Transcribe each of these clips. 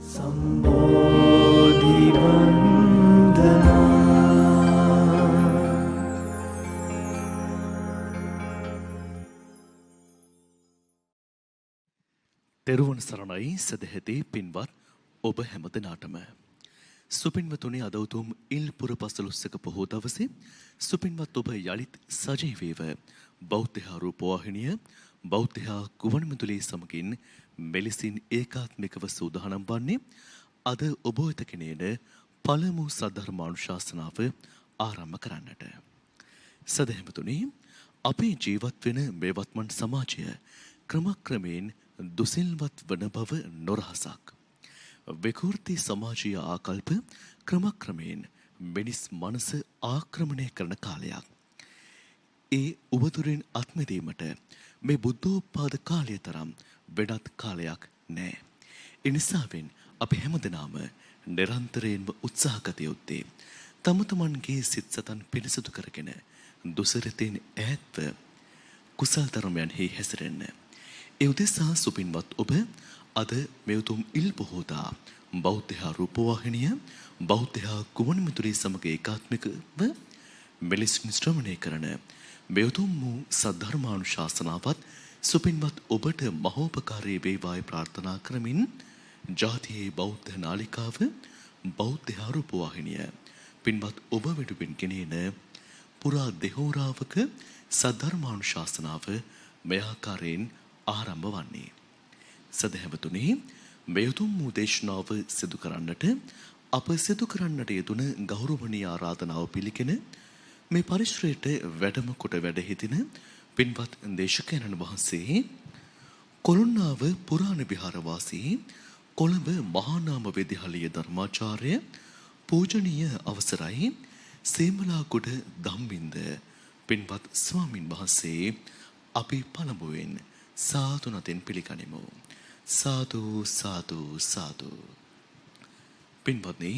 සම්බෝධි වන්දනා තෙරුවන් සරණයි සදැහැති පින්වත් ඔබ හැමදෙනාටම සුපින්වතුනි අද උතුම් ඉල්පුර පසළොස්වක පොහෝ දවසේ සුපින්වත් ඔබ යලිත් සජීවීව බෞද්ධ රූපවාහිනිය බෞද්ධ ගුවන්විදුලි සමගින් මෙලෙසින් ඒකාත්මිකව සූදානම් වන්නේ අද ඔබ වෙත ගෙනෙන පළමු සද්ධර්මානුශාසනාව ආරම්භ කරන්නට. සදහැමතුනි අපේ ජීවත් වෙන මේ වත්මන් සමාජය ක්‍රමක්‍රමයෙන් දුසිල්වත් වන බව නොරහසක්. විකෘති සමාජීය ආකල්ප ක්‍රමක්‍රමයෙන් මිනිස් මනස ආක්‍රමණය කරන කාලයක්. ඒ උවදුරින් අත්මිදීමට මේ බුද්ධෝත්පාද කාලය තරම් වෙනත් කාලයක් නෑ. එනිසාවෙන් අපි හැමදෙනාම නිරන්තරයෙන්ම උත්සාහ ගත යුත්තේ තම තමන්ගේ සිත් සතන් පිරිසිදු කරගෙන දුසිරිතින් ඈත්ව කුසල් ධර්මයන්හි හැසිරෙන්න. ඒ උදෙසා සුපින්වත් ඔබ අද මේ උතුම් ඉල් පොහෝදා බෞද්ධ රූපවාහිනිය බෞද්ධ ගුවන්විදුලි සමග ඒකාත්මිකව මෙලෙසින් ශ්‍රවණය කරන මේ උතුම් වූ සද්ධර්මානුශාසනාවත් සුපින්වත් ඔබට මහෝපකාරී වේවායි ප්‍රාර්ථනා කරමින් ජාතියේ බෞද්ධ නාලිකාව බෞද්ධ රූපවාහිනිය පින්වත් ඔබ වෙනුවෙන් ගෙනෙන පුරා දෙහෝරාවක සද්ධර්මානුශාසනාව මේ ආකාරයෙන් ආරම්භ වන්නේ. සදහැවතුනි මේ උතුම් වූ දේශනාව සිදු කරන්නට අප සිදු කරන්නට යෙදුන ගෞරවනීය ආරාධනාව පිළිගෙන මේ පරිශ්‍රයට වැඩම කොට වැඩ සිටින පින්වත් දේශකයන්න් වහන්සේ කොළොන්නාව පුරාණ විහාර වාසී කොළඹ මහා නාම විද්‍යාලීය ධර්මාචාර්ය පූජනීය අවසරයි සේමලාගොඩ ධම්මින්ද පින්වත් ස්වාමින් වහන්සේ අපි පළමුවෙන් සාදු නදින් පිළිගනිමු. සාදු සාදු සාදු. පින්වත්නි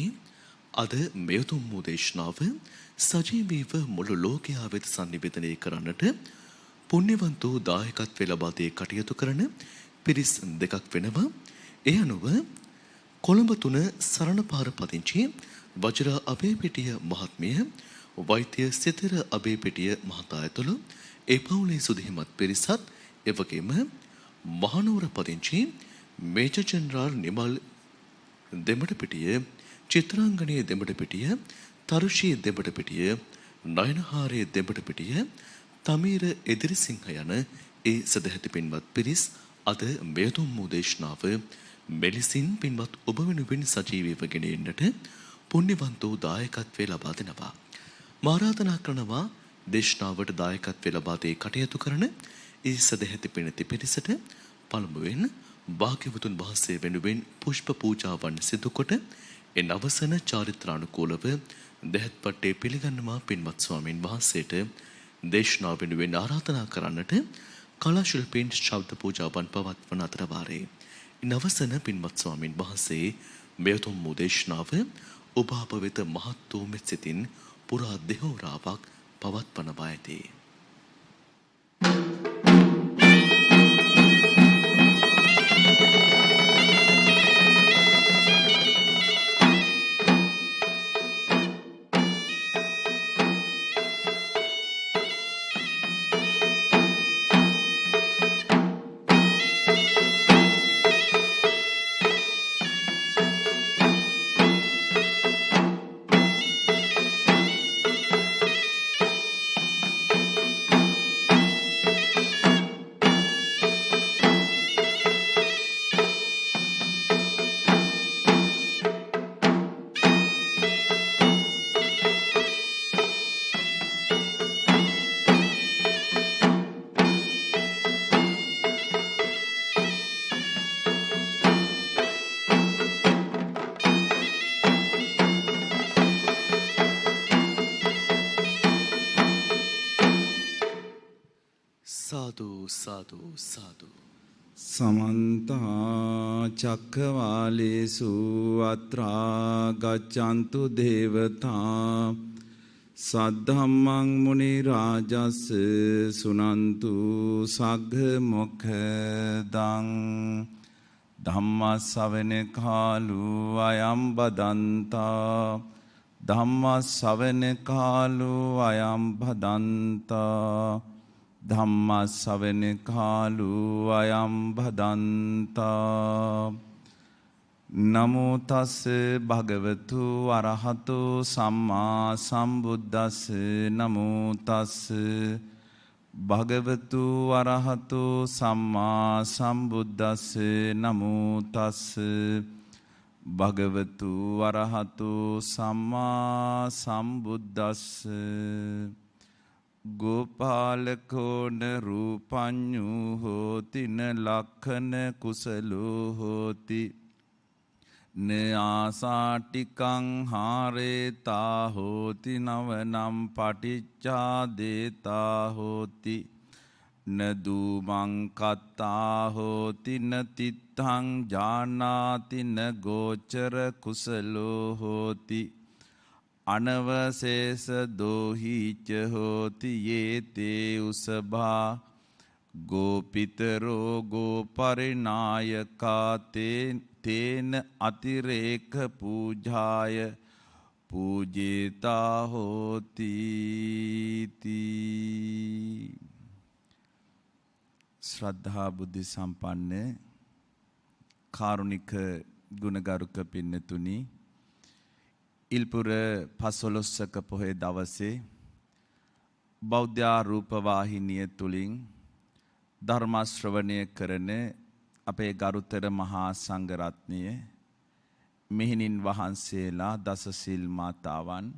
අද මේ උතුම් වූ දේශනාව සජීවීව මුළු ලෝකයා වෙත සංනිවේදනය කරන්නට පුණ්‍යවන්ත වූ දායකත්වය ලබා දී කටයුතු කරන පිරිස් දෙකක් වෙනවා. ඒ අනුව කොළඹ 3 සරණපාර පදිංචි වජිරා අබේපිටිය මහත්මිය වෛද්‍ය සිතර අබේපිටිය මහතා ඇතුළු ඒ පවුලේ සුදුහිමත් පිරිසත් එවැගේම මහනුවර පදිංචි මේජර් ජෙනරාල් නිමල් දෙමඩපිටිය චිත්‍රාංගනයේ දෙමඩපිටිය තරුෂී දෙමඩපිටිය නයනහාරයේ දෙමඩපිටිය තමීර එදිරිසිංහ යන ඒ සදැහැති පින්වත් පිරිස් අද මෙතුම් වූ දේශනාව මෙලෙසින් පින්වත් ඔබ වෙනුවෙන් සජීවීව ගෙන එන්නට පුණ්‍යවන්ත වූ දායකත්වය ලබා දෙනවා. ආරාධනා කරනවා දේශනාවට දායකත්වය ලබා දී කටයුතු කරන ඒ සදැහැති පිණති පිරිසට පළමුවෙන් භාග්‍යවතුන් වහන්සේ වෙනුවෙන් පුෂ්ප පූජාවන් සිදු කොට එන් අවසන චාරිත්‍රානුකූලව දෙහත්පට්ටේ පිළිගන්නවා පින්වත් ස්වාමීන් වහන්සේට දේශනාව වෙනුවෙන් ආරාධනා කරන්නට කලා ශිල්පීන් ශබ්ද පූජාවන් පවත්වන අතර වාරේ එන් අවසන පින්වත් ස්වාමීන් වහන්සේ මෙතුම් වූ දේශනාව ඔබ අප වෙත මහත් වූ මෙත් සිතින් පුරා දෙහෝරාවක් පවත්වනවා ඇති. සාදු සාදු සාදු. समन्त चक्रवालेषु अत्रा गच्छन्तु देवता सद्धम्मं मुनि राजस् सुनन्तु सग्ग मोक्षदं ධම්මස්සවන කාලෝ අයං බදන්තා ධම්මස්සවන කාලෝ අයං බදන්තා ධම්මස්සවන කාලෝ අයං බදන්තා නමෝ තස් භගවතු අරහතු සම්මා සම්බුද්දස්ස නමෝ තස් භගවතු අරහතු සම්මා සම්බුද්දස්ස නමෝ තස් භගවතු අරහතු සම්මා සම්බුද්දස්ස ගෝපාලකෝන රූපඤ්ඤු හෝති න ලක්ඛන කුසලෝ හෝති න ආසාටිකං හාරේතා හෝති නවනම් පටිච්චාදේතා හෝති න දූමං කත්තා හෝති න තිත්තං ජානාති න ගෝචර කුසලෝ හෝති අනවශේෂ දෝහිච හෝති යේතේ උසභා ගෝපිතරෝ ගෝපරිනායකා තේන අතිරේක පූජාය පූජේතා හෝති ශ්‍රද්ධා බුද්ධ සම්පන්න කාරුණික ගුණගරුක පින්නතුනි ඉල්පුර පසළොස්වක පොහොය දවසේ බෞද්ධ රූපවාහිනිය තුලින් ධර්ම ශ්‍රවණය කරන අපේ ගරුතර මහා සංඝරත්නය මෙහෙණින් වහන්සේලා දසසිල් මාතාවන්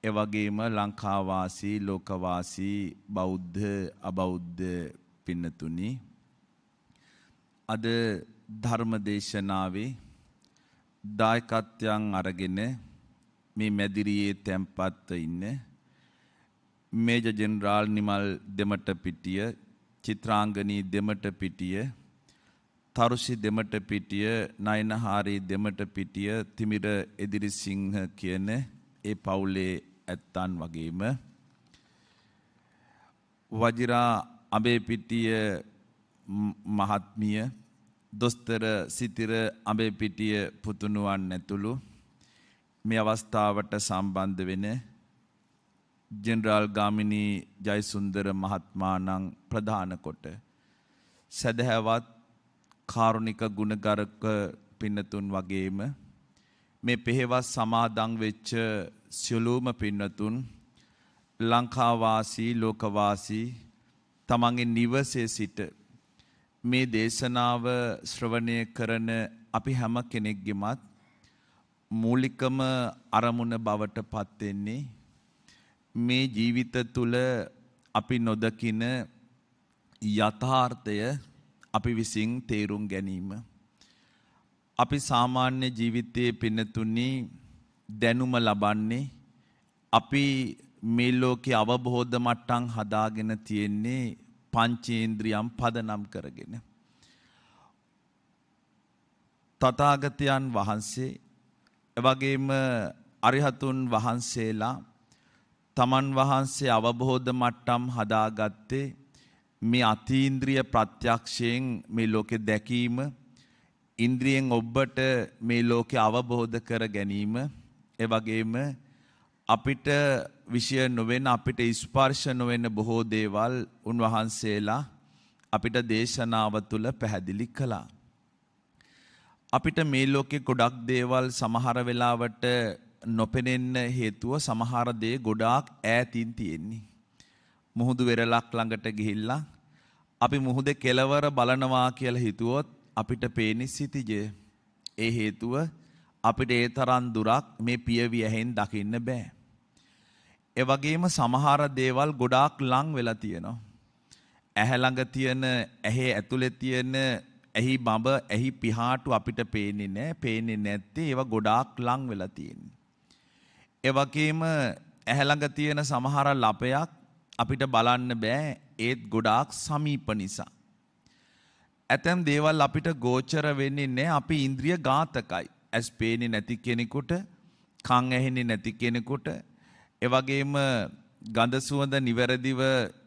එවැගේම ලංකාවාසී ලෝකවාසී බෞද්ධ අබෞද්ධ පින්නතුනි අද ධර්ම දේශනාවේ දායකත්වයන් අරගෙන මේ මැදිරියේ තැන්පත්ව ඉන්න මේජර් ජෙනරාල් නිමල් දෙමටපිටිය චිත්‍රාංගනී දෙමටපිටිය තරුෂි දෙමටපිටිය නයනහාරි දෙමටපිටිය තිමිර එදිරිසිංහ කියන ඒ පවුලේ ඇත්තන් වගේම වජිරා අබේපිටිය මහත්මිය දොස්තර සිතිර අබේපිටිය පුතුණුවන් ඇතුළු මේ අවස්ථාවට සම්බන්ධ වෙන ජෙනරාල් ගාමිණී ජයසුන්දර මහත්මාණන් ප්‍රධාන කොට සදහැවත් කාරුණික ගුණගරුක පින්නතුන් වගේම මේ පෙහෙවස් සමාදන් වෙච්ච සියලුම පින්නතුන් ලංකාවාසී ලෝකවාසී තමන්ගේ නිවසේ සිට මේ දේශනාව ශ්‍රවණය කරන අපි හැම කෙනෙක්ගෙමත් මූලිකම අරමුණ බවට පත් වෙන්නේ මේ ජීවිත තුල අපි නොදකින යථාර්ථය අපි විසින් තේරුම් ගැනීම. අපි සාමාන්‍ය ජීවිතයේ පින්නතුනි දැනුම ලබන්නේ අපි මේ ලෝකේ අවබෝධ මට්ටම් හදාගෙන තියෙන්නේ පංචේන්ද්‍රියම් පදනම් කරගෙන. තථාගතයන් වහන්සේ එවැගේම අරිහතුන් වහන්සේලා තමන් වහන්සේ අවබෝධ මට්ටම් හදාගත්තේ මේ අතීන්ද්‍රිය ප්‍රත්‍යක්ෂයෙන් මේ ලෝකෙ දැකීම ඉන්ද්‍රියෙන් ඔබට මේ ලෝකෙ අවබෝධ කර ගැනීම එවැගේම අපිට විෂය නොවන අපිට ස්පර්ශ නොවන බොහෝ දේවල් උන්වහන්සේලා අපිට දේශනාව තුළ පැහැදිලි කළා. අපිට මේ ලෝකේ ගොඩක් දේවල් සමහර වෙලාවට නොපෙනෙන්න හේතුව සමහර දේ ගොඩාක් ඈතින් තියෙන්නේ. මුහුදු වෙරළක් ළඟට ගිහිල්ලා අපි මුහුදේ කෙළවර බලනවා කියලා හිතුවොත් අපිට පේන්නේ සිටිජය. ඒ හේතුව අපිට ඒ තරම් දුරක් මේ පියවි ඇහෙන් දකින්න බෑ. ඒ වගේම සමහර දේවල් ගොඩාක් ලං වෙලා තියෙනවා. ඇහැ ළඟ තියෙන ඇහි ඇතුලේ තියෙන ඇහි බඹ ඇහි පිහාටු අපිට පේන්නේ නැහැ. පේන්නේ නැත්තේ ඒවා ගොඩාක් ලං වෙලා තියෙන්නේ. ඒ වගේම ඇහැ ළඟ තියෙන සමහර ලපයක් අපිට බලන්න බෑ. ඒත් ගොඩාක් සමීප නිසා. ඇතැම් දේවල් අපිට ගෝචර වෙන්නේ නැහැ. අපි ඉන්ද්‍රිය ඝාතකයි. ඇස් පේන්නේ නැති කෙනෙකුට, කන් ඇහෙන්නේ නැති කෙනෙකුට, ඒ වගේම ගඳ සුවඳ නිවැරදිව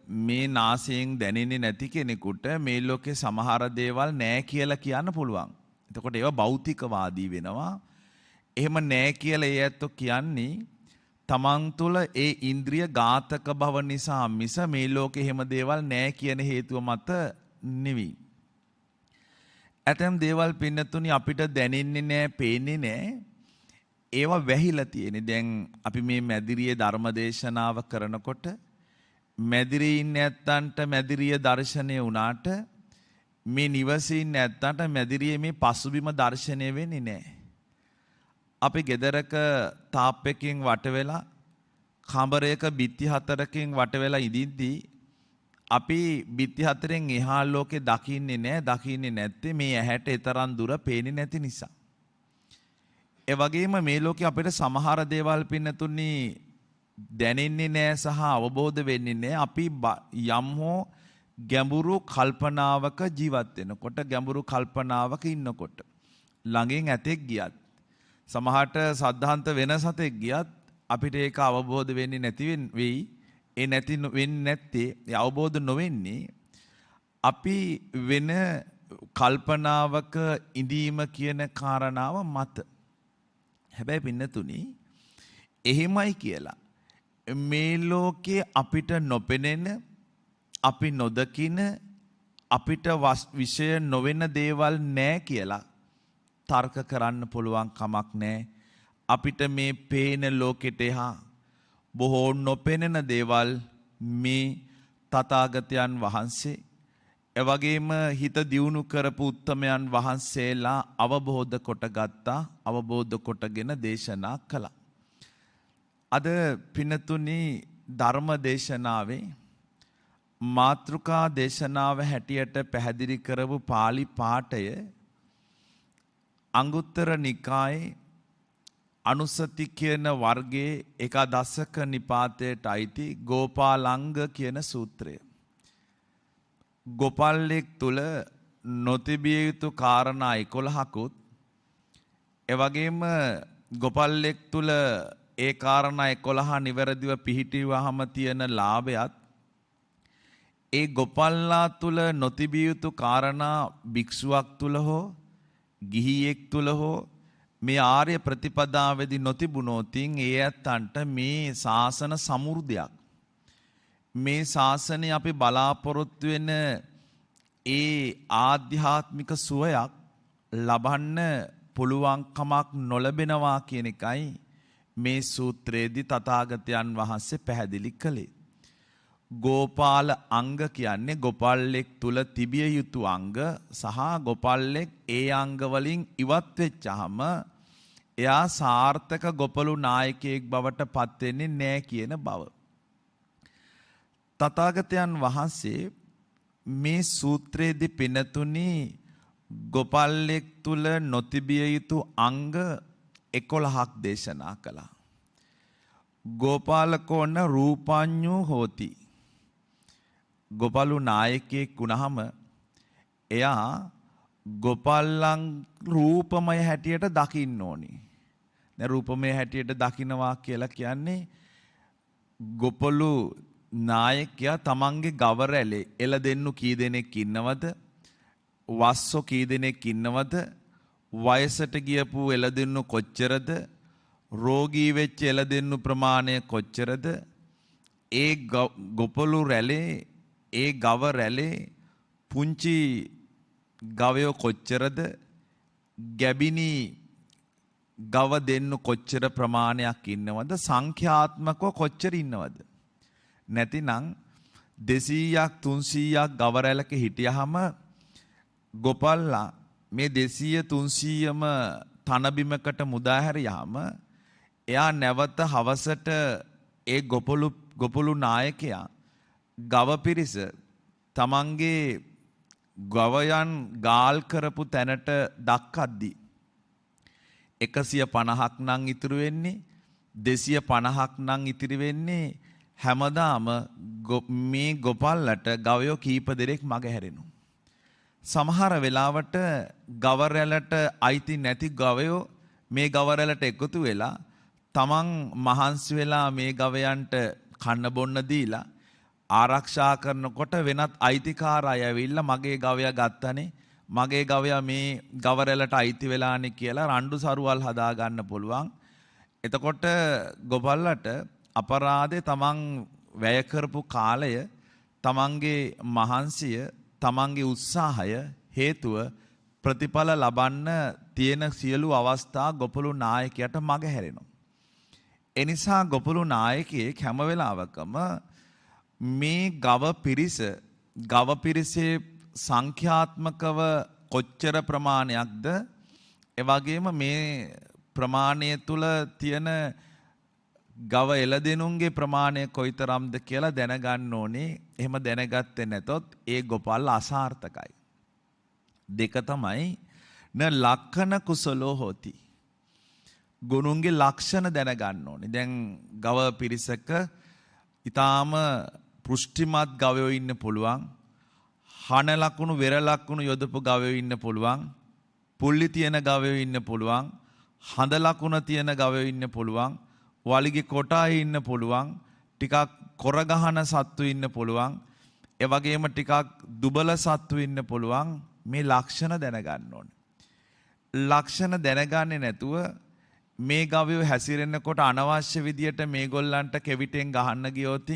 මේ නාසයෙන් දැනෙන්නේ නැති කෙනෙකුට මේ ලෝකේ සමහර දේවල් නෑ කියලා කියන්න පුළුවන්. එතකොට ඒවා භෞතිකවාදී වෙනවා. එහෙම නෑ කියලා ඒ ඇත්තෝ කියන්නේ තමන් තුළ ඒ ඉන්ද්‍රිය ඝාතක බව නිසා මිස මේ ලෝකේ එහෙම දේවල් නෑ කියන හේතුව මත නෙවෙයි. ඇතැම් දේවල් පින්නතුනි අපිට දැනෙන්නේ නෑ, පේන්නේ නෑ. ඒවා වැහිලා තියෙන්නේ. දැන් අපි මේ මැදිරියේ ධර්මදේශනාව කරනකොට මැදිරියේ ඉන්න ඇත්තන්ට මැදිරිය දර්ශනය වුණාට මේ නිවසේ ඉන්න ඇත්තන්ට මැදිරියේ මේ පසුබිම දර්ශනය වෙන්නේ නැහැ. අපි ගෙදරක තාප්පකින් වට වෙලා කඹරයක බිත්ති හතරකින් වට වෙලා ඉදිද්දී අපි බිත්ති හතරෙන් එහා ලෝකේ දකින්නේ නැහැ. දකින්නේ නැත්තේ මේ ඇහැට ඒ තරම් දුර පේන්නේ නැති නිසා. ඒ වගේම මේ ලෝකේ අපිට සමහර දේවල් පින්නතුනි දැනෙන්නේ නැහැ සහ අවබෝධ වෙන්නේ නැහැ. අපි යම් හෝ ගැඹුරු කල්පනාවක ජීවත් වෙනකොට, ගැඹුරු කල්පනාවක ඉන්නකොට ළඟින් ඇතෙක් ගියත් සමහරට සද්ධාන්ත වෙන සතෙක් ගියත් අපිට ඒක අවබෝධ වෙන්නේ නැති වෙයි. ඒ නැති වෙන්නේ නැත්තේ, ඒ අවබෝධ නොවෙන්නේ අපි වෙන කල්පනාවක ඉඳීම කියන කාරණාව මත. හැබැයි පින්නතුනි එහෙමයි කියලා මේ ලෝකේ අපිට නොපෙනෙන, අපි නොදකින, අපිට විෂය නොවන දේවල් නැහැ කියලා තර්ක කරන්න පුළුවන් කමක් නැහැ. අපිට මේ පේන ලෝකෙට එහා බොහෝ නොපෙනෙන දේවල් මේ තථාගතයන් වහන්සේ එවැගේම හිත දියුණු කරපු උත්තමයන් වහන්සේලා අවබෝධ කොටගත්තා, අවබෝධ කොටගෙන දේශනා කළා. අද පින්නතුනි ධර්ම දේශනාවේ මාතෘකා දේශනාව හැටියට පැහැදිලි කරපු පාලි පාඨය අංගුත්තර නිකායේ අනුසති කියන වර්ගයේ ඒකාදශක නිපාතයට අයිති ගෝපාලංග කියන සූත්‍රය. ගෝපාලෙක් තුල නොතිබිය යුතු කාරණා 11කුත් එවැගේම ගෝපාලෙක් තුල ඒ කාරණා 11 නිවැරදිව පිහිටුවාම තියෙන ලාභයත් ඒ ගෝපල්ලා තුල නොතිබිය යුතු කාරණා භික්ෂුවක් තුල හෝ ගිහියෙක් තුල හෝ මේ ආර්ය ප්‍රතිපදාවේදී නොතිබුණොතින් ඒ ඇත්තන්ට මේ ශාසන සමෘද්ධියක්, මේ ශාසනය අපි බලාපොරොත්තු වෙන ඒ ආධ්‍යාත්මික සුවයක් ලබන්න පුළුවන් කමක් නොලැබෙනවා කියන එකයි මේ සූත්‍රයේදී තථාගතයන් වහන්සේ පැහැදිලි කළේ. ගෝපාල අංග කියන්නේ ගෝපල්ලෙක් තුල තිබිය යුතු අංග සහ ගෝපල්ලෙක් ඒ අංග වලින් ඉවත් වෙච්චාම එයා සාර්ථක ගොපලු නායකයෙක් බවට පත් වෙන්නේ නැහැ කියන බව. තථාගතයන් වහන්සේ මේ සූත්‍රයේදී පිනතුනි ගෝපල්ලෙක් තුල නොතිබිය යුතු අංග 11ක් දේශනා කළා. ගෝපාලකෝන රූපඤ්ඤෝ හෝති. ගෝපලු නායකයෙක් වුණාම එයා ගෝපල්ලන් රූපමය හැටියට දකින්න ඕනි. දැන් රූපමය හැටියට දකින්නවා කියලා කියන්නේ ගෝපලු නායකයා තමන්ගේ ගව රැලේ එළදෙන්නු කී දෙනෙක් ඉන්නවද? වස්සෝ කී දෙනෙක් ඉන්නවද? වයසට ගියපු එළදෙන්නු කොච්චරද? රෝගී වෙච්ච එළදෙන්නු ප්‍රමාණය කොච්චරද? ඒ ගොපලු රැලේ, ඒ ගව රැලේ පුංචි ගවයෝ කොච්චරද? ගැබිනි ගව දෙන්නු කොච්චර ප්‍රමාණයක් ඉන්නවද? සංඛ්‍යාත්මකව කොච්චර ඉන්නවද? නැතිනම් 200ක් 300ක් ගව රැලක හිටියහම ගොපල්ලා මේ 200 300ම තනබිමකට මුදා හැරියාම එයා නැවත හවසට ඒ ගොපලු නායකයා ගව පිරිස තමන්ගේ ගවයන් ගාල් කරපු තැනට දක්කද්දී 150ක් නම් ඉතුරු වෙන්නේ, 250ක් නම් ඉතිරි වෙන්නේ. හැමදාම මේ ගොපල්ලට ගවයෝ කීප දෙනෙක් මග හැරෙනවා. සමහර වෙලාවට ගව රැළට අයිති නැති ගවයෝ මේ ගව රැළට එකතු වෙලා තමන් මහන්සි වෙලා මේ ගවයන්ට කන්න බොන්න දීලා ආරක්ෂා කරනකොට වෙනත් අයිතිකාරය ඇවිල්ලා මගේ ගවයා ගත්තනේ මගේ ගවයා මේ ගවරැලට අයිති වෙලානේ කියලා රණ්ඩු සරුවල් හදා ගන්න පුළුවන්. එතකොට ගොපල්ලට අපරාධේ තමන් වැය කරපු කාලය තමන්ගේ මහන්සිය තමන්ගේ උත්සාහය හේතුව ප්‍රතිඵල ලබන්න තියෙන සියලු අවස්ථා ගොපළු නායකයට මග හැරෙනවා. එනිසා ගොපළු නායකයෙක් හැම වෙලාවකම මේ ගව පිරිසේ සංඛ්‍යාත්මකව කොච්චර ප්‍රමාණයක්ද එවැගේම මේ ප්‍රමාණය තුල තියෙන ගව එළදෙනුන්ගේ ප්‍රමාණය කොයිතරම්ද කියලා දැනගන්න ඕනේ. එහෙම දැනගත්තේ නැතොත් ඒ ගොපල් අසාර්ථකයි. දෙක තමයි න ලක්ෂණ කුසලෝ හොති. ගුණුන්ගේ ලක්ෂණ දැනගන්න ඕනේ. දැන් ගව පිරිසක ඊටාම පෘෂ්ටිමත් ගවයෝ ඉන්න පුළුවන්. හන ලකුණු වෙර ලකුණු යොදපු ගවයෝ ඉන්න පුළුවන්. පුල්ලි තියෙන ගවයෝ ඉන්න පුළුවන්. හඳ ලකුණ තියෙන ගවයෝ ඉන්න පුළුවන්. වලිගේ කොටායේ ඉන්න පුළුවන්. ටිකක් කොර ගහන සත්තු ඉන්න පුළුවන්. ඒ වගේම ටිකක් දුබල සත්තු ඉන්න පුළුවන්. මේ ලක්ෂණ දැනගන්න ඕනේ. ලක්ෂණ දැනගන්නේ නැතුව මේ ගවයෝ හැසිරෙනකොට අනවශ්‍ය විදියට මේගොල්ලන්ට කෙවිතෙන් ගහන්න ගියොත්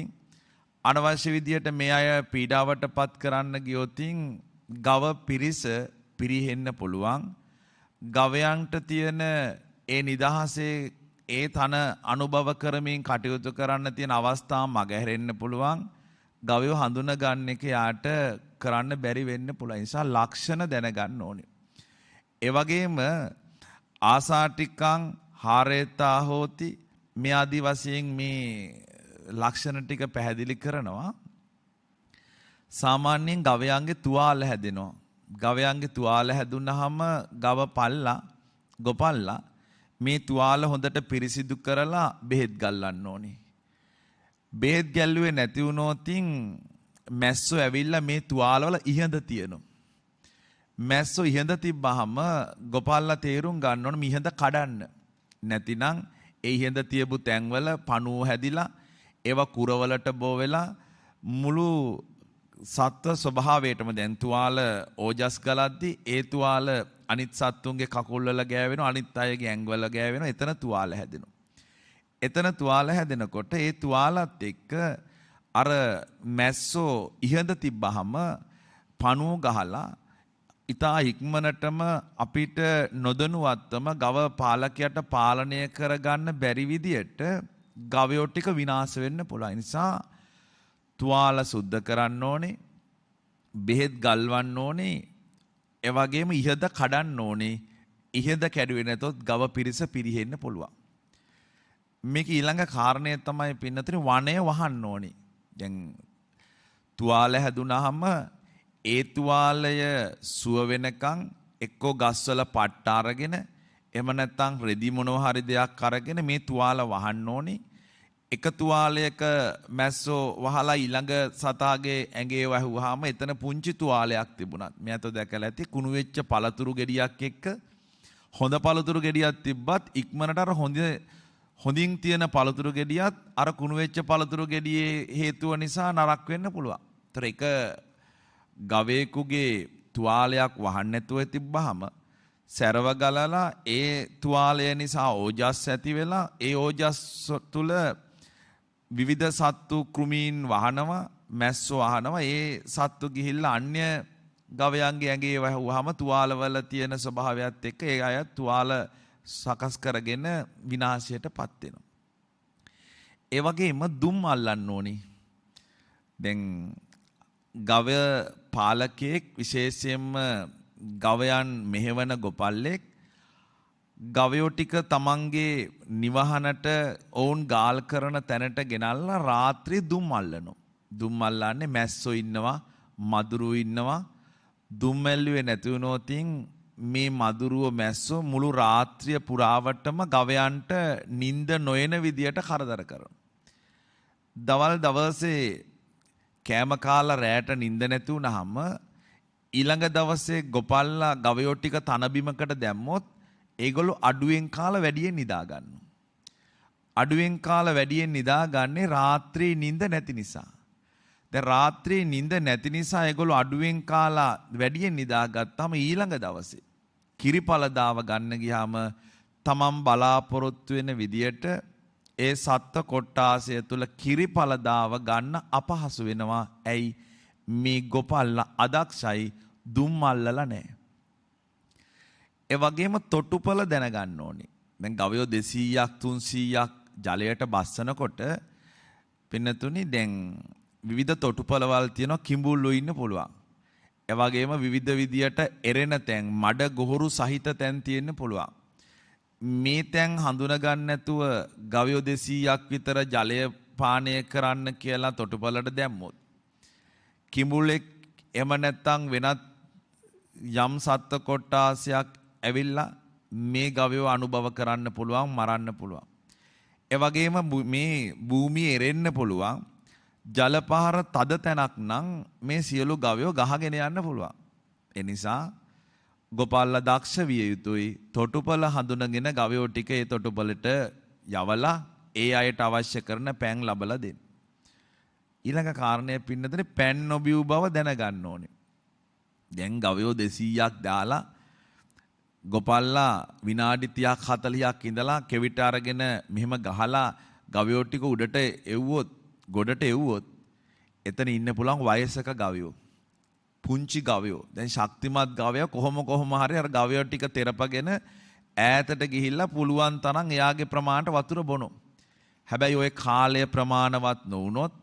අනවශ්‍ය විදියට මේ අය පීඩාවටපත් කරන්න ගියොත් ගව පිරිස පිරිහෙන්න පුළුවන්. ගවයන්ට තියෙන ඒ නිදහසේ ඒ තන අනුභව කරමින් කටයුතු කරන්න තියෙන අවස්ථා මගහැරෙන්න පුළුවන්. ගවයෝ හඳුන ගන්න එක යාට කරන්න බැරි වෙන්න පුළුවන්. ඒ නිසා ලක්ෂණ දැනගන්න ඕනේ. ඒ වගේම ආසාටිකං හාරේතා හෝති මේ ආදි වශයෙන් මේ ලක්ෂණ ටික පැහැදිලි කරනවා. සාමාන්‍යයෙන් ගවයන්ගේ තුවාල හැදෙනවා. ගවයන්ගේ තුවාල හැදුනහම ගව පල්ලා ගොපල්ලා මේ තුවාල හොඳට පිරිසිදු කරලා බෙහෙත් ගල්වන්න ඕනේ. බෙහෙත් ගැල්ලුවේ නැති වුණොත් මැස්සෝ ඇවිල්ලා මේ තුවාලවල ඉහඳ තියෙනවා. මැස්සෝ ඉහඳ තිබ්බහම ගොපල්ලා තේරුම් ගන්න ඕනේ මිහඳ කඩන්න. නැතිනම් ඒ ඉහඳ තියපු තැන්වල පණුව හැදිලා ඒවා කුරවලට බෝ වෙලා මුළු සත්ව ස්වභාවයටම දැන් තුවාල ඕජස් ගලද්දී ඒ තුවාල අනිත් සත්තුන්ගේ කකුල් වල ගෑවෙනවා අනිත් අයගේ ඇඟවල ගෑවෙනවා එතන තුවාල හැදෙනවා. එතන තුවාල හැදෙනකොට ඒ තුවාලත් එක්ක අර මැස්සෝ ඉහඳ තිබ්බහම පණුව ගහලා ඉතා ඉක්මනටම අපිට නොදනුවත්වම ගව පාලකයට පාලනය කරගන්න බැරි විදියට ගවයෝ ටික විනාශ වෙන්න පුළුවන්. නිසා තුවාල සුද්ධ කරන්න ඕනේ. බෙහෙත් ගල්වන්න ඕනේ. ඒ වගේම ඉහඳ කඩන්න ඕනේ. ඉහඳ කැඩුවේ නැතොත් ගව පිරිස පිරිහෙන්න පුළුවන්. මේක ඊළඟ කාරණය තමයි පින්නතේ වනය වහන්න ඕනේ. දැන් තුවාල හැදුනහම ඒ තුවාලය සුව වෙනකන් එක්කෝ ගස්වල පට්ට අරගෙන එහෙම නැත්නම් රෙදි මොනවා හරි දෙයක් අරගෙන මේ තුවාල වහන්න ඕනේ. එක තුවාලයක මැස්සෝ වහලා ඊළඟ සතාගේ ඇඟේ වැහුවාම එතන පුංචි තුවාලයක් තිබුණත් මෙයාට දැකලා ඇති කුණු වෙච්ච පළතුරු ගෙඩියක් එක්ක හොඳ පළතුරු ගෙඩියක් තිබ්බත් ඉක්මනට අර හොඳින් තියෙන පළතුරු ගෙඩියත් අර කුණු වෙච්ච පළතුරු ගෙඩියේ හේතුව නිසා නරක වෙන්න පුළුවන්. ඒතර එක ගවයෙකුගේ තුවාලයක් වහන්න නැතුව තිබ්බහම සැරව ගලලා ඒ තුවාලය නිසා ඕජස් ඇති වෙලා ඒ ඕජස් තුල විවිධ සත්තු කෘමීන් වහනවා මැස්සෝ වහනවා ඒ සත්තු ගිහිල්ලා අන්‍ය ගවයන්ගේ ඇඟේ වැහුවාම තුවාලවල තියෙන ස්වභාවයත් එක්ක ඒ අය තුවාල සකස් කරගෙන විනාශයටපත් වෙනවා. ඒ වගේම දුම් අල්ලන්න ඕනි. දැන් ගවය පාලකයෙක් විශේෂයෙන්ම ගවයන් මෙහෙවන ගොපල්ලෙක් ගවයෝ ටික තමන්ගේ නිවහනට ඔවුන් ගාල් කරන තැනට ගෙනල්ලා රාත්‍රී දුම් අල්ලනවා. දුම් අල්ලන්නේ මැස්සෝ ඉන්නවා, මදුරුවෝ ඉන්නවා. දුම් ඇල්ලුවේ නැති වුණොත් මේ මදුරුව මැස්සෝ මුළු රාත්‍රිය පුරාවටම ගවයන්ට නිින්ද නොයන විදියට කරදර කරනවා. දවල් දවසේ කෑම කාලා රැට නිින්ද නැති වුනහම ඊළඟ දවසේ ගොපල්ලා ගවයෝ ටික තන බිමකට දැම්මොත් ඒගොල්ලෝ අඩුවෙන් කාලා වැඩියෙන් නිදා ගන්නවා. අඩුවෙන් කාලා වැඩියෙන් නිදාගන්නේ රාත්‍රී නිින්ද නැති නිසා. දැන් රාත්‍රියේ නිින්ද නැති නිසා ඒගොල්ලෝ අඩුවෙන් කාලා වැඩියෙන් නිදාගත්තාම ඊළඟ දවසේ කිරිපලදාව ගන්න ගියාම තමන් බලාපොරොත්තු වෙන විදියට ඒ සත්ත්ව කොට්ටාසය තුල කිරිපලදාව ගන්න අපහසු වෙනවා. ඇයි? මේ ගොපල්ලා අදක්ෂයි, දුම් අල්ලලා නැහැ. ඒ වගේම තොටුපළ දැනගන්න ඕනේ. දැන් ගවයෝ 200ක් 300ක් ජලයට බස්සනකොට පින්නතුනි දැන් විවිධ තොටුපළවල් තියෙනවා, කිඹුල්ලෝ ඉන්න පුළුවන්. ඒ වගේම විවිධ විදියට එරෙන තැන්, මඩ ගොහරු සහිත තැන් තියෙන්න පුළුවන්. මේ තැන් හඳුනා ගන්න නැතුව ගවයෝ 200ක් විතර ජලය පානය කරන්න කියලා තොටුපළට දැම්මොත් කිඹුලෙක් එම නැත්තම් වෙනත් යම් සත්ත්ව කොට්ටාසයක් ඇවිල්ලා මේ ගවයෝ අනුභව කරන්න පුළුවන්, මරන්න පුළුවන්. ඒ වගේම මේ භූමියේ එරෙන්න පුළුවන්. ජල පහර තද තැනක් නම් මේ සියලු ගවයෝ ගහගෙන යන්න පුළුවන්. ඒ නිසා ගොපල්ලා දක්ෂ විය යුතුයි. තොටුපළ හඳුනගෙන ගවයෝ ටික ඒ තොටුපළට යවලා ඒ අයට අවශ්‍ය කරන පෑන් ලබලා දෙන්න. ඊළඟ කාරණය පින්නතේ පෑන් නොබිව් බව දැනගන්න ඕනේ. දැන් ගවයෝ 200ක් දාලා ගොපල්ලා විනාඩි 30ක් 40ක් ඉඳලා කෙවිත අරගෙන මෙහෙම ගහලා ගවයෝ ටික උඩට එව්වොත්, ගොඩට එව්වොත් එතන ඉන්න පුළුවන් වයසක ගවයෝ, පුංචි ගවයෝ. දැන් ශක්තිමත් ගවයා කොහොම හරි අර ගවයෝ ටික තෙරපගෙන ඈතට ගිහිල්ලා පුළුවන් තරම් එයාගේ ප්‍රමාණයට වතුර බොනවා. හැබැයි ওই කාලය ප්‍රමාණවත් නොවුනොත්,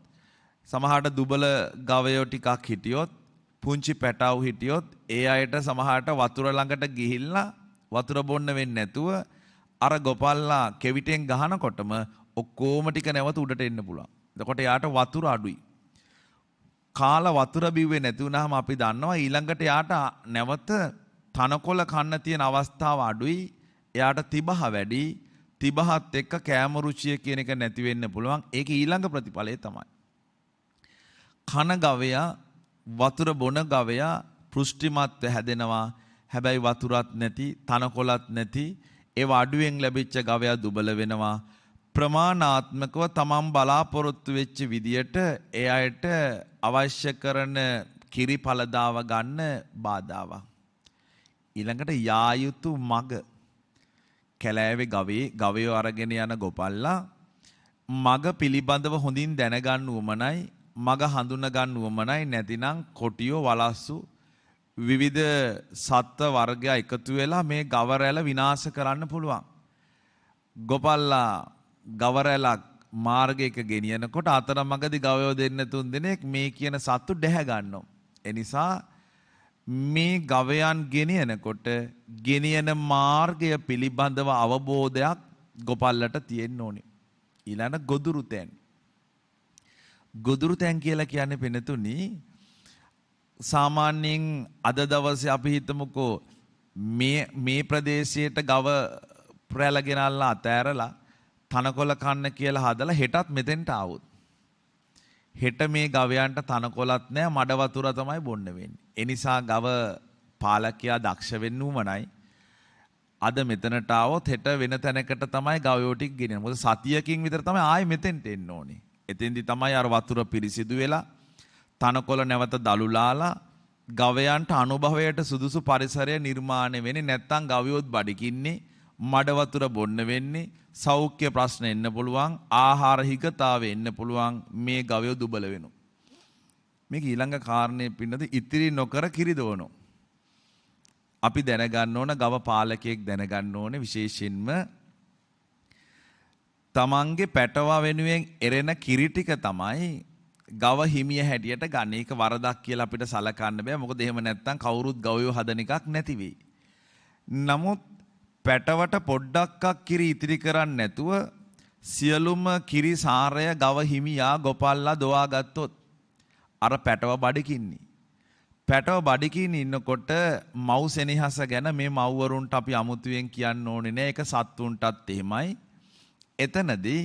සමහරට දුබල ගවයෝ ටිකක් හිටියොත්, පුංචි පැටව් හිටියොත් ඒ අයට සමහරට වතුර ළඟට ගිහිල්ලා වතුර බොන්න වෙන්නේ නැතුව අර ගොපල්ලා කෙවිතෙන් ගහනකොටම ඔක්කොම ටික නැවත උඩට එන්න පුළුවන්. එතකොට යාට වතුර අඩුයි. කාලා වතුර බිව්වේ නැති වුනහම අපි දන්නවා ඊළඟට යාට නැවත තනකොළ කන්න තියෙන අවස්ථාව අඩුයි. එයාට තිබහ වැඩි. තිබහත් එක්ක කෑම රුචිය කියන එක නැති වෙන්න පුළුවන්. ඒක ඊළඟ ප්‍රතිඵලය තමයි. කන ගවයා, වතුර බොන ගවයා පෘෂ්ටිමත්ව හැදෙනවා. හැබැයි වතුරත් නැති, තනකොළත් නැති, ඒව අඩුවෙන් ලැබිච්ච ගවයා දුබල වෙනවා. ප්‍රමාණාත්මකව තමන් බලාපොරොත්තු වෙච්ච විදියට ඒ අයට අවශ්‍ය කරන කිරි පළදාව ගන්න බාධාවක්. ඊළඟට යා යුතු මග. කැලෑවේ ගවයෝ අරගෙන යන ගොපල්ලා මග පිළිබඳව හොඳින් දැනගන්න උවමනයි, මග හඳුන ගන්න උවමනයි. නැතිනම් කොටියෝ, වලස්සු, විවිධ සත්ත්ව වර්ග එකතු වෙලා මේ ගව රැළ විනාශ කරන්න පුළුවන්. ගොපල්ලා ගව රැළක් මාර්ගයක ගෙනියනකොට අතරමඟදී ගවයෝ දෙන්න 3 දෙනෙක් මේ කියන සත්තු දැහැ ගන්නවා. ඒ නිසා මේ ගවයන් ගෙනියනකොට ගෙනියන මාර්ගය පිළිබඳව අවබෝධයක් ගොපල්ලට තියෙන්න ඕනේ. ඊළඟ ගොදුරු තැන්. ගොදුරු තැන් කියලා කියන්නේ පිනතුනි, සාමාන්‍යයෙන් අද දවසේ අපි හිතමුකෝ මේ ප්‍රදේශයට ගව රැළ ගෙනල්ලා අතෑරලා තනකොළ කන්න කියලා හදලා හෙටත් මෙතෙන්ට ආවොත් හෙට මේ ගවයන්ට තනකොළත් නැහැ, මඩ වතුර තමයි බොන්න වෙන්නේ. ඒ නිසා ගව පාලකයා දක්ෂ වෙන්න උමනයි. අද මෙතනට ආවොත් හෙට වෙන තැනකට තමයි ගවයෝ ටික ගෙනියන්නේ. මොකද සතියකින් විතර තමයි ආයෙ මෙතෙන්ට එන්න ඕනේ. එතෙන්දි තමයි අර වතුර පිරිසිදු වෙලා තනකොළ නැවත දලුලාලා ගවයන්ට අනුභවයට සුදුසු පරිසරය නිර්මාණය වෙන්නේ. නැත්තම් ගවයොත් බඩගින්නේ, මඩ වතුර බොන්න වෙන්නේ, සෞඛ්‍ය ප්‍රශ්න එන්න පුළුවන්, ආහාර හිගතාව එන්න පුළුවන්. මේ ගවයෝ දුබල වෙනවා. මේක ඊළඟ කාරණේ පින්නද ඉතිරි නොකර කිරි දවනවා. අපි දැනගන්න ඕන, ගව පාලකයෙක් දැනගන්න ඕනේ විශේෂයෙන්ම තමන්ගේ පැටවා වෙනුවෙන් එරෙන කිරි ටික තමයි ගව හිමිය හැටියට ගන්න. ඒක වරදක් කියලා අපිට සලකන්න බෑ. මොකද එහෙම නැත්තම් කවුරුත් ගවයෝ හදන එකක් නැති වෙයි. නමුත් පැටවට පොඩ්ඩක්ක් කිරි ඉතිරි කරන්නේ නැතුව සියලුම කිරි සාරය ගව හිමියා ගොපල්ලා දොවා ගත්තොත් අර පැටව බඩකින්නේ. පැටව බඩකින් ඉන්නකොට මව් සෙනෙහස ගැන මේ මව්වරුන්ට අපි අමුතුවෙන් කියන්න ඕනේ නෑ. ඒක සත්තුන්ටත් එහෙමයි. එතනදී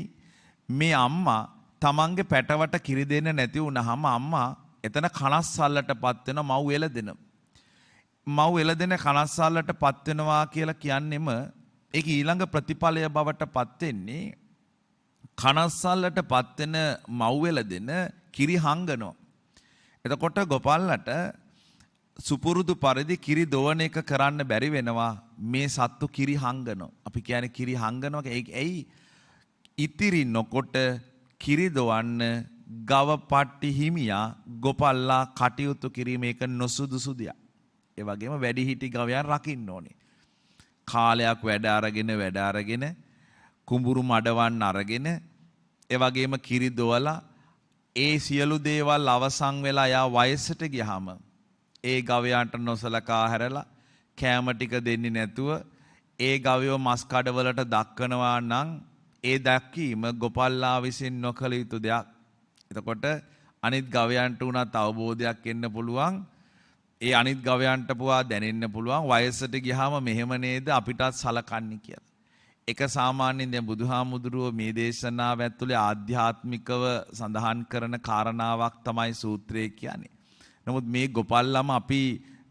මේ අම්මා තමන්ගේ පැටවට කිරි දෙන්න නැති වුණාම අම්මා එතන කනස්සල්ලටපත් වෙන මව් එළදෙන. මව් එළදෙන කනස්සල්ලටපත් වෙනවා කියලා කියන්නෙම ඒක ඊළඟ ප්‍රතිඵලය බවටපත් වෙන්නේ කනස්සල්ලටපත් වෙන මව් එළදෙන කිරි හංගනවා. එතකොට ගොපල්ලට සුපුරුදු පරිදි කිරි දොවන එක කරන්න බැරි වෙනවා. මේ සත්තු කිරි හංගනවා. අපි කියන්නේ කිරි හංගනවා. ඒයි ඉතිරි නොකොට කිරි දොවන්න ගව පට්ටි හිමියා ගොපල්ලා කටයුතු කිරීම එක නොසුදුසු දෙයක්. ඒ වගේම වැඩිහිටි ගවයන් රකින්න ඕනේ. කාලයක් වැඩ අරගෙන කුඹුරු මඩවන්න අරගෙන ඒ වගේම කිරි දොවලා ඒ සියලු දේවල් අවසන් වෙලා යා වයසට ගියාම ඒ ගවයන්ට නොසලකා හැරලා කෑම ටික දෙන්නේ නැතුව ඒ ගවයෝ මස් කඩවලට දක්වනවා නම් ඒ දැක්වීම ගොපල්ලා විසින් නොකළ යුතු දෙයක්. එතකොට අනිත් ගවයන්ට උනත් අවබෝධයක් එන්න පුළුවන්. ඒ අනිත් ගවයන්ට පුවා දැනෙන්න පුළුවන් වයසට ගියාම මෙහෙම නේද අපිටත් සලකන්නේ කියලා. එක සාමාන්‍යයෙන් දැන් බුදුහාමුදුරුවෝ මේ දේශනාව ඇතුලේ ආධ්‍යාත්මිකව සඳහන් කරන කාරණාවක් තමයි සූත්‍රය කියන්නේ. නමුත් මේ ගොපල්ලම අපි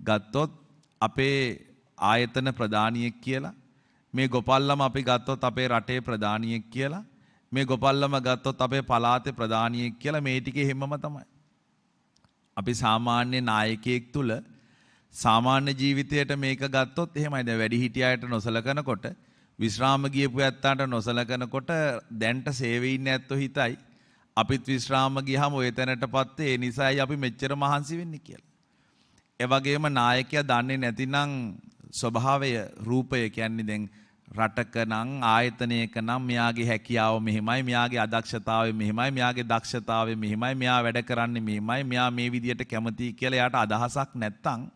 ගත්තොත් අපේ ආයතන ප්‍රධානියෙක් කියලා, මේ ගොපල්ලම අපි ගත්තොත් අපේ රටේ ප්‍රධානියෙක් කියලා, මේ ගොපල්ලම ගත්තොත් අපේ පළාතේ ප්‍රධානියෙක් කියලා, මේ ටිකේ හැමම තමයි. අපි සාමාන්‍ය නායකයෙක් තුල සාමාන්‍ය ජීවිතයට මේක ගත්තොත් එහෙමයි. දැන් වැඩිහිටියයට නොසලකනකොට, විශ්‍රාම ගියපු ඇත්තන්ට නොසලකනකොට දැන්ට සේවයේ ඉන්න ඇත්තෝ හිතයි අපිත් විශ්‍රාම ගියාම ඔය තැනටපත් ඒ නිසායි අපි මෙච්චර මහන්සි වෙන්නේ කියලා. ඒ වගේම නායකයා දන්නේ නැතිනම් ස්වභාවය රූපය කියන්නේ දැන් රටක නම් ආයතනයක නම් මෙයාගේ හැකියාව මෙහෙමයි, මෙයාගේ අදක්ෂතාවය මෙහෙමයි, මෙයාගේ දක්ෂතාවය මෙහෙමයි, මෙයා වැඩ කරන්නේ මෙහෙමයි, මෙයා මේ විදියට කැමතියි කියලා එයාට අදහසක් නැත්තම්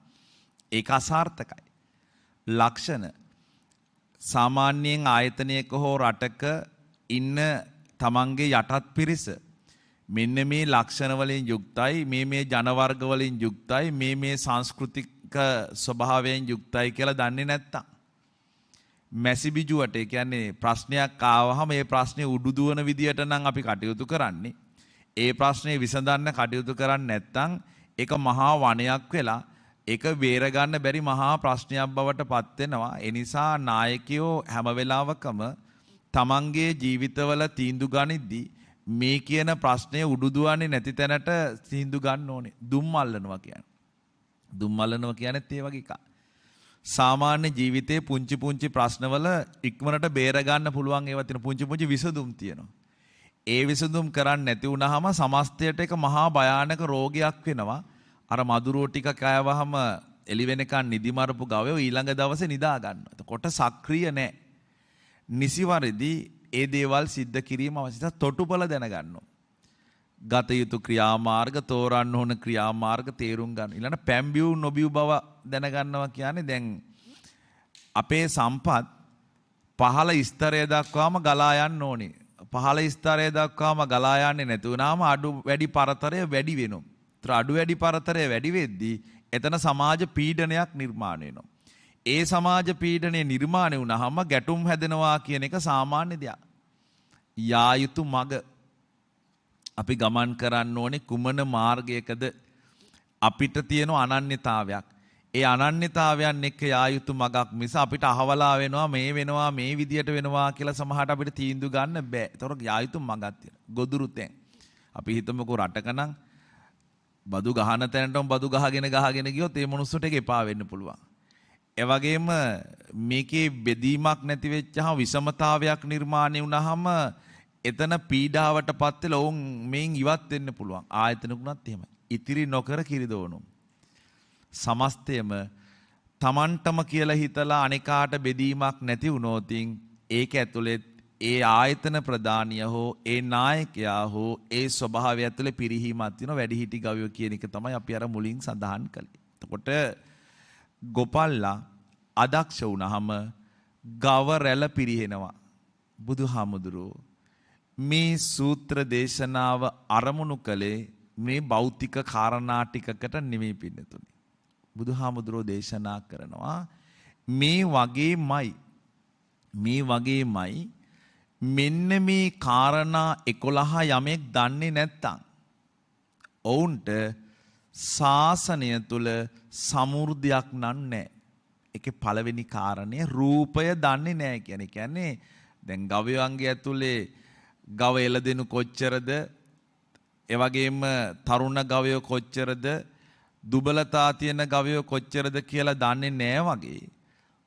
ඒක අසාර්ථකයි. ලක්ෂණ සාමාන්‍යයෙන් ආයතනයක හෝ රටක ඉන්න තමන්ගේ යටත් පිරිස මෙන්න මේ ලක්ෂණ වලින් යුක්තයි, මේ ජන වර්ග වලින් යුක්තයි, මේ සංස්කෘතික ස්වභාවයෙන් යුක්තයි කියලා දන්නේ නැත්තම් මැසි බිජුවට, ඒ කියන්නේ ප්‍රශ්නයක් ආවහම ඒ ප්‍රශ්නේ උඩු දුවන විදියට නම් අපි කටයුතු කරන්නේ. ඒ ප්‍රශ්නේ විසඳන්න කටයුතු කරන්නේ නැත්තම් ඒක මහා වනයක් වෙලා ඒක බේරගන්න බැරි මහා ප්‍රශ්නයක් බවට පත් වෙනවා. ඒ නිසා නායකයෝ හැම වෙලාවකම තමන්ගේ ජීවිතවල තීන්දුව ගනිද්දී මේ කියන ප්‍රශ්නය උඩු දුවන්නේ නැති තැනට තීන්දුව ගන්න ඕනේ. දුම්මල්ලනවා කියන්නේ. දුම්මල්ලනවා කියන්නේත් ඒ වගේ එකක්. සාමාන්‍ය ජීවිතයේ පුංචි ප්‍රශ්නවල ඉක්මනට බේර ගන්න පුළුවන් ඒවා තියෙන පුංචි විසඳුම් තියෙනවා. ඒ විසඳුම් කරන්නේ නැති වුනහම සමස්තයට එක මහා භයානක රෝගයක් වෙනවා. අර මදුරුව ටික කෑවහම එළි වෙනකන් නිදි මරපු ගවයෝ ඊළඟ දවසේ නිදා ගන්නවා. එතකොට සක්‍රිය නැහැ. නිසිවරදී ඒ දේවල් සිද්ධ කිරීම අවශ්‍යයි. තොටුපළ දැනගන්න. ගත යුතු ක්‍රියාමාර්ග, තෝරන්න ඕන ක්‍රියාමාර්ග තේරුම් ගන්න. ඊළඟ පැම්බියු නොබියු බව දැනගන්නවා කියන්නේ දැන් අපේ සම්පත් පහළ ස්තරය දක්වාම ගලා යන්න ඕනේ. පහළ ස්තරය දක්වාම ගලා යන්නේ නැති වුණාම අඩු වැඩි පරතරය වැඩි වෙනවා. ඒතර අඩු වැඩි පරතරය වැඩි වෙද්දී එතන සමාජ පීඩනයක් නිර්මාණය වෙනවා. ඒ සමාජ පීඩනය නිර්මාණය වුණාම ගැටුම් හැදෙනවා කියන එක සාමාන්‍ය දෙයක්. යා යුතු මග අපි ගමන් කරන්න ඕනේ කුමන මාර්ගයකද? අපිට තියෙන අනන්‍යතාවයක්. ඒ අනන්‍යතාවයන් එක්ක යා යුතු මගක් මිස අපිට අහවලා වෙනවා මේ විදියට වෙනවා කියලා සමහරට අපිට තීන්දුව ගන්න බෑ. ඒතකොට යා යුතු මගක් තියෙනවා. ගොදුරු තැන්. අපි හිතමුකෝ රටක නම් බදු ගහන තැනටම බදු ගහගෙන ගියොත් ඒ මොනුස්සට ඒක එපා වෙන්න පුළුවන්. ඒ වගේම මේකේ බෙදීමක් නැති වෙච්චහම විෂමතාවයක් නිර්මාණය වුණාම එතන පීඩාවටපත් වෙලා ඔවුන් මේන් ඉවත් වෙන්න පුළුවන්. ආයතනකුණත් එහෙමයි. ඉතිරි නොකර කිරිදෝනු. සමස්තයම තමන්ටම කියලා හිතලා අනිකාට බෙදීමක් නැති වුණොත් ඒක ඇතුළේ ඒ ආයතන ප්‍රධානිය හෝ ඒ නායකයා හෝ ඒ ස්වභාවය ඇතුළේ පිරිහීමක් තියෙනවා. වැඩිහිටි ගවයෝ කියන එක තමයි අපි අර මුලින් සඳහන් කළේ. එතකොට ගොපල්ලා අදක්ෂ වුණාම ගව රැළ පිරිහෙනවා. බුදුහාමුදුරුවෝ මේ සූත්‍ර දේශනාව අරමුණු කළේ මේ භෞතික කාරණා ටිකකට නෙමෙයි පින්නතුනි. බුදුහාමුදුරුවෝ දේශනා කරනවා මේ වගේමයි මෙන්න මේ කාරණා 11 යමෙක් දන්නේ නැත්තම් ඔවුන්ට ශාසනය තුල සමෘද්ධියක් නැහැ. ඒකේ පළවෙනි කාරණය රූපය දන්නේ නැහැ කියන්නේ. කියන්නේ දැන් ගවයන්ගේ ඇතුලේ ගව එළදෙනු කොච්චරද? ඒ වගේම තරුණ ගවයෝ කොච්චරද දුබලතා තියෙන ගවයෝ කොච්චරද කියලා දන්නේ නැහැ වගේ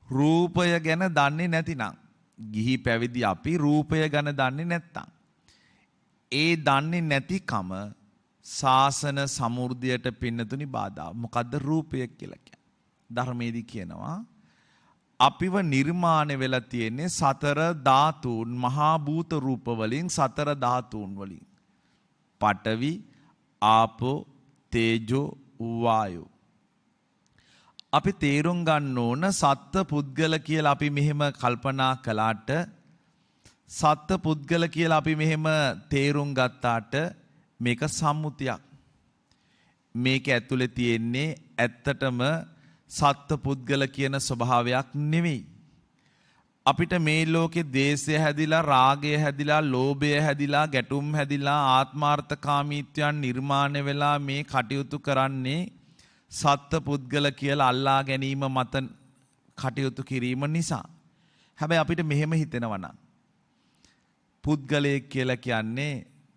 රූපය ගැන දන්නේ නැතිනම් ගිහි පැවිදි අපි රූපය ගැන දන්නේ නැත්තම් ඒ දන්නේ නැතිකම ශාසන සමෘද්ධියට පින්නතුනි බාධා. මොකද්ද රූපය කියලා කියන්නේ? ධර්මයේදී කියනවා අපිව නිර්මාණය වෙලා තියෙන්නේ සතර ධාතුන් මහා භූත රූප වලින් සතර ධාතුන් වලින්. පඨවි, ආපෝ, තේජෝ, වායෝ. අපි තේරුම් ගන්න ඕන සත්ත්ව පුද්ගල කියලා අපි මෙහෙම කල්පනා කළාට සත්ත්ව පුද්ගල කියලා අපි මෙහෙම තේරුම් ගත්තාට මේක සම්මුතියක්. මේක ඇතුලේ තියෙන්නේ ඇත්තටම සත්ත්ව පුද්ගල කියන ස්වභාවයක් නෙවෙයි. අපිට මේ ලෝකේ ද්වේෂය හැදිලා, රාගය හැදිලා, ලෝභය හැදිලා, ගැටුම් හැදිලා, ආත්මාර්ථකාමීත්වයන් නිර්මාණය වෙලා මේ කටයුතු කරන්නේ සත්ත්ව පුද්ගල කියලා අල්ලා ගැනීම මත කටයුතු කිරීම නිසා. හැබැයි අපිට මෙහෙම හිතෙනවා නම් පුද්ගලයෙක් කියලා කියන්නේ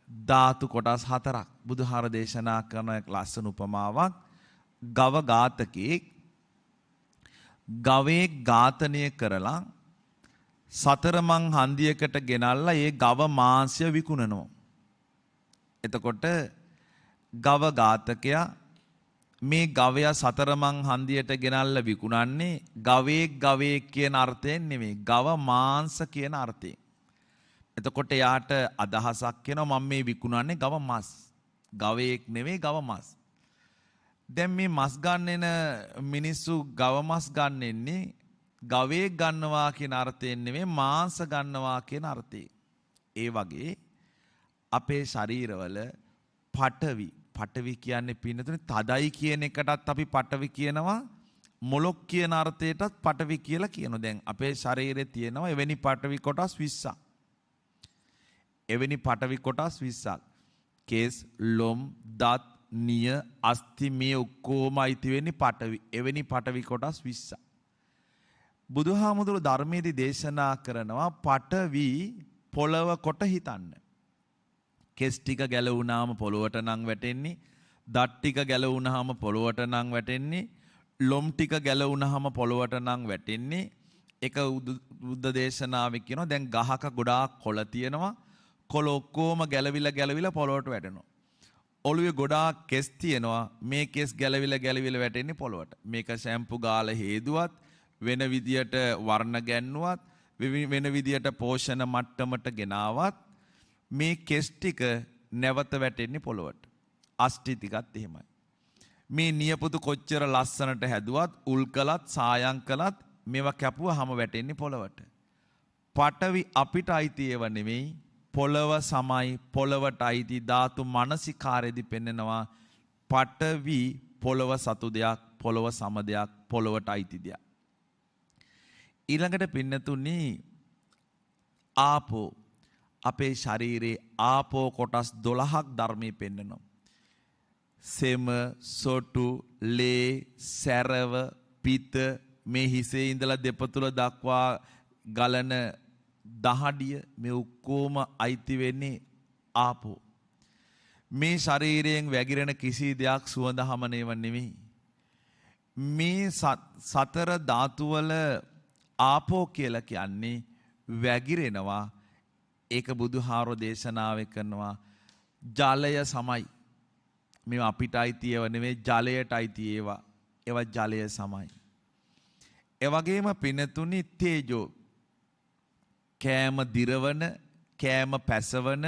ධාතු කොටස් හතරක්. බුදුහාර දේශනා කරන ලස්සන උපමාවක් ගව ඝාතකෙක් ගවයේ ඝාතනය කරලා සතරමං හන්දියකට ගෙනල්ලා ඒ ගව මාංශය විකුණනවා. එතකොට ගව ඝාතකයා මේ ගවයා සතරමං හන්දියට ගෙනල්ලා විකුණන්නේ ගවයේ කියන අර්ථයෙන් නෙමෙයි ගව මාංශ කියන අර්ථයෙන්. එතකොට යාට අදහසක් එනවා මම මේ විකුණන්නේ ගව මස්. ගවයෙක් නෙවෙයි ගව මස්. දැන් මේ මස් ගන්න එන මිනිස්සු ගව මස් ගන්න එන්නේ ගවයෙක් ගන්නවා කියන අර්ථයෙන් නෙවෙයි මාංශ ගන්නවා කියන අර්ථයෙන්. ඒ වගේ අපේ ශරීරවල පඨවි කියන්නේ පින්නතුනේ තදයි කියන එකටත් අපි පඨවි කියනවා මොලොක් කියන අර්ථයටත් පඨවි කියලා කියනවා. දැන් අපේ ශරීරයේ තියෙනවා එවැනි පඨවි කොටස් 20ක්. එවැනි පඨවි කොටස් 20ක්. කේස්, ලොම්, දත්, නිය, අස්ථි මේ ඔක්කොම අයිති වෙන්නේ පඨවි. එවැනි පඨවි කොටස් 20ක්. බුදුහාමුදුරු ධර්මයේදී දේශනා කරනවා පඨවි පොළව කොට හිතන්න. කෙස් ටික ගැලවුණාම පොළොවට නම් වැටෙන්නේ, දත් ටික ගැලවුණාම පොළොවට නම් වැටෙන්නේ, ලොම් ටික ගැලවුණාම පොළොවට නම් වැටෙන්නේ. එක බුද්ධ දේශනාවේ කියනවා දැන් ගහක ගොඩාක් කොළ තියෙනවා. කොළ ඔක්කොම ගැලවිලා පොළොවට වැටෙනවා. ඔළුවේ ගොඩාක් කෙස් තියෙනවා. මේ කෙස් ගැලවිලා වැටෙන්නේ පොළොවට. මේක ෂැම්පු ගාලා හේදුවත් වෙන විදියට වර්ණ ගැන්නුවත් වෙන විදියට පෝෂණ මට්ටමට ගෙනාවත් මේ කෙස් ටික නැවත වැටෙන්නේ පොළොවට. අස්ටි ටිකත් එහෙමයි. මේ නියපොතු කොච්චර ලස්සනට හැදුවත් උල් කළත් සායම් කළත් මේවා කැපුවාම වැටෙන්නේ පොළොවට. පඨවි අපිට අයිති ඒව නෙමෙයි පොළව සමයි පොළවට අයිති ධාතු මනසිකාරයේදී පෙන්නනවා පඨවි පොළව සතු දෙයක් පොළව සම දෙයක් පොළවට අයිති දෙයක්. ඊළඟට පින්නතුනි ආපෝ අපේ ශරීරයේ ආපෝ කොටස් 12ක් ධර්මයේ පෙන්නනවා. සෙම, සොටු, ලේ, සැරව, පිත මේ හිසේ ඉඳලා දෙපතුල දක්වා ගලන දහඩිය මේ ඔක්කොම අයිති වෙන්නේ ආපෝ. මේ ශරීරයෙන් වැగిරෙන කිසි දෙයක් සුවඳ හමනේව නෙමෙයි. මේ සතර ධාතු වල ආපෝ කියලා කියන්නේ වැగిරෙනවා. ඒක බුදුහාරෝ දේශනාවේ කරනවා ජලය සමයි. මේවා අපිට අයිති ඒවා නෙමෙයි ජලයට අයිති ඒවා. ඒවා ජලය සමයි. ඒ වගේම පිනතුනි තේජෝ කෑම දිරවන කෑම පැසවන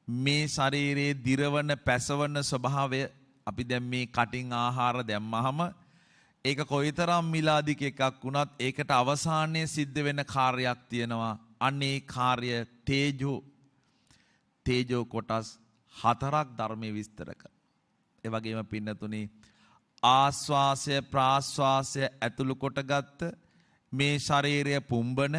මේ ශරීරයේ දිරවන පැසවන ස්වභාවය අපි දැන් මේ කටින් ආහාර දැම්මහම ඒක කොයිතරම් මිලාදික එකක් වුණත් ඒකට අවසානයේ සිද්ධ වෙන කාර්යයක් තියෙනවා. අනේ කාර්ය තේජෝ කොටස් 4ක් ධර්මයේ විස්තර කරනවා. ඒ වගේම පින්නතුනි ආස්වාසය ප්‍රාස්වාසය ඇතුළු කොටගත් මේ ශරීරය පුම්බන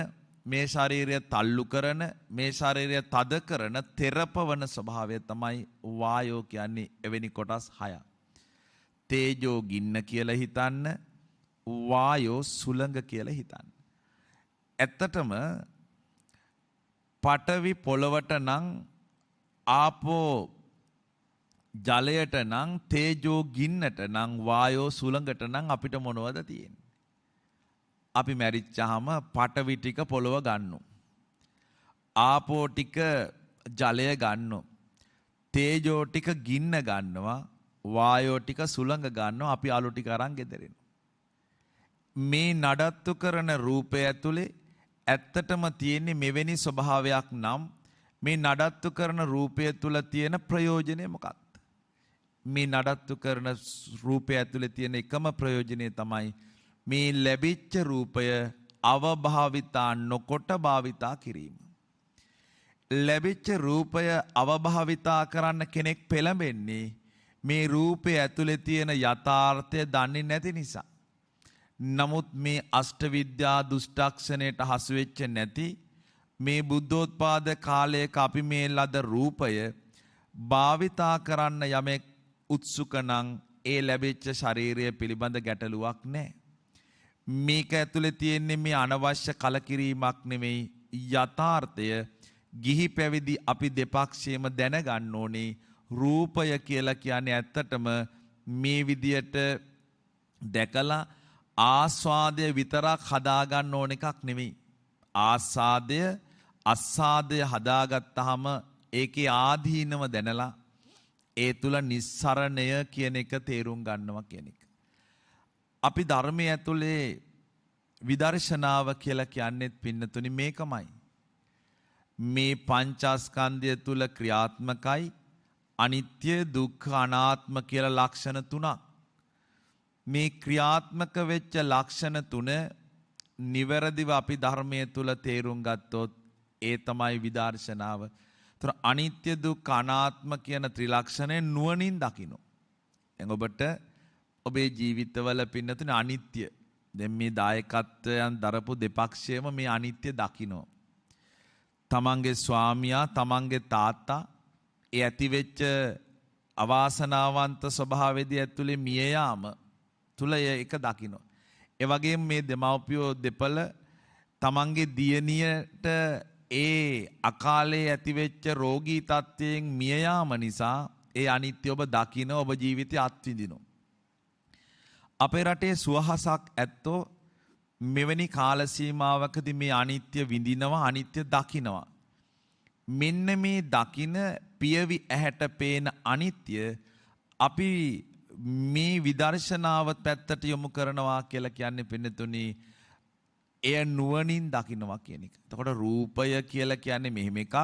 මේ ශරීරය තල්ලු කරන මේ ශරීරය තද කරන තෙරපවන ස්වභාවය තමයි වායෝ කියන්නේ. එවැනි කොටස් 6ක්. තේජෝ ගින්න කියලා හිතන්න, වායෝ සුළඟ කියලා හිතන්න. ඇත්තටම පඨවි පොළවට නම් ආපෝ ජලයට නම් තේජෝ ගින්නට නම් වායෝ සුළඟට නම් අපිට මොනවද තියෙන්නේ? අපි මැරිච්චාම පඨවි ටික පොළව ගන්නවා. ආපෝ ටික ජලය ගන්නවා. තේජෝ ටික ගින්න ගන්නවා. වායෝ ටික සුළඟ ගන්නවා. අපි අලු ටික අරන් ගෙදරිනවා. මේ නඩත්තු කරන රූපය ඇතුලේ ඇත්තටම තියෙන්නේ මෙවැනි ස්වභාවයක් නම් මේ නඩත්තු කරන රූපය තුල තියෙන ප්‍රයෝජනය මොකක්ද? මේ නඩත්තු කරන රූපය ඇතුලේ තියෙන එකම ප්‍රයෝජනය තමයි මේ ලැබිච්ච රූපය අවභාවිතා නොකොට භාවිතා කිරීම. ලැබිච්ච රූපය අවභාවිතා කරන්න කෙනෙක් පෙළඹෙන්නේ මේ රූපය ඇතුලේ තියෙන යථාර්ථය දන්නේ නැති නිසා. නමුත් මේ අෂ්ටවිද්‍යා දුෂ්ටක්ෂණයට හසු වෙච්ච නැති මේ බුද්ධෝත්පාද කාලයක අපි මේ ලද රූපය භාවිතා කරන්න යමෙක් උත්සුක නම් ඒ ලැබිච්ච ශරීරය පිළිබඳ ගැටලුවක් නැහැ. මේක ඇතුලේ තියෙන්නේ මේ අනවශ්‍ය කලකිරීමක් නෙමෙයි යථාර්ථය. ගිහි පැවිදි අපි දෙපක්ෂයේම දැනගන්න ඕනේ රූපය කියලා කියන්නේ ඇත්තටම මේ විදියට දැකලා ආස්වාදය විතරක් හදාගන්න ඕන එකක් නෙමෙයි. ආස්වාදය අස්සාදය හදාගත්තාම ඒකේ ආදීනව දැනලා ඒ තුල නිස්සරණය කියන එක තේරුම් ගන්නවා කියන එක. අපි ධර්මයේ ඇතුලේ විදර්ශනාව කියලා කියන්නේත් පින්නතුනි මේකමයි. මේ පංචස්කන්ධය තුල ක්‍රියාත්මකයි අනිත්‍ය දුක්ඛ අනාත්ම කියලා ලක්ෂණ තුනක්. මේ ක්‍රියාත්මක වෙච්ච ලක්ෂණ තුන නිවැරදිව අපි ධර්මයේ තුල තේරුම් ගත්තොත් ඒ තමයි විදර්ශනාව. ඒතර අනිත්‍ය දුක්ඛ අනාත්ම කියන ත්‍රිලක්ෂණය නුවණින් දකින්න. එන් ඔබට ඔබේ ජීවිතවල පින්නතුනේ අනිත්‍ය දැන් මේ දායකත්වයන් දරපු දෙපක්ෂයම මේ අනිත්‍ය දකින්න. තමන්ගේ ස්වාමියා තමන්ගේ තාත්තා ඒ ඇතිවෙච්ච අවාසනාවන්ත ස්වභාවයේදී ඇතුලේ මිය යාම තුල ඒක දකින්න. ඒ වගේම මේ දෙමව්පියෝ දෙපළ තමන්ගේ දියණියට ඒ අකාලේ ඇතිවෙච්ච රෝගී තත්ත්වයෙන් මිය යාම නිසා ඒ අනිත්‍ය ඔබ දකින්න ඔබ ජීවිතය අත්විඳිනවා. අපේ රටේ සුවහසක් ඇත්තෝ මෙවැනි කාල සීමාවකදී මේ අනිත්‍ය විඳිනවා අනිත්‍ය දකින්නවා. මෙන්න මේ දකින පියවි ඇහැට පේන අනිත්‍ය අපි මේ විදර්ශනාව පැත්තට යොමු කරනවා කියලා කියන්නේ පින්නතුනි එය නුවණින් දකින්නවා කියන එක. එතකොට රූපය කියලා කියන්නේ මෙහෙම එකක්.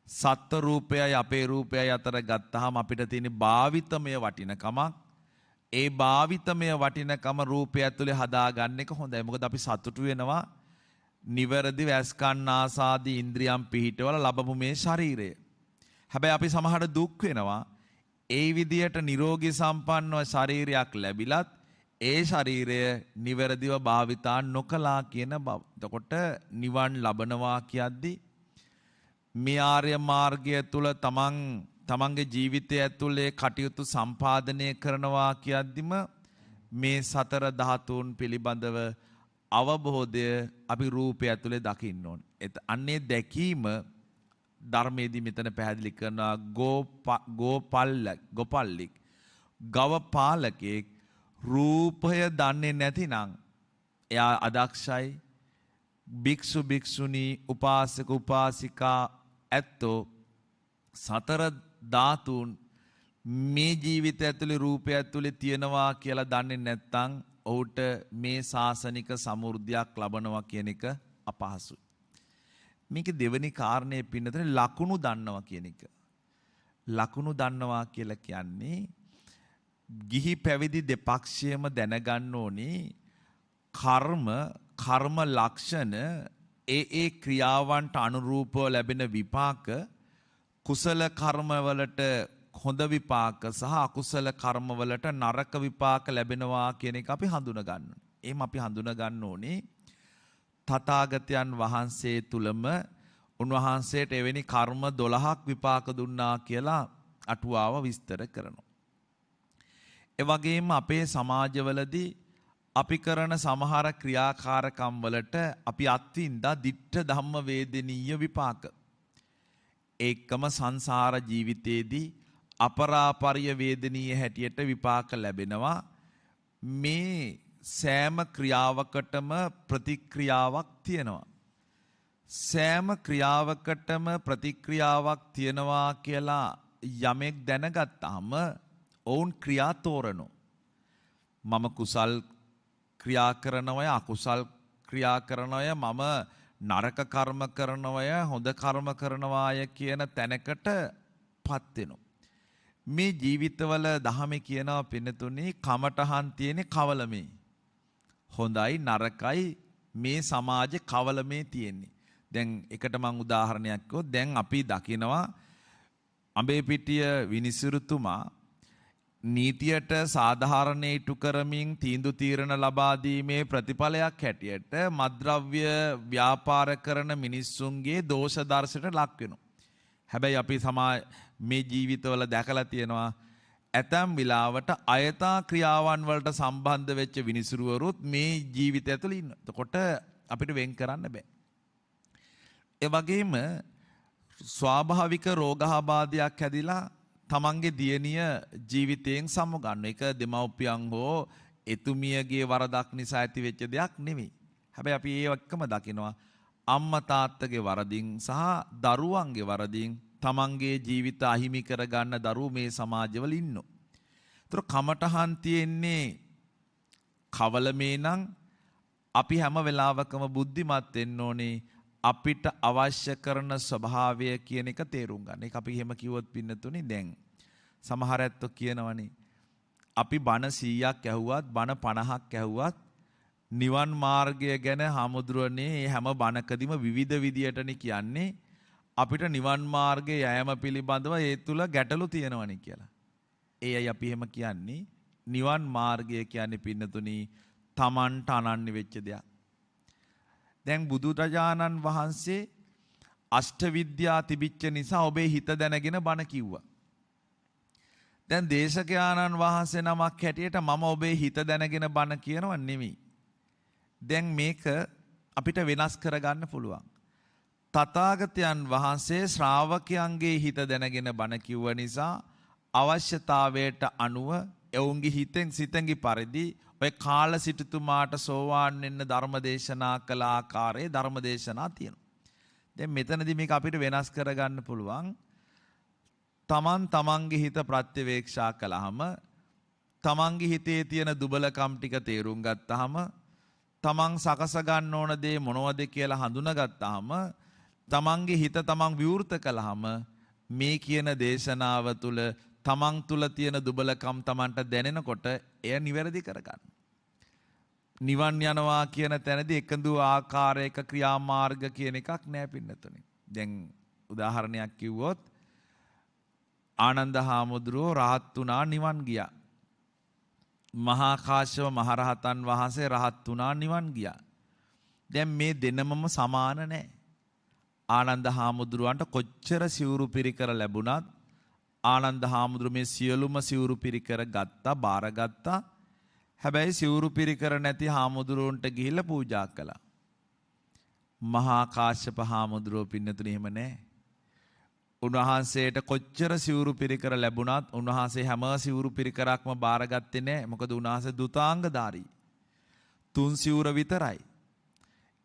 සත්ත්ව රූපයයි අපේ රූපයයි අතර ගත්තාම අපිට තියෙන භාවිතමය වටිනකමක්. ඒ භාවිතමය වටිනකම රූපය ඇතුලේ හදාගන්න එක හොඳයි. මොකද අපි සතුටු වෙනවා නිවැරදිව ඇස් කන් ආසාදී ඉන්ද්‍රියම් පිහිටවල ලැබමු මේ ශරීරය. හැබැයි අපි සමහරට දුක් වෙනවා ඒ විදියට නිරෝගී සම්පන්නව ශරීරයක් ලැබිලත් ඒ ශරීරය නිවැරදිව භාවිතා නොකලා කියන බව. එතකොට නිවන් ලබනවා කියද්දී මේ ආර්ය මාර්ගය තුල තමන්ගේ ජීවිතය ඇතුලේ කටයුතු සම්පාදනය කරනවා කියද්දිම මේ සතර ධාතුන් පිළිබඳව අවබෝධය අපි රූපය ඇතුලේ දකින්න ඕන. අන්නේ දැකීම ධර්මයේදී මෙතන පැහැදිලි කරනවා ගෝපල්ලික් ගව පාලකෙක් රූපය දන්නේ නැතිනම් එයා අදක්ෂයි. භික්ෂු භික්ෂුණී උපාසක උපාසිකා ඇත්තෝ සතර ධාතුන් මේ ජීවිතය ඇතුලේ රූපය ඇතුලේ තියෙනවා කියලා දන්නේ නැත්නම් ඔහුට මේ සාසනික සමෘද්ධියක් ලබනවා කියන එක අපහසුයි. මේක දෙවෙනි කාරණේ පින්නතේ ලකුණු දන්නවා කියන එක. ලකුණු දන්නවා කියලා කියන්නේ ගිහි පැවිදි දෙපක්ෂයම දැනගන්න ඕනේ කර්ම ලක්ෂණ ඒ ක්‍රියාවන්ට අනුරූපව ලැබෙන විපාක කුසල කර්මවලට හොඳ විපාක සහ අකුසල කර්මවලට නරක විපාක ලැබෙනවා කියන එක අපි හඳුනා ගන්න ඕනේ. එහෙම අපි හඳුනා ගන්න ඕනේ තථාගතයන් වහන්සේ තුලම උන්වහන්සේට එවැනි කර්ම 12ක් විපාක දුන්නා කියලා අටුවාව විස්තර කරනවා. ඒ වගේම අපේ සමාජවලදී අපි කරන සමහර ක්‍රියාකාරකම් වලට අපි අත්විඳා ditta ධම්ම වේදනීය විපාක. ඒකම සංසාර ජීවිතයේදී අපරාපරිය වේදනීය හැටියට විපාක ලැබෙනවා. මේ සෑම ක්‍රියාවකටම ප්‍රතික්‍රියාවක් තියෙනවා. සෑම ක්‍රියාවකටම ප්‍රතික්‍රියාවක් තියෙනවා කියලා යමෙක් දැනගත්තාම ඔවුන් ක්‍රියා තෝරනවා. මම කුසල් ක්‍රියා කරනවය අකුසල් ක්‍රියා කරනවය මම නරක කර්ම කරනවය හොඳ කර්ම කරනවාය කියන තැනකට පත් වෙනවා. මේ ජීවිතවල දහමේ කියනවා පින්නතුනේ කමටහන් තියෙන කවලමේ. හොඳයි නරකයි මේ සමාජේ කවලමේ තියෙන්නේ. දැන් එකට මම උදාහරණයක් කිව්වොත් දැන් අපි දකිනවා අඹේපිටිය විනිසුරුතුමා නීතියට සාධාරණේ ඉටු කරමින් තීන්දුව තීරණ ලබා දීමේ ප්‍රතිඵලයක් හැටියට මත්ද්‍රව්‍ය ව්‍යාපාර කරන මිනිස්සුන්ගේ දෝෂ දර්ශනයට ලක් වෙනවා. හැබැයි අපි මේ ජීවිතවල දැකලා තියෙනවා ඇතැම් වෙලාවට අයථා ක්‍රියාවන් වලට සම්බන්ධ වෙච්ච විනිසුරුවරුත් මේ ජීවිතය ඇතුළේ ඉන්නවා. එතකොට අපිට වෙන් කරන්න බෑ. ඒ වගේම ස්වාභාවික රෝගාබාධයක් හැදිලා තමන්ගේ දියණිය ජීවිතයෙන් සමුගන්න එක දෙමව්පියන් හෝ එතුමියගේ වරදක් නිසා ඇති වෙච්ච දෙයක් නෙමෙයි. හැබැයි අපි ඒ එක්කම දකිනවා අම්මා තාත්තගේ වරදින් සහ දරුවන්ගේ වරදින් තමන්ගේ ජීවිත අහිමි කරගන්න දරුවෝ මේ සමාජවල ඉන්නවා. ඒතර කමටහන් තියෙන්නේ කවලමේ නම් අපි හැම වෙලාවකම බුද්ධිමත් වෙන්න ඕනේ. අපිට අවශ්‍ය කරන ස්වභාවය කියන එක තේරුම් ගන්න. ඒක අපි එහෙම කිව්වොත් පින්නතුනේ දැන් සමහර ඇත්තෝ කියනවනේ අපි බණ 100ක් ඇහුවත් බණ 50ක් ඇහුවත් නිවන් මාර්ගය ගැන හමුදුරනේ හැම බණකදීම විවිධ විදියටනේ කියන්නේ අපිට නිවන් මාර්ගයේ යෑම පිළිබඳව ඒ තුල ගැටලු තියෙනවනේ කියලා. ඒයි අපි එහෙම කියන්නේ නිවන් මාර්ගය කියන්නේ පින්නතුනේ තමන්ට අනන්‍ය වෙච්ච දෙයක්. දැන් බුදුරජාණන් වහන්සේ අෂ්ට විද්‍යා තිබිච්ච නිසා ඔබේ හිත දැනගෙන බණ කිව්වා. දැන් දේශකයාණන් වහන්සේ නමක් හැටියට මම ඔබේ හිත දැනගෙන බණ කියනව නෙමෙයි. දැන් මේක අපිට වෙනස් කරගන්න පුළුවන්. තථාගතයන් වහන්සේ ශ්‍රාවකයන්ගේ හිත දැනගෙන බණ කිව්ව නිසා අවශ්‍යතාවයට අනුව එවුන්ගේ හිතෙන් සිතෙන්ගේ පරිදි ඔය කාල සිටුතුමාට සෝවාන් වෙන්න ධර්මදේශනා කළ ආකාරයේ ධර්මදේශනා තියෙනවා. දැන් මෙතනදී මේක අපිට වෙනස් කරගන්න පුළුවන්. තමන්ගේ හිත ප්‍රත්‍යවේක්ෂා කළාම තමන්ගේ හිතේ තියෙන දුබලකම් ටික තේරුම් ගත්තාම තමන් සකස ගන්න ඕන දේ මොනවද කියලා හඳුනාගත්තාම තමන්ගේ හිත තමන් විවෘත කළාම මේ කියන දේශනාව තුළ තමන් තුළ තියෙන දුබලකම් තමන්ට දැනෙනකොට එය නිවැරදි කරගන්න. නිවන් යනවා කියන තැනදී එකදු ආකාරයක ක්‍රියාමාර්ග කියන එකක් නෑ පින්නතුනේ. දැන් උදාහරණයක් කිව්වොත් ආනන්ද හාමුදුරුවෝ රහත් වුණා නිවන් ගියා. මහා කාශ්‍යප මහරහතන් වහන්සේ රහත් වුණා නිවන් ගියා. දැන් මේ දෙනමම සමාන නෑ. ආනන්ද හාමුදුරුවන්ට කොච්චර සිවුරු පිරිකර ලැබුණත් ආනන්ද හාමුදුරුවෝ මේ සියලුම සිවුරු පිරිකර ගත්තා බාරගත්තා. හැබැයි සිවුරු පිරිකර නැති හාමුදුරුවන්ට ගිහිල්ලා පූජා කළා. මහා කාශ්‍යප හාමුදුරුවෝ පින්නතුනේ එහෙම නෑ. උන්වහන්සේට කොච්චර සිවුරු පිරිකර ලැබුණත් උන්වහන්සේ හැම සිවුරු පිරිකරක්ම බාරගත්තේ නෑ. මොකද උන්වහන්සේ දුතාංගධාරී. 3 සිවුර විතරයි.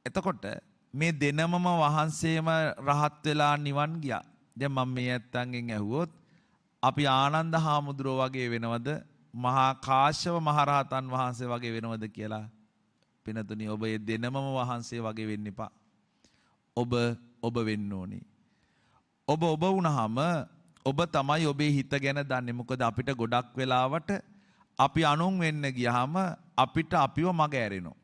එතකොට මේ දෙනමම වහන්සේම රහත් වෙලා නිවන් ගියා. දැන් මම මේ ඇත්තන්ගෙන් ඇහුවොත් අපි ආනන්ද හාමුදුරුවෝ වගේ වෙනවද මහා කාශ්‍යප මහරහතන් වහන්සේ වගේ වෙනවද කියලා පිනතුනි ඔබ ඒ දෙනමම වහන්සේ වගේ වෙන්න එපා. ඔබ වෙන්න ඕනේ. ඔබ වුණාම ඔබ තමයි ඔබේ හිත ගැන දන්නේ. මොකද අපිට ගොඩක් වෙලාවට අපි අනුන් වෙන්න ගියාම අපිට අපිව මග ඇරෙනවා.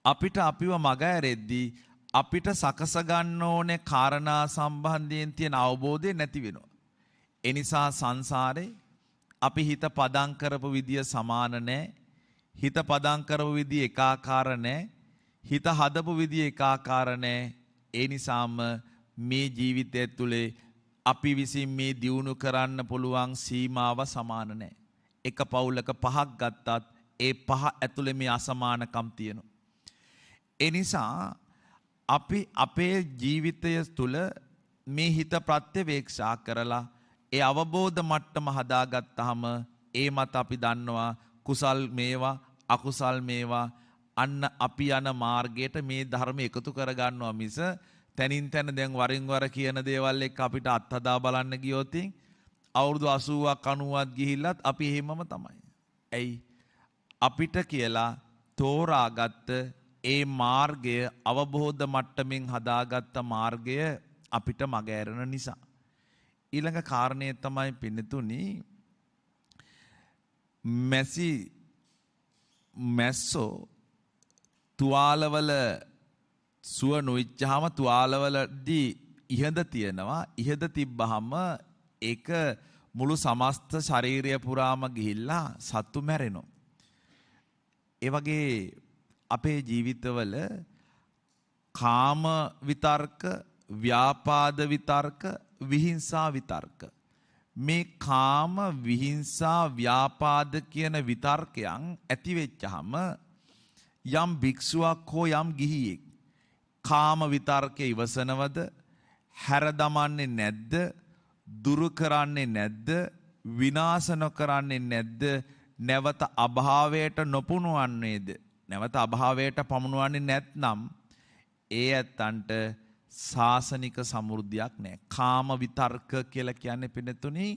අපිට අපිව මග ඇරෙද්දී අපිට සකස ගන්න ඕනේ කාරණා සම්බන්ධයෙන් තියෙන අවබෝධය නැති වෙනවා. ඒ නිසා සංසාරේ අපි හිත පදම් කරපු විදිය සමාන නැහැ. හිත පදම් කරපු විදිය එකාකාර නැහැ. හිත හදපු විදිය එකාකාර නැහැ. ඒ නිසාම මේ ජීවිතය තුළ අපි විසින් මේ දියුණු කරන්න පුළුවන් සීමාව සමාන නැහැ. එක පවුලක 5ක් ගත්තත් ඒ 5 ඇතුලේ මේ අසමානකම් තියෙනවා. ඒ නිසා අපි අපේ ජීවිතය තුළ මේ හිත ප්‍රත්‍යවේක්ෂා කරලා ඒ අවබෝධ මට්ටම හදාගත්තාම ඒ මත අපි දන්නවා කුසල් මේවා අකුසල් මේවා අන්න අපි යන මාර්ගයට මේ ධර්ම එකතු කරගන්නවා මිස තනින් තන දැන් වරින් වර කියන දේවල් එක්ක අපිට අත්හදා බලන්න ගියොත් අවුරුදු 80ක් 90ක් ගිහිල්ලත් අපි එහෙමම තමයි. ඇයි අපිට කියලා තෝරාගත්ත ඒ මාර්ගය අවබෝධ මට්ටමින් හදාගත්ත මාර්ගය අපිට මග ඇරෙන නිසා. ඊළඟ කාරණය තමයි පින්නතුනි මැස්සෝ තුවාලවල සුව නොවිච්චාම තුවාලවලදී ඉහඳ තියෙනවා. ඉහඳ තිබ්බහම ඒක මුළු සමස්ත ශරීරය පුරාම ගිහිල්ලා සත්තු මැරෙනවා. ඒ වගේ අපේ ජීවිතවල කාම විතර්ක, ව්‍යාපාද විතර්ක, විහිංසා විතර්ක, මේ කාම විහිංසා ව්‍යාපාද කියන විතර්කයන් ඇති වෙච්චහම යම් භික්ෂුවක් හෝ යම් ගිහියෙක් කාම විතර්කයේ ඉවසනවද, හැර දමන්නේ නැද්ද, දුරු කරන්නේ නැද්ද, විනාශ නොකරන්නේ නැද්ද, නැවත අභාවයට නොපුණවන්නේද, නැවත අභාවයට පමුණවන්නේ නැත්නම් ඒ ඇත්තන්ට සාසනික සමෘද්ධියක් නැහැ. කාම විතර්ක කියලා කියන්නේ පින්නතුනි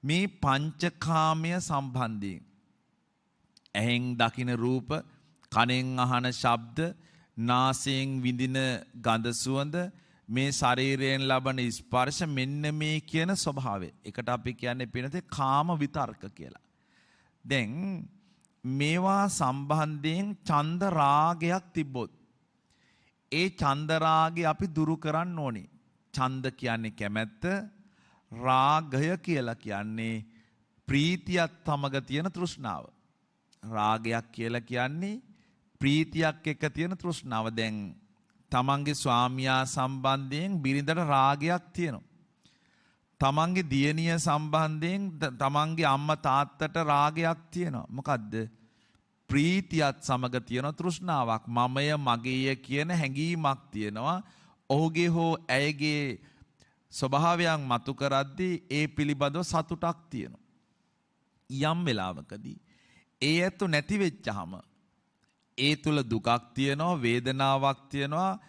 මේ පංචකාමය සම්බන්ධයෙන් ඇහෙන් දකින රූප, කනෙන් අහන ශබ්ද, නාසයෙන් විඳින ගඳ සුවඳ, මේ ශරීරයෙන් ලබන ස්පර්ශ, මෙන්න මේ කියන ස්වභාවය. ඒකට අපි කියන්නේ පින්නතේ කාම විතර්ක කියලා. දැන් මේවා සම්බන්ධයෙන් ඡන්ද රාගයක් තිබ්බොත් ඒ ඡන්ද රාගය අපි දුරු කරන්න ඕනේ. ඡන්ද කියන්නේ කැමැත්ත, රාගය කියලා කියන්නේ ප්‍රීතියත් සමග තියෙන තෘෂ්ණාව. රාගයක් කියලා කියන්නේ ප්‍රීතියක් එක්ක තියෙන තෘෂ්ණාව. දැන් තමන්ගේ ස්වාමියා සම්බන්ධයෙන් බිරිඳට රාගයක් තියෙනවා. තමන්ගේ දියණිය සම්බන්ධයෙන් තමන්ගේ අම්මා තාත්තට රාගයක් තියෙනවා. මොකද්ද? ප්‍රීතියත් සමග තියෙන තෘෂ්ණාවක්. මමය මගේය කියන හැඟීමක් තියෙනවා. ඔහුගේ හෝ ඇයගේ ස්වභාවයන් මතු කරද්දී ඒ පිළිබඳව සතුටක් තියෙනවා. යම් වෙලාවකදී ඒ ඇත්ත නැති වෙච්චහම ඒ තුල දුකක් තියෙනවා, වේදනාවක් තියෙනවා.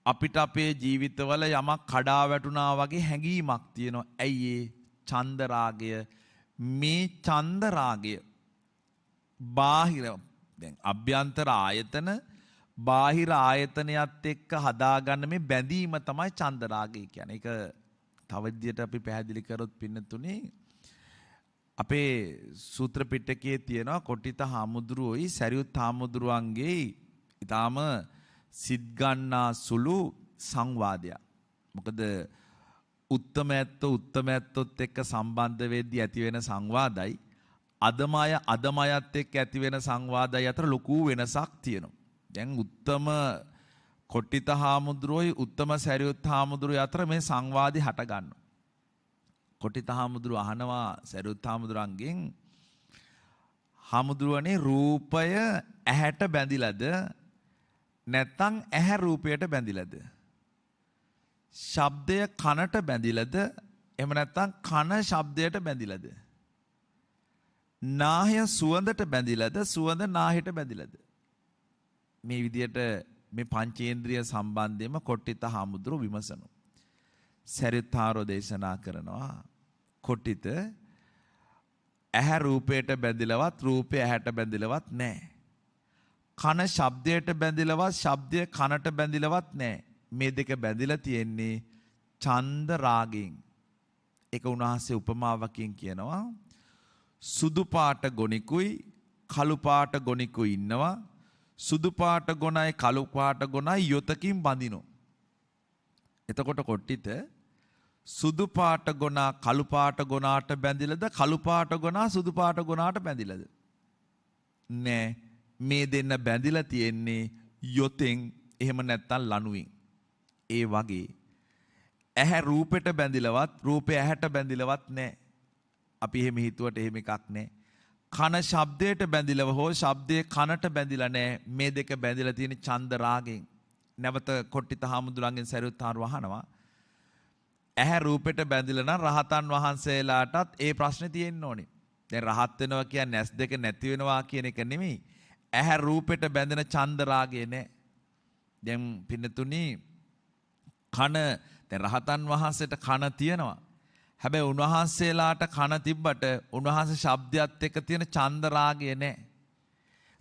අපිට අපේ ජීවිතවල යමක් කඩා වැටුණා වගේ හැඟීමක් තියෙනවා. ඇයි ඒ? ඡන්ද රාගය. මේ ඡන්ද රාගය බාහිර දැන් අභ්‍යන්තර ආයතන බාහිර ආයතනයත් එක්ක හදාගන්න මේ බැඳීම තමයි ඡන්ද රාගය කියන්නේ. ඒක තව විදියට අපි පැහැදිලි කරොත් පින්නතුනේ අපේ සූත්‍ර පිටකයේ තියෙනවා කොටිත හාමුදුරුවෝයි සරියුත් හාමුදුරුවන්ගේ ඊටාම සිත් ගන්නා සුළු සංවාදයක්. මොකද උත්තමයත්ොත් එක්ක සම්බන්ධ වෙද්දී ඇති වෙන සංවාදයි අදමයත් එක්ක ඇති වෙන සංවාදය අතර ලොකු වෙනසක් තියෙනවා. දැන් උත්තම කොටිත හාමුදුරුවෝයි උත්තම සරියුත් හාමුදුරුවෝ අතර මේ සංවාදي හට ගන්නවා. කොටිත හාමුදුරුවෝ අහනවා සරියුත් හාමුදුරන්ගෙන්, හාමුදුරුවනේ රූපය ඇහැට බැඳිලාද නැත්නම් ඇහැ රූපයට බැඳිලාද? ශබ්දය කනට බැඳිලාද එහෙම නැත්නම් කන ශබ්දයට බැඳිලාද? නාහය සුවඳට බැඳිලාද සුවඳ නාහයට බැඳිලාද? මේ විදියට මේ පංචේන්ද්‍රිය සම්බන්ධයෙන්ම කොටිත හාමුදුරුවෝ විමසනවා. සරියුත් හාමුදුරුවෝ දේශනා කරනවා කොටිත ඇහැ රූපයට බැඳිලවත් රූපය ඇහැට බැඳිලවත් නැහැ. කන ශබ්දයට බැඳිලවත් ශබ්දය කනට බැඳිලවත් නැහැ. මේ දෙක බැඳිලා තියෙන්නේ ඡන්ද රාගයෙන්. ඒක උන්වහන්සේ උපමාවකින් කියනවා සුදු පාට ගොනිකුයි කළු පාට ගොනිකුයි ඉන්නවා. සුදු පාට ගොනයි කළු පාට ගොනයි යොතකින් බඳිනෝ. එතකොට කොට්ටිත සුදු පාට ගොනා කළු පාට ගොනාට බැඳිලාද කළු පාට ගොනා සුදු පාට ගොනාට බැඳිලාද? නෑ, මේ දෙන්න බැඳිලා තියෙන්නේ යොතෙන් එහෙම නැත්නම් ලණුවෙන්. ඒ වගේ ඇහැ රූපෙට බැඳිලවත් රූපය ඇහැට බැඳිලවත් නෑ. අපි එහෙම හිතුවට එහෙම එකක් නෑ. කන ශබ්දයට බැඳිලව හෝ ශබ්දයේ කනට බැඳිලා නෑ. මේ දෙක බැඳිලා තියෙන ඡන්ද රාගයෙන්. නැවත කොට්ටිත හාමුදුරන්ගෙන් සරියුත් හාමුදුරුවෝ අහනවා ඇහැ රූපෙට බැඳිලා නම් රහතන් වහන්සේලාටත් ඒ ප්‍රශ්නේ තියෙන්න ඕනේ. දැන් රහත් වෙනවා කියන්නේ ඇස් දෙක නැති වෙනවා කියන එක නෙමෙයි. ඇහැ රූපෙට බැඳෙන චන්ද රාගය නෑ. දැන් පින්නතුනි කන දැන් රහතන් වහන්සේට කන තියෙනවා. හැබැයි උන්වහන්සේලාට කන තිබ්බට උන්වහන්සේ ශබ්දයත් එක්ක තියෙන චන්ද රාගය නෑ.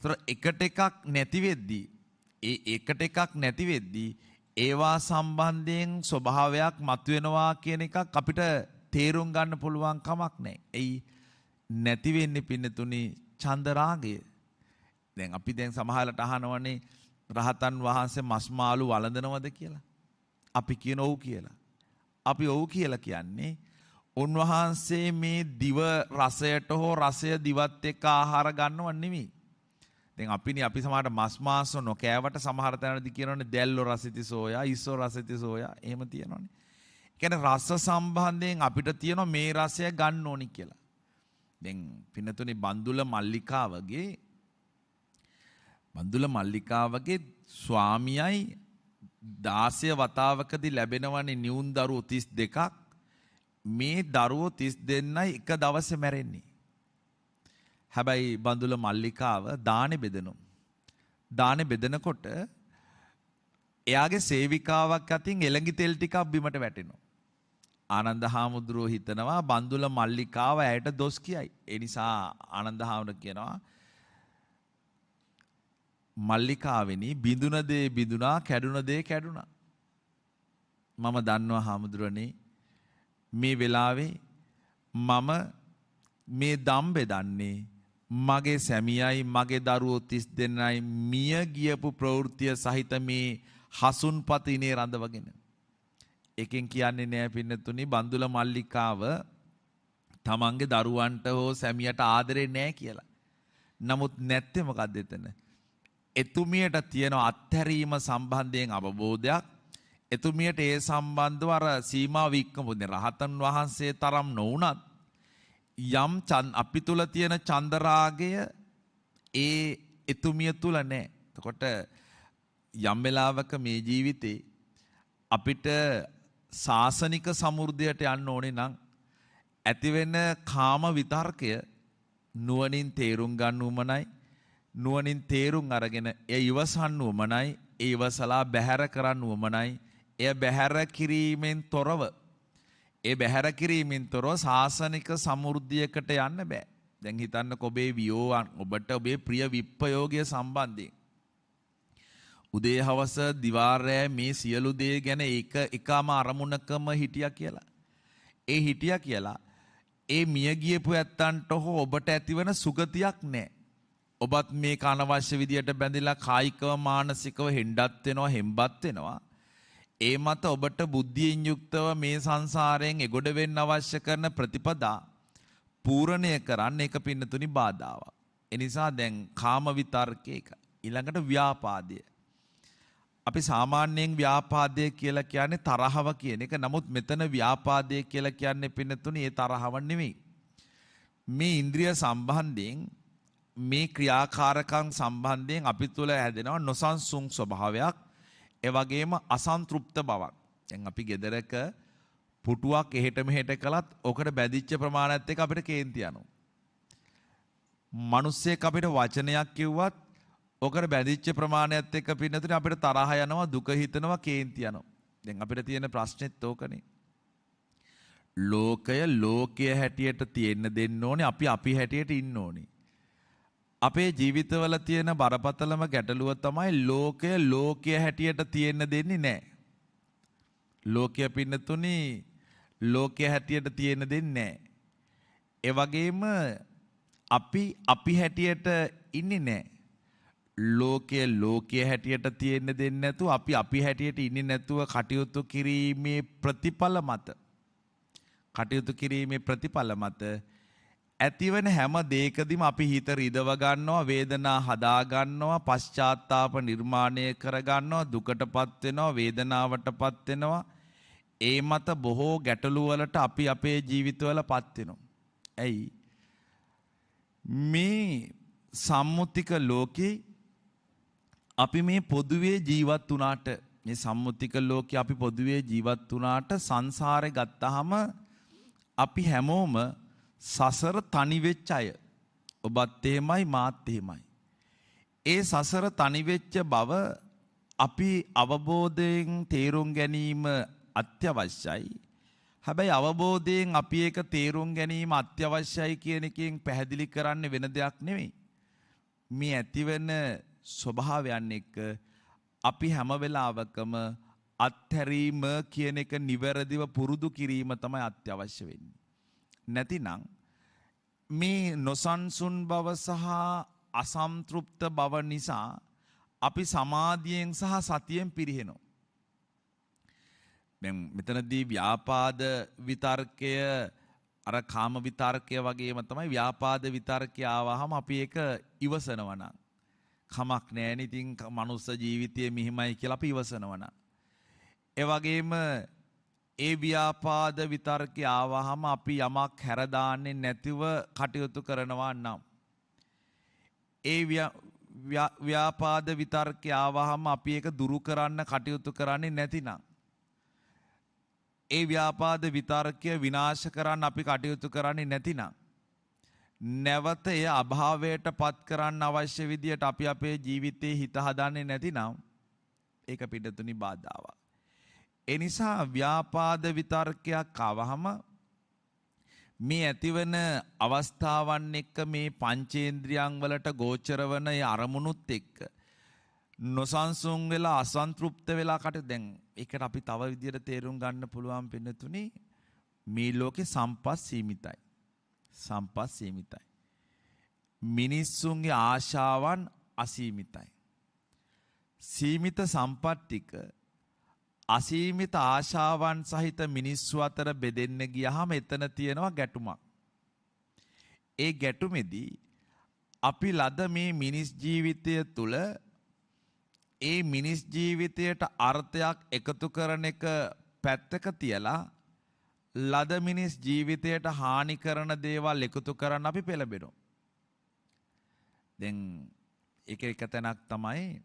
ඒතර එකට එකක් නැති වෙද්දී එකට එකක් නැති වෙද්දී ඒවා සම්බන්ධයෙන් ස්වභාවයක් මතුවෙනවා කියන එකක් අපිට තේරුම් ගන්න පුළුවන් කමක් නැහැ. එයි නැති වෙන්නේ පින්නතුනි චන්ද රාගය. දැන් අපි දැන් සමහරකට අහනවනේ රහතන් වහන්සේ මස් මාළු වළඳනවද කියලා. අපි කියන ඔව් කියලා. අපි ඔව් කියලා කියන්නේ උන්වහන්සේ මේ දිව රසයට හෝ රසය දිවත් එක්ක ආහාර ගන්නව නෙමෙයි. දැන් අපි සමහරට මස් මාංශ නොකෑවට සමහර තැනදී කියනවනේ දැල්ලෝ රසිති සෝයා, ඉස්සෝ රසිති සෝයා එහෙම තියෙනවනේ. ඒ කියන්නේ රස සම්බන්ධයෙන් අපිට තියෙනවා මේ රසය ගන්න ඕනි කියලා. දැන් පින්නතුනේ බන්දුල මල්ලිකාවගේ ස්වාමියයි 16 වතාවකදී ලැබෙනවනේ නියුන් දරුවෝ 32ක්. මේ දරුවෝ 32යි එක දවසේ මැරෙන්නේ. හැබැයි බන්දුල මල්ලිකාව දානේ බෙදනකොට එයාගේ සේවිකාවක් අතින් එළඟි තෙල් ටිකක් බිමට වැටෙනවා. ආනන්ද හාමුදුරුවෝ හිතනවා බන්දුල මල්ලිකාව ඇයට දොස් කියයි. ඒ නිසා ආනන්ද හාමුදුරුවෝ කියනවා මල්ලිකාවෙනි බිඳුන දේ බිඳුනා කැඩුන දේ කැඩුනා. මම දන්නවා හාමුදුරනේ මේ වෙලාවේ මම මේ දම් බෙදන්නේ මගේ සැමියයි මගේ දරුවෝ 32යි මිය ගියපු ප්‍රවෘත්තිය සහිත මේ හසුන්පත ඉනේ රඳවගෙන. එකෙන් කියන්නේ නෑ පින්නතුනි බන්දුල මල්ලිකාව තමන්ගේ දරුවන්ට හෝ සැමියට ආදරේ නෑ කියලා. නමුත් නැත්තේ මොකද්ද එතන? එතුමියට තියෙන අත්හැරීම සම්බන්ධයෙන් අවබෝධයක්. එතුමියට ඒ සම්බන්ධව අර සීමාව ඉක්මවුනේ රහතන් වහන්සේ තරම් නොවුනත් යම් අපි තුල තියෙන චන්දරාගය ඒ එතුමිය තුල නැහැ. එතකොට යම් වෙලාවක මේ ජීවිතේ අපිට සාසනික සමෘද්ධියට යන්න ඕනේ නම් ඇතිවෙන කාම විතර්කය නුවණින් තේරුම් ගන්න උමනයි. නුවණින් තේරුම් අරගෙන එය ඉවසන්න උමනයි. ඒ ඉවසලා බැහැර කරන්න උමනයි. එය බැහැර කිරීමෙන් තොරව සාසනික සමෘද්ධියකට යන්න බෑ. දැන් හිතන්නකො ඔබේ වියෝවන් ඔබට ඔබේ ප්‍රිය විප්පයෝගය සම්බන්ධයෙන් උදේ හවස දිවා රෑ මේ සියලු දේ ගැන එකම අරමුණකම හිටියා කියලා. ඒ හිටියා කියලා ඒ මිය ගියපු ඇත්තන්ට හෝ ඔබට ඇතිවන සුගතියක් නැහැ. ඔබත් මේක අනවශ්‍ය විදියට බැඳිලා කායිකව මානසිකව හෙම්බත් වෙනවා. ඒ මත ඔබට බුද්ධියෙන් යුක්තව මේ සංසාරයෙන් එගොඩ වෙන්න අවශ්‍ය කරන ප්‍රතිපදා පූර්ණය කරන්න ඒක පින්නතුනි බාධාවක්. ඒ නිසා දැන් කාම විතර්කයක ඊළඟට ව්‍යාපාදය. අපි සාමාන්‍යයෙන් ව්‍යාපාදය කියලා කියන්නේ තරහව කියන එක. නමුත් මෙතන ව්‍යාපාදය කියලා කියන්නේ පින්නතුනි ඒ තරහව නෙමෙයි. මේ ඉන්ද්‍රිය සම්බන්ධයෙන් මේ ක්‍රියාකාරකම් සම්බන්ධයෙන් අපි තුල හැදෙනවා නොසන්සුන් ස්වභාවයක්. ඒ වගේම අසන්තෘප්ත බවක්. දැන් අපි ගෙදරක පුටුවක් එහෙට මෙහෙට කළත් ඔකට බැඳිච්ච ප්‍රමාණයත් එක්ක අපිට කේන්ති යනවා. මිනිස්සෙක් අපිට වචනයක් කිව්වත් ඔකට බැඳිච්ච ප්‍රමාණයත් එක්ක පින්නතුනේ අපිට තරහ යනවා, දුක හිතෙනවා, කේන්ති යනවා. දැන් අපිට තියෙන ප්‍රශ්නෙත් ඕකනේ. ලෝකය හැටියට තියෙන්න දෙන්න ඕනේ, අපි හැටියට ඉන්න ඕනේ. අපේ ජීවිතවල තියෙන බරපතලම ගැටලුව තමයි ලෝකය හැටියට තියෙන්න දෙන්නේ නැහැ. ලෝකය පින්නතුනි ලෝකය හැටියට තියෙන්න දෙන්නේ නැහැ. ඒ වගේම අපි හැටියට ඉන්නේ නැහැ. ලෝකය හැටියට තියෙන්න දෙන්නේ නැතුව අපි හැටියට ඉන්නේ නැතුව කටයුතු කිරීමේ ප්‍රතිඵල මත ඇතිවන හැම දෙයකදීම අපි හිත රිදව ගන්නවා, වේදනා හදා ගන්නවා, පශ්චාත්තාප නිර්මාණය කර ගන්නවා, දුකටපත් වෙනවා, වේදනාවටපත් වෙනවා. ඒ මත බොහෝ ගැටලු වලට අපි අපේ ජීවිතවලපත් වෙනවා. ඇයි? මේ සම්මුතික ලෝකේ අපි මේ පොදුවේ ජීවත් වුණාට මේ සම්මුතික ලෝකේ අපි පොදුවේ ජීවත් වුණාට සංසාරේ ගත්තාම අපි හැමෝම සසර තනි වෙච්ච අය. ඔබත් එහෙමයි මාත් එහෙමයි. ඒ සසර තනි වෙච්ච බව අපි අවබෝධයෙන් තේරුම් ගැනීම අත්‍යවශ්‍යයි. හැබැයි අවබෝධයෙන් අපි ඒක තේරුම් ගැනීම අත්‍යවශ්‍යයි කියන එකෙන් පැහැදිලි කරන්නේ වෙන දෙයක් නෙමෙයි. මේ ඇතිවෙන ස්වභාවයන් එක්ක අපි හැම වෙලාවකම අත්හැරීම කියන එක නිවැරදිව පුරුදු කිරීම තමයි අත්‍යවශ්‍ය වෙන්නේ. නැතිනම් මේ නොසන්සුන් බව සහ අසන්තෘප්ත බව නිසා අපි සමාධියෙන් සහ සතියෙන් පිරිහෙනවා. දැන් මෙතනදී ව්‍යාපාද විතර්කය අර කාම විතර්කය වගේම තමයි ව්‍යාපාද විතර්කය ආවහම අපි ඒක ඉවසනවා නම් කමක් නැහැ නේ ඉතින් මනුස්ස ජීවිතයේ මෙහිමයි කියලා අපි ඉවසනවා නම් ඒ වගේම ඒ ව්‍යාපාද විතර්කය ආවහම අපි යමක් හැරදාන්නේ නැතිව කටයුතු කරනවා නම් ඒ ව්‍යාපාද විතර්කය ආවහම අපි ඒක දුරු කරන්න කටයුතු කරන්නේ නැතිනම් ඒ ව්‍යාපාද විතර්කය විනාශ කරන්න අපි කටයුතු කරන්නේ නැතිනම් නැවත එය අභාවයට පත් කරන්න අවශ්‍ය විදියට අපි අපේ ජීවිතේ හිත හදන්නේ නැතිනම් ඒක පිටතුනි බාධාවක්. ඒ නිසා ව්‍යාපාද විතර්කයක් ආවහම මේ ඇතිවන අවස්ථාවන් එක්ක මේ පංචේන්ද්‍රියන් වලට ගෝචර වන ඒ අරමුණුත් එක්ක නොසන්සුන් වෙලා අසන්තෘප්ත වෙලා කට දැන් ඒකට අපි තව විදියට තේරුම් ගන්න පුළුවන් පින්නතුනි මේ ලෝකේ සම්පත් සීමිතයි. සම්පත් සීමිතයි. මිනිස්සුන්ගේ ආශාවන් අසීමිතයි. සීමිත සම්පත් ටික අසීමිත ආශාවන් සහිත මිනිස්සු අතර බෙදෙන්න ගියහම එතන තියෙනවා ගැටුමක්. ඒ ගැටුමේදී අපි ලද මේ මිනිස් ජීවිතය තුළ ඒ මිනිස් ජීවිතයට අර්ථයක් එකතු කරන එක පැත්තක තියලා ලද මිනිස් ජීවිතයට හානි කරන දේවල් එකතු කරන්න අපි පෙළඹෙනවා. දැන් එක තැනක් තමයි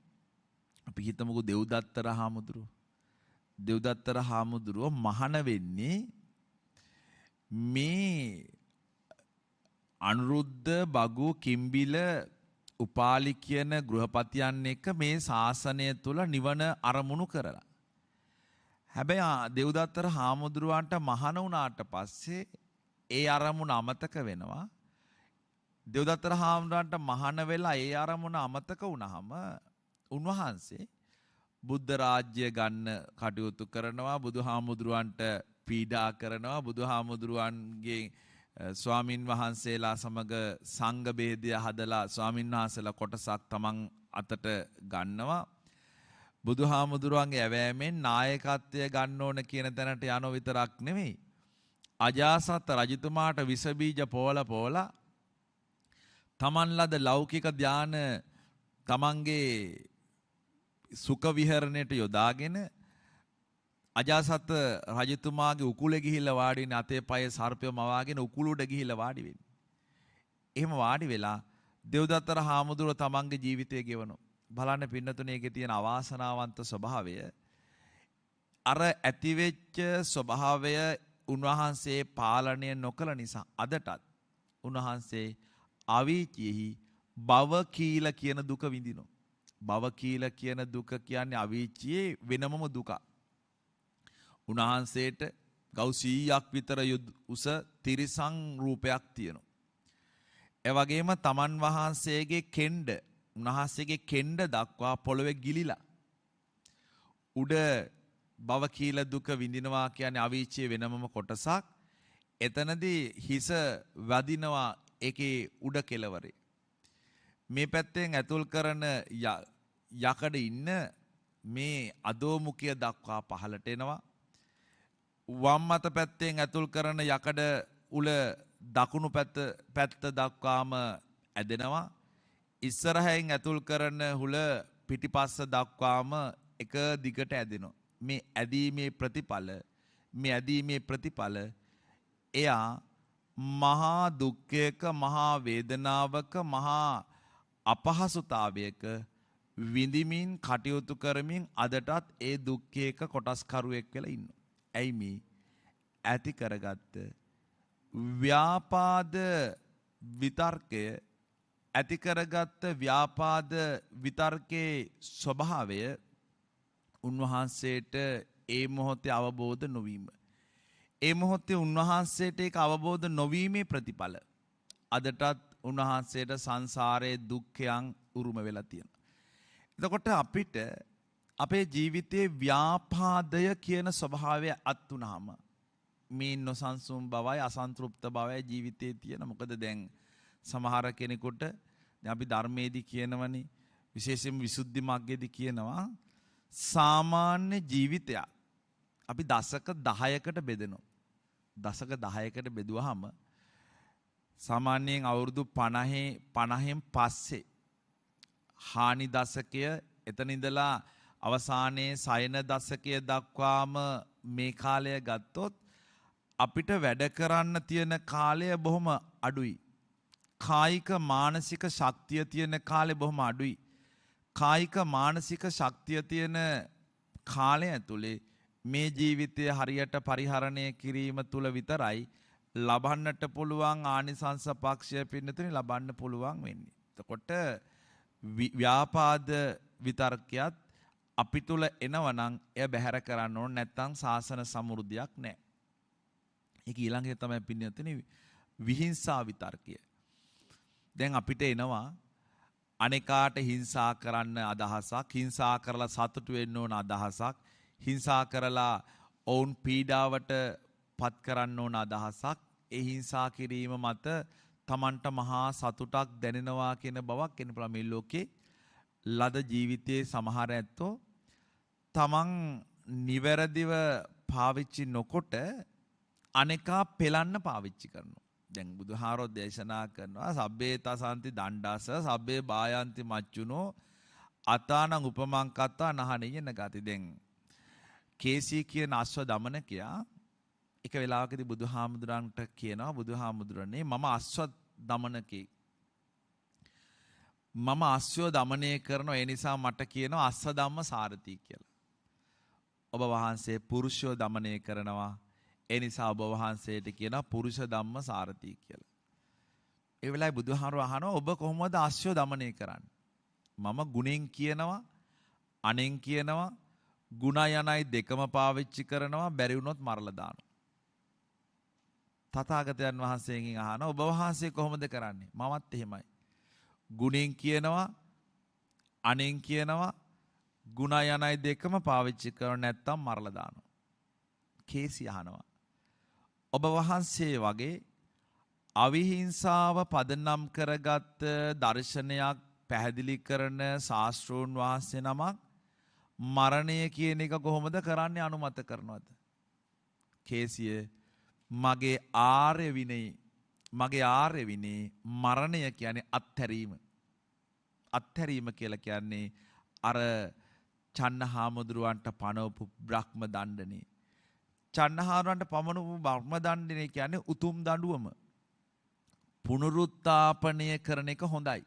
අපි හිතමුකෝ දෙව්දත්තර හාමුදුරුවෝ. දෙව්දත්තර හාමුදුරුවෝ මහාන වෙන්නේ මේ අනුරුද්ධ බගු කිම්බිල උපාලි කියන ගෘහපතියන් එක්ක මේ ශාසනය තුල නිවන අරමුණු කරලා. හැබැයි දෙව්දත්තර හාමුදුරුවන්ට මහාන වුණාට පස්සේ ඒ අරමුණ අමතක වෙනවා. දෙව්දත්තර හාමුදුරුවන්ට මහාන වෙලා ඒ අරමුණ අමතක වුණාම උන්වහන්සේ බුද්ධ රාජ්‍ය ගන්න කටයුතු කරනවා. බුදුහාමුදුරුවන්ට පීඩා කරනවා. බුදුහාමුදුරුවන්ගේ ස්වාමින් වහන්සේලා සමග සංඝ බේදය හදලා ස්වාමින් වහන්සේලා කොටසක් තමන් අතට ගන්නවා. බුදුහාමුදුරුවන්ගේ ඇවෑමෙන් නායකත්වය ගන්න ඕන කියන තැනට යන විතරක් නෙමෙයි. අජාසත් රජතුමාට විස බීජ පෝලා තමන් ලද ලෞකික ධාන තමන්ගේ සුඛ විහරණයට යොදාගෙන අජාසත් රජතුමාගේ උකුලේ ගිහිල්ලා වාඩි වෙන අතේ පයේ සර්පය මවාගෙන උකුල උඩ ගිහිල්ලා වාඩි වෙන්නේ. එහෙම වාඩි වෙලා දෙව්දත්තර හාමුදුරුවෝ තමන්ගේ ජීවිතය ගෙවනවා. බලන්න පින්නතුනේ ඒකේ තියෙන අවාසනාවන්ත ස්වභාවය. අර ඇතිවෙච්ච ස්වභාවය උන්වහන්සේ පාලනය නොකළ නිසා අදටත් උන්වහන්සේ අවීචියෙහි භව කීල කියන දුක විඳිනවා. භව කීල කියන දුක කියන්නේ අවීචියේ වෙනමම දුක. උන්වහන්සේට ගව් 100ක් විතර උස තිරිසන් රූපයක් තියෙනවා. ඒ වගේම තමන් වහන්සේගේ කෙන්ඩ උන්වහන්සේගේ කෙන්ඩ දක්වා පොළවේ ගිලිලා උඩ භව කීල දුක විඳිනවා කියන්නේ අවීචියේ වෙනමම කොටසක්. එතනදී හිස වදිනවා ඒකේ උඩ කෙළවරේ. මේ පැත්තෙන් ඇතුල් කරන යකඩ ඉන්න මේ අදෝමුඛය දක්වා පහළට එනවා. වම් අත පැත්තෙන් ඇතුල් කරන යකඩ උල දකුණු පැත්ත දක්වාම ඇදෙනවා. ඉස්සරහින් ඇතුල් කරන හුල පිටිපස්ස දක්වාම එක දිගට ඇදෙනවා. මේ ඇදීමේ ප්‍රතිඵල එයා මහා දුක්ඛයක මහා වේදනාවක මහා අපහසුතාවයක විඳිමින් කටයුතු කරමින් අදටත් ඒ දුක්ඛයක කොටස්කරුවෙක් වෙලා ඉන්නවා. ඇයි මේ ඇති කරගත්ත ව්‍යාපාද විතර්කය ඇති කරගත්ත ව්‍යාපාද විතර්කයේ ස්වභාවය උන්වහන්සේට ඒ මොහොතේ අවබෝධ නොවීම. ඒ මොහොතේ උන්වහන්සේට ඒක අවබෝධ නොවීමේ ප්‍රතිඵල අදටත් උන්වහන්සේට සංසාරයේ දුක්ඛයන් උරුම වෙලා තියෙනවා. එතකොට අපිට අපේ ජීවිතයේ ව්‍යාපාදය කියන ස්වභාවය අත් වුනහම මේ නොසන්සුන් බවයි අසන්තෘප්ත බවයි ජීවිතයේ තියෙන. මොකද දැන් සමහර කෙනෙකුට අපි ධර්මයේදී කියනවනේ විශේෂයෙන්ම විසුද්ධි මග්ගයේදී කියනවා සාමාන්‍ය ජීවිතය අපි දශක 10කට බෙදනවා. දශක 10කට බෙදුවාම සාමාන්‍යයෙන් අවුරුදු 50න් පස්සේ හානි දශකය එතන ඉඳලා අවසානයේ සයන දශකය දක්වාම මේ කාලය ගත්තොත් අපිට වැඩ කරන්න තියෙන කාලය බොහොම අඩුයි. කායික මානසික ශක්තිය තියෙන කාලේ බොහොම අඩුයි. කායික මානසික ශක්තිය තියෙන කාලය ඇතුලේ මේ ජීවිතය හරියට පරිහරණය කිරීම තුල විතරයි ලබන්නට පුළුවන් ආනිසංස පක්ෂය පින්නතුනි ලබන්න පුළුවන් වෙන්නේ. එතකොට ව්‍යාපාද විතර්කයක් අපි තුල එනවනම් එය බැහැර කරන්න ඕන නැත්නම් සාසන සමෘද්ධියක් නැහැ. ඒක ඊළඟේ තමයි පින්නතුනි විහිංසා විතර්කය. දැන් අපිට එනවා අනේකාට හිංසා කරන්න අදහසක්, හිංසා කරලා සතුටු වෙන්න ඕන අදහසක්, හිංසා කරලා ඔවුන් පීඩාවට පත් කරන්න ඕන අදහසක්. ඒ හිංසා කිරීම මත තමන්ට මහා සතුටක් දැනෙනවා කියන බවක් එන්න පුළුවන්. මේ ලෝකේ ලද ජීවිතයේ සමහර ඇත්තෝ තමන් නිවැරදිව පාවිච්චි නොකොට අනේකා පෙලන්න පාවිච්චි කරනවා. දැන් බුදුහාරෝ දේශනා කරනවා සබ්බේ තසන්ති දණ්ඩාස සබ්බේ බායන්ති මච්චුනෝ අතානං උපමං කත්තා නහණියන ගති. දැන් කේසී කියන අශ්ව දමනකයා එක වෙලාවකදී බුදුහාමුදුරන්ට කියනවා බුදුහාමුදුරනේ මම අශ්ව දමනකේ මම අශ්වය දමනය කරනවා ඒ නිසා මට කියනවා අශ්ව ධම්ම සාරථී කියලා. ඔබ වහන්සේ පුරුෂයෝ දමනය කරනවා ඒ නිසා ඔබ වහන්සේට කියනවා පුරුෂ ධම්ම සාරථී කියලා. ඒ වෙලාවේ බුදුහාමුදුරුවෝ අහනවා ඔබ කොහොමද අශ්වය දමනය කරන්නේ? මම ගුණෙන් කියනවා අනෙන් කියනවා ගුණ යනයි දෙකම පාවිච්චි කරනවා බැරි වුණොත් මරලා දානවා. තථාගතයන් වහන්සේගෙන් අහනවා ඔබ වහන්සේ කොහොමද කරන්නේ? මමත් එහෙමයි. ගුණෙන් කියනවා අනෙන් කියනවා ගුණ යනයි දෙකම පාවිච්චි කරව නැත්තම් මරලා දානවා. කේසි අහනවා ඔබ වහන්සේ වගේ අවිහිංසාව පදනම් කරගත් දර්ශනයක් පැහැදිලි කරන ශාස්ත්‍රෝන් වහන්සේ නමක් මරණය කියන එක කොහොමද කරන්නේ අනුමත කරනවද? කේසිය මගේ ආර්ය විනේ මරණය කියන්නේ අත්හැරීම. අත්හැරීම කියලා කියන්නේ අර චන්නහාමුදුරුවන්ට පනවපු බ්‍රහ්ම දණ්ඩනේ. චන්නහාමුදුරුවන්ට පමනවපු බ්‍රහ්ම දණ්ඩනේ කියන්නේ උතුම් දඬුවම. පුනරුත්ථාපනය කරන එක හොඳයි.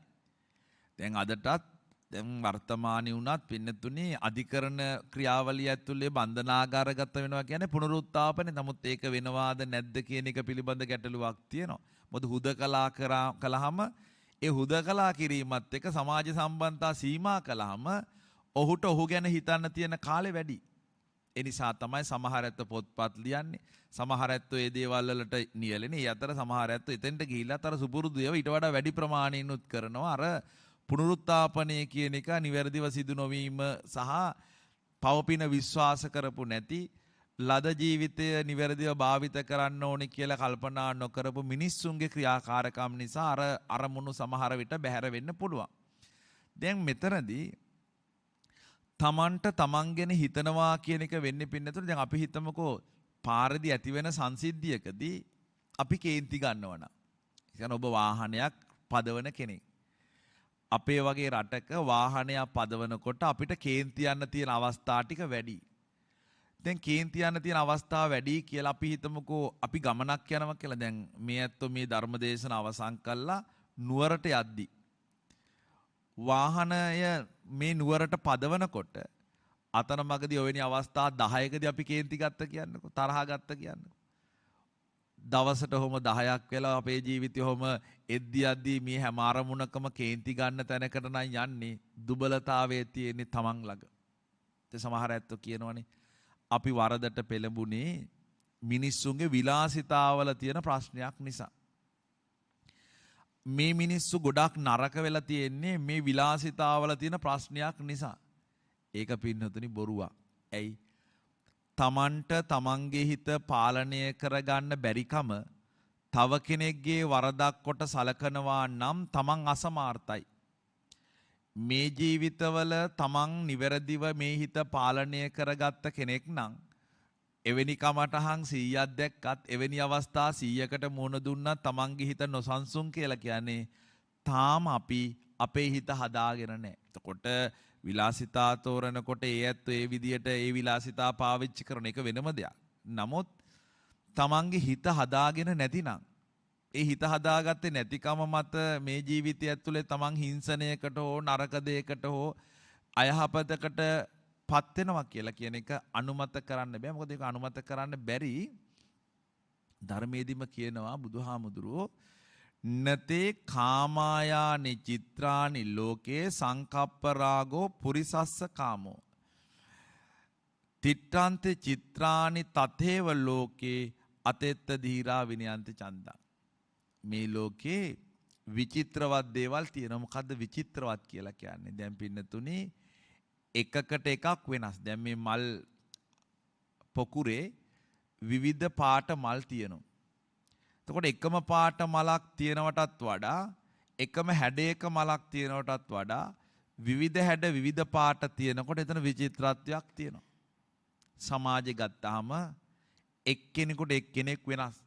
දැන් අදටත් දැන් වර්තමානයේ වුණත් පින්නතුනේ අධිකරණ ක්‍රියාවලිය ඇතුලේ බන්ධනාගාරගත වෙනවා කියන්නේ පුනරුත්ථාපනේ. නමුත් ඒක වෙනවාද නැද්ද කියන එක පිළිබඳ ගැටලුවක් තියෙනවා. මොකද හුදකලා කළාම ඒ හුදකලා කිරීමත් එක්ක සමාජ සම්බන්ධතා සීමා කළාම ඔහුට ඔහු ගැන හිතන්න තියෙන කාලේ වැඩි. ඒ නිසා තමයි සමහර ඇත්ත පොත්පත් ලියන්නේ. සමහර ඇත්ත ඒ දේවල් වලට නියැලෙන්නේ. ඒ අතර සමහර ඇත්ත එතෙන්ට ගිහිල්ලා අර සුපුරුදු ඒවා ඊට වඩා වැඩි ප්‍රමාණයකින් කරනවා. අර පුනරුත්ථාපනය කියන එක නිවැරදිව සිදු නොවීම සහ පවපින විශ්වාස කරපු නැති ලද ජීවිතය නිවැරදිව භාවිත කරන්න ඕනේ කියලා කල්පනා නොකරපු මිනිස්සුන්ගේ ක්‍රියාකාරකම් නිසා අර අරමුණු සමහර විට බැහැර වෙන්න පුළුවන්. දැන් මෙතනදී තමන්ට තමන් ගැන හිතනවා කියන එක වෙන්නේ පින්නතුනේ. දැන් අපි හිතමුකෝ පාරදී ඇති වෙන සංසිද්ධියකදී අපි කේන්ති ගන්නවා නම්. ඒ කියන්නේ ඔබ වාහනයක් පදවන කෙනෙක්. අපේ වගේ රටක වාහනයක් පදවනකොට අපිට කේන්ති යන්න තියෙන අවස්ථා ටික වැඩි. දැන් කේන්ති යන්න තියෙන අවස්ථා වැඩි කියලා අපි හිතමුකෝ අපි ගමනක් යනවා කියලා. දැන් මේ ඇත්තෝ මේ ධර්මදේශන අවසන් කළා නුවරට යද්දි වාහනය මේ නුවරට පදවනකොට අතන මගදී ඔවැනි අවස්ථා 10කදී අපි කේන්ති ගත්ත කියන්නකෝ තරහ ගත්ත කියන්නකෝ. දවසට ඔහොම 10ක් වෙලා අපේ ජීවිතය ඔහොම එද්දී මේ හැම අරමුණකම කේන්ති ගන්න තැනකට නම් යන්නේ දුබලතාවයේ තියෙන්නේ තමන් ළඟ. ඒ සමහර ඇත්තෝ කියනවනේ අපි වරදට පෙළඹුණේ මිනිස්සුන්ගේ විලාසිතාවල තියෙන ප්‍රශ්නයක් නිසා. මේ මිනිස්සු ගොඩක් නරක වෙලා තියෙන්නේ මේ විලාසිතාවල තියෙන ප්‍රශ්නයක් නිසා. ඒක පින්නතුනි බොරුවක්. ඇයි? තමන්ට තමන්ගේ හිත පාලනය කරගන්න බැරිකම තව කෙනෙක්ගේ වරදක් කොට සලකනවා නම් තමන් අසමර්ථයි. මේ ජීවිතවල තමන් නිවැරදිව මේ හිත පාලනය කරගත්ත කෙනෙක් නම් එවැනි කමටහන් 100ක් දැක්කත් එවැනි අවස්ථා 100කට මුහුණ දුන්නත් තමන්ගේ හිත නොසන්සුන් කියලා කියන්නේ තාම අපි අපේ හිත හදාගෙන නැහැ. එතකොට විලාසිතා තෝරනකොට ඒ ඇත්තෝ ඒ විදියට ඒ විලාසිතා පාවිච්චි කරන එක වෙනම දෙයක්. නමුත් තමන්ගේ හිත හදාගෙන නැතිනම් ඒ හිත හදාගත්තේ නැතිකම මත මේ ජීවිතය ඇතුලේ තමන් හිංසනයකට හෝ නරක දෙයකට හෝ අයහපතකට පත් වෙනවා කියලා කියන එක අනුමත කරන්න බෑ. මොකද ඒක අනුමත කරන්න බැරි ධර්මයේදීම කියනවා බුදුහාමුදුරුවෝ නතේ කාමායානි චිත්‍රානි ලෝකේ සංකප්ප රාගෝ පුරිසස්ස කාමෝ තිට්ඨාන්තේ චිත්‍රානි තතේව ලෝකේ අතෙත්ත දීරා විනයන්ති චන්දා. මේ ලෝකේ විචිත්‍රවත් දේවල් තියෙනවා. මොකද්ද විචිත්‍රවත් කියලා කියන්නේ? දැන් පින්නතුනේ එකකට එකක් වෙනස්. දැන් මේ මල් පොකුරේ විවිධ පාට මල් තියෙනවා. එතකොට එකම පාට මලක් තියෙනවටත් වඩා එකම හැඩයක මලක් තියෙනවටත් වඩා විවිධ හැඩ විවිධ පාට තියෙනකොට එතන විචිත්‍රත්වයක් තියෙනවා. සමාජය ගත්තාම එක්කෙනෙකුට එක්කෙනෙක් වෙනස්.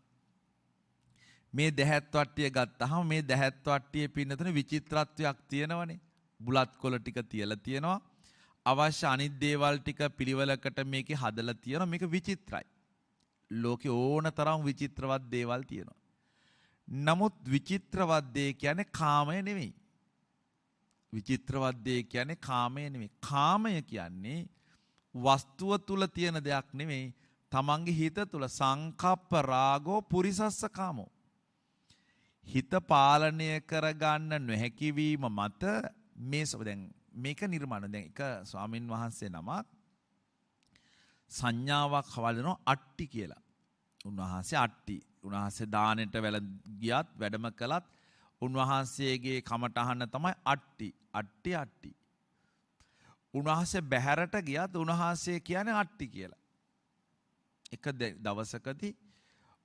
මේ දැහැත් වට්ටිය ගත්තාම මේ දැහැත් වට්ටියේ පින්නතුනේ විචිත්‍රත්වයක් තියෙනවනේ. බුලත් කොළ ටික තියලා තියෙනවා. අවශ්‍ය අනිත් දේවල් ටික පිළිවෙලකට මේකේ හදලා තියෙනවා. මේක විචිත්‍රයි. ලෝකේ ඕන තරම් විචිත්‍රවත් දේවල් තියෙනවා. නමුත් විචිත්‍රවත් දේ කියන්නේ කාමය නෙමෙයි. විචිත්‍රවත් දේ කියන්නේ කාමය නෙමෙයි. කාමය කියන්නේ වස්තුව තුල තියෙන දෙයක් නෙමෙයි. තමන්ගේ හිත තුල සංකප්ප රාගෝ පුරිසස්ස කාමෝ. හිත පාලනය කරගන්න නොහැකි වීම මත මේ දැන් මේක නිර්මාණ. දැන් එක ස්වාමින් වහන්සේ නමක් සංඥාවක් හවලනවා අට්ටි කියලා. උන්වහන්සේ අට්ටි. උන්වහන්සේ දානෙට ගියත් වැඩම කළත් උන්වහන්සේගේ කමටහන තමයි අට්ටි. අට්ටි අට්ටි. උන්වහන්සේ බැහැරට ගියත් උන්වහන්සේ කියන්නේ අට්ටි කියලා. එක දවසකදී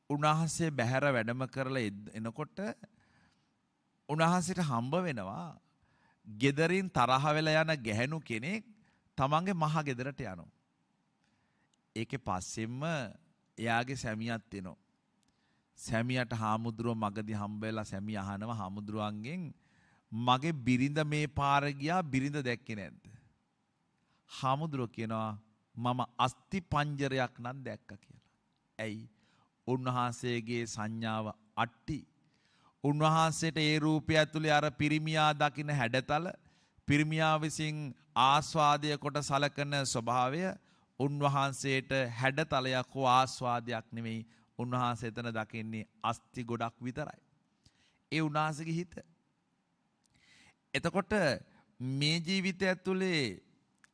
උන්වහන්සේ බැහැර වැඩම කරලා එනකොට උන්වහන්සේට හම්බ වෙනවා ගෙදරින් තරහ වෙලා යන ගැහැණු කෙනෙක් තමන්ගේ මහ ගෙදරට යනවා. ඒකේ පස්සෙන්ම එයාගේ සැමියාත් එනවා. සැමියාට හාමුදුරුවෝ මගදී හම්බ වෙලා සැමියා අහනවා හාමුදුරුවන්ගෙන් මගේ බිරිඳ මේ පාර ගියා බිරිඳ දැක්කේ නැද්ද? හාමුදුරුවෝ කියනවා මම අස්ති පංජරයක් නම් දැක්කා කියලා. ඇයි? උන්වහන්සේගේ සංඥාව අට්ටි. උන්වහන්සේට ඒ රූපය ඇතුලේ අර පිරිමියා දකින්න හැඩතල පිරිමියා විසින් ආස්වාදය කොට සලකන ස්වභාවය උන්වහන්සේට හැඩතලයක් හෝ ආස්වාදයක් නෙමෙයි. උන්වහන්සේ එතන දකින්නේ අස්ති ගොඩක් විතරයි. ඒ උන්වහන්සේගේ හිත. එතකොට මේ ජීවිතය ඇතුලේ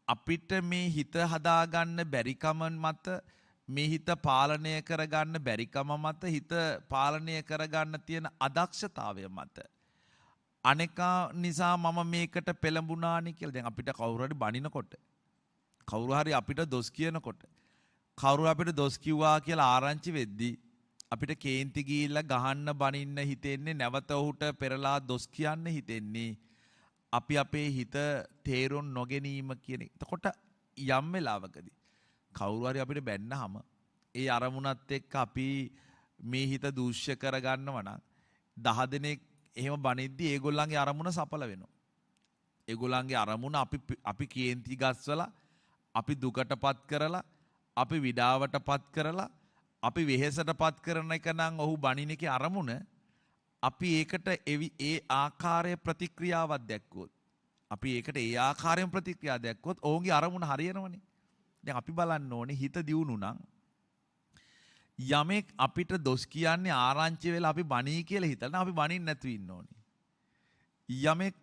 අපිට මේ හිත හදාගන්න බැරිකම මත මේ හිත පාලනය කරගන්න බැරිකම මත හිත පාලනය කරගන්න තියෙන අදක්ෂතාවය මත අනේකා නිසා මම මේකට පෙළඹුණානි කියලා. දැන් අපිට කවුරු හරි බනිනකොට කවුරු හරි අපිට දොස් කියනකොට කවුරු අපිට දොස් කිව්වා කියලා ආරංචි වෙද්දී අපිට කේන්ති ගිහිල්ලා ගහන්න බනින්න හිතෙන්නේ නැවත ඔහුට පෙරලා දොස් කියන්න හිතෙන්නේ අපි අපේ හිත තේරුම් නොගැනීම කියන එක. එතකොට යම් වෙලාවකදී කවුරු හරි අපිට බැන්නහම ඒ අරමුණත් එක්ක අපි මේ හිත දූෂ්‍ය කරගන්නවා නම් 10 දෙනෙක් එහෙම බනිද්දි ඒගොල්ලන්ගේ අරමුණ සඵල වෙනවා. ඒගොල්ලන්ගේ අරමුණ අපි කේන්ති ගස්වලා අපි දුකටපත් කරලා අපි විඩාවටපත් කරලා අපි වෙහෙසටපත් කරන එක නම් ඔහු බණින එකේ අරමුණ අපි ඒකට ඒ ආකාරයේ ප්‍රතික්‍රියාවක් දැක්කොත් අපි ඒකට ඒ ආකාරයෙන් ප්‍රතික්‍රියා දැක්කොත් ඔවුන්ගේ අරමුණ හරියනවනේ. දැන් අපි බලන්න ඕනේ හිත දියුණු නම් යමෙක් අපිට දොස් කියන්නේ ආරංචි වෙලා අපි බණී කියලා හිතලා අපි බණින්න නැතුව ඉන්න ඕනේ. යමෙක්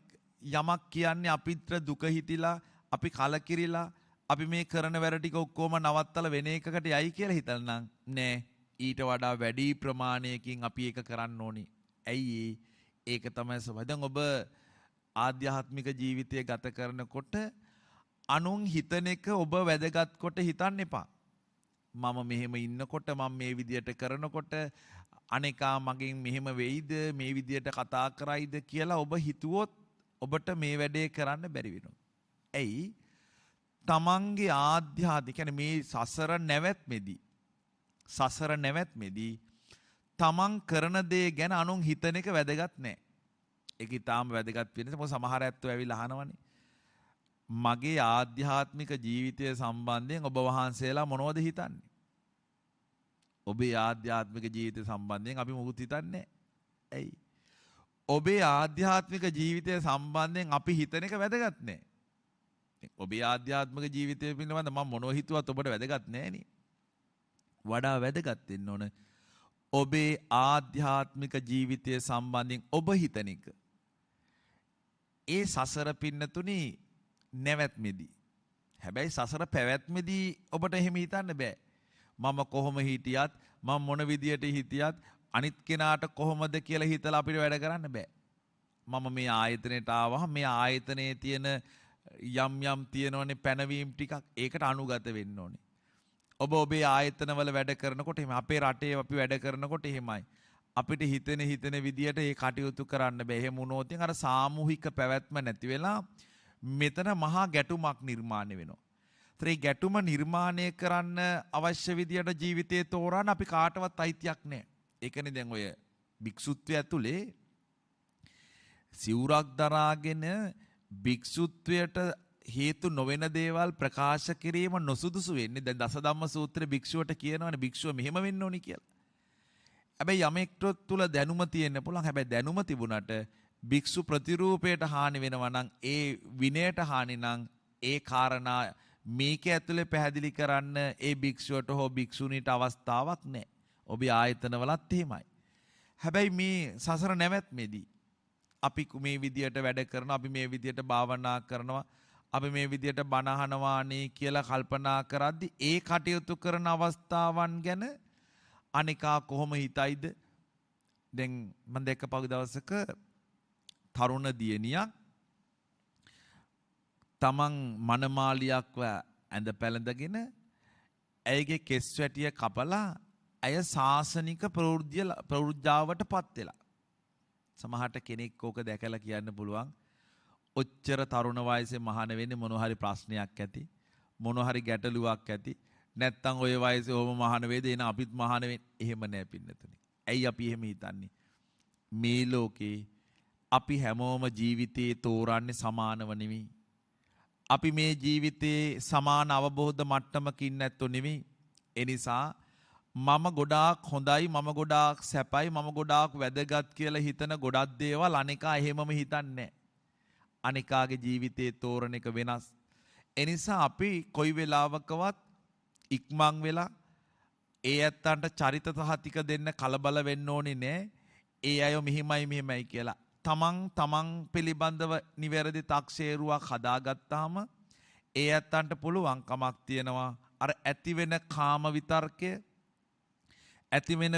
යමක් කියන්නේ අපිට දුක හිතිලා අපි කලකිරිලා අපි මේ කරන වැඩ ටික ඔක්කොම නවත්තලා වෙන එකකට යයි කියලා හිතනනම් නෑ, ඊට වඩා වැඩි ප්‍රමාණයකින් අපි ඒක කරන්න ඕනේ. ඇයි ඒක තමයි සබඳ. දැන් ඔබ ආධ්‍යාත්මික ජීවිතය ගත කරනකොට අනුන් හිතන එක ඔබ වැදගත් කොට හිතන්න එපා. මම මෙහෙම ඉන්නකොට මම මේ විදියට කරනකොට අනේකා මගෙන් මෙහෙම වෙයිද, මේ විදියට කතා කරයිද කියලා ඔබ හිතුවොත් ඔබට මේ වැඩේ කරන්න බැරි වෙනවා. ඇයි? තමන්ගේ ආධ්‍යාත්මික කියන්නේ මේ සසර නැවැත්මේදී තමන් කරන දේ ගැන අනුන් හිතන එක වැදගත් නැහැ. ඒක ඊටාම වැදගත් වෙන නිසා සමහර ඇත්තෝ ඇවිල්ලා අහනවනේ. මගේ ආධ්‍යාත්මික ජීවිතය සම්බන්ධයෙන් ඔබ වහන්සේලා මොනවද හිතන්නේ? ඔබේ ආධ්‍යාත්මික ජීවිතය සම්බන්ධයෙන් අපි මොකුත් හිතන්නේ නැහැ. ඇයි? ඔබේ ආධ්‍යාත්මික ජීවිතය සම්බන්ධයෙන් අපි හිතන එක වැදගත් නැහැ. ඔබේ ආධ්‍යාත්මික ජීවිතය පිළිබඳව මම මොනව හිතුවත් ඔබට වැදගත් නැහැ නේ. වඩා වැදගත් වෙන්න ඕන ඔබේ ආධ්‍යාත්මික ජීවිතය සම්බන්ධයෙන් ඔබ හිතන එක. ඒ සසර පින්නතුනි නැවැත්මේදී. හැබැයි සසර පැවැත්මේදී ඔබට එහෙම හිතන්න බෑ. මම කොහොම හිටියත් මම මොන විදියට හිටියත් අනිත් කෙනාට කොහොමද කියලා හිතලා අපිට වැඩ කරන්න බෑ. මම මේ ආයතනයට ආවහම මේ ආයතනයේ තියෙන යම් තියෙනවනේ පැනවීම් ටිකක් ඒකට අනුගත වෙන්න ඕනේ. ඔබ ඔබේ ආයතනවල වැඩ කරනකොට එහෙම අපේ රටේ අපි වැඩ කරනකොට එහෙමයි. අපිට හිතෙන විදියට ඒ කටයුතු කරන්න බෑ. එහෙම වුණොත් අර සාමූහික පැවැත්ම නැති වෙලා මෙතන මහා ගැටුමක් නිර්මාණය වෙනවා. ඒ ගැටුම නිර්මාණය කරන්න අවශ්‍ය විදියට ජීවිතේ තෝරන්න අපි කාටවත් අයිතියක් නැහැ. ඒකනේ දැන් ඔය භික්ෂුත්වය ඇතුලේ සිවුරක් දරාගෙන භික්ෂුත්වයට හේතු නොවන දේවල් ප්‍රකාශ කිරීම නොසුදුසු වෙන්නේ. දැන් දසධම්ම සූත්‍රයේ භික්ෂුවට කියනවානේ භික්ෂුව මෙහෙම වෙන්න ඕනි කියලා. හැබැයි යමෙක්ට තුල දැනුම තියෙන්න පුළුවන්. හැබැයි දැනුම තිබුණට භික්ෂු ප්‍රතිරූපයට හානි වෙනවා නම් ඒ විනයට හානි නම් ඒ කාරණා මේක ඇතුලේ පැහැදිලි කරන්න ඒ භික්ෂුවට හෝ භික්ෂුණීට අවස්ථාවක් නැහැ. ඔබේ ආයතනවලත් එහෙමයි. හැබැයි මේ සසර නැවැත්මේදී අපි මේ විදියට වැඩ කරනවා, අපි මේ විදියට භාවනා කරනවා, අපි මේ විදියට බණ අහනවානේ කියලා කල්පනා කරද්දී ඒ කටයුතු කරන අවස්ථාවන් ගැන අනිකා කොහොම හිතයිද? දැන් මම දැක්ක පහු දවසක තරුණ දියණියක් තමන් මනමාලියක්ව ඇඳ පැළඳගෙන ඇයගේ කෙස් වැටිය කපලා ඇය සාසනික ප්‍රවෘජ්ජාවටපත් වෙලා. සමහරට කෙනෙක් ඕක දැකලා කියන්න පුළුවන් ඔච්චර තරුණ වයසේ මහාන වෙන්නේ මොන හරි ප්‍රශ්නයක් ඇති, මොන හරි ගැටලුවක් ඇති. නැත්තම් ওই වයසේ ඕම මහාන වේද එන අපිත් මහාන වෙන්නේ. එහෙම නෑ පින්නතුනේ. ඇයි අපි එහෙම හිතන්නේ? මේ ලෝකේ අපි හැමෝම ජීවිතේ තෝරන්නේ සමානව නෙවෙයි. අපි මේ ජීවිතේ සමාන අවබෝධ මට්ටමකින් නැත්තෝ නෙවෙයි. ඒ නිසා මම ගොඩාක් හොඳයි, මම ගොඩාක් සැපයි, මම ගොඩාක් වැදගත් කියලා හිතන ගොඩක් දේවල් අනිකා එහෙමම හිතන්නේ නැහැ. අනිකාගේ ජීවිතේ තෝරන එක වෙනස්. ඒ නිසා අපි කොයි වෙලාවකවත් ඉක්මන් වෙලා ඒ ඇත්තන්ට චරිත සහතික දෙන්න කලබල වෙන්න ඕනේ නෑ. ඒ අය මෙහිමයි කියලා. තමන් පිළිබඳව නිවැරදි තක්සේරුවක් හදාගත්තාම ඒ ඇත්තන්ට පුළුවන් කමක් තියෙනවා අර ඇති වෙන කාම විතර්කය, ඇති වෙන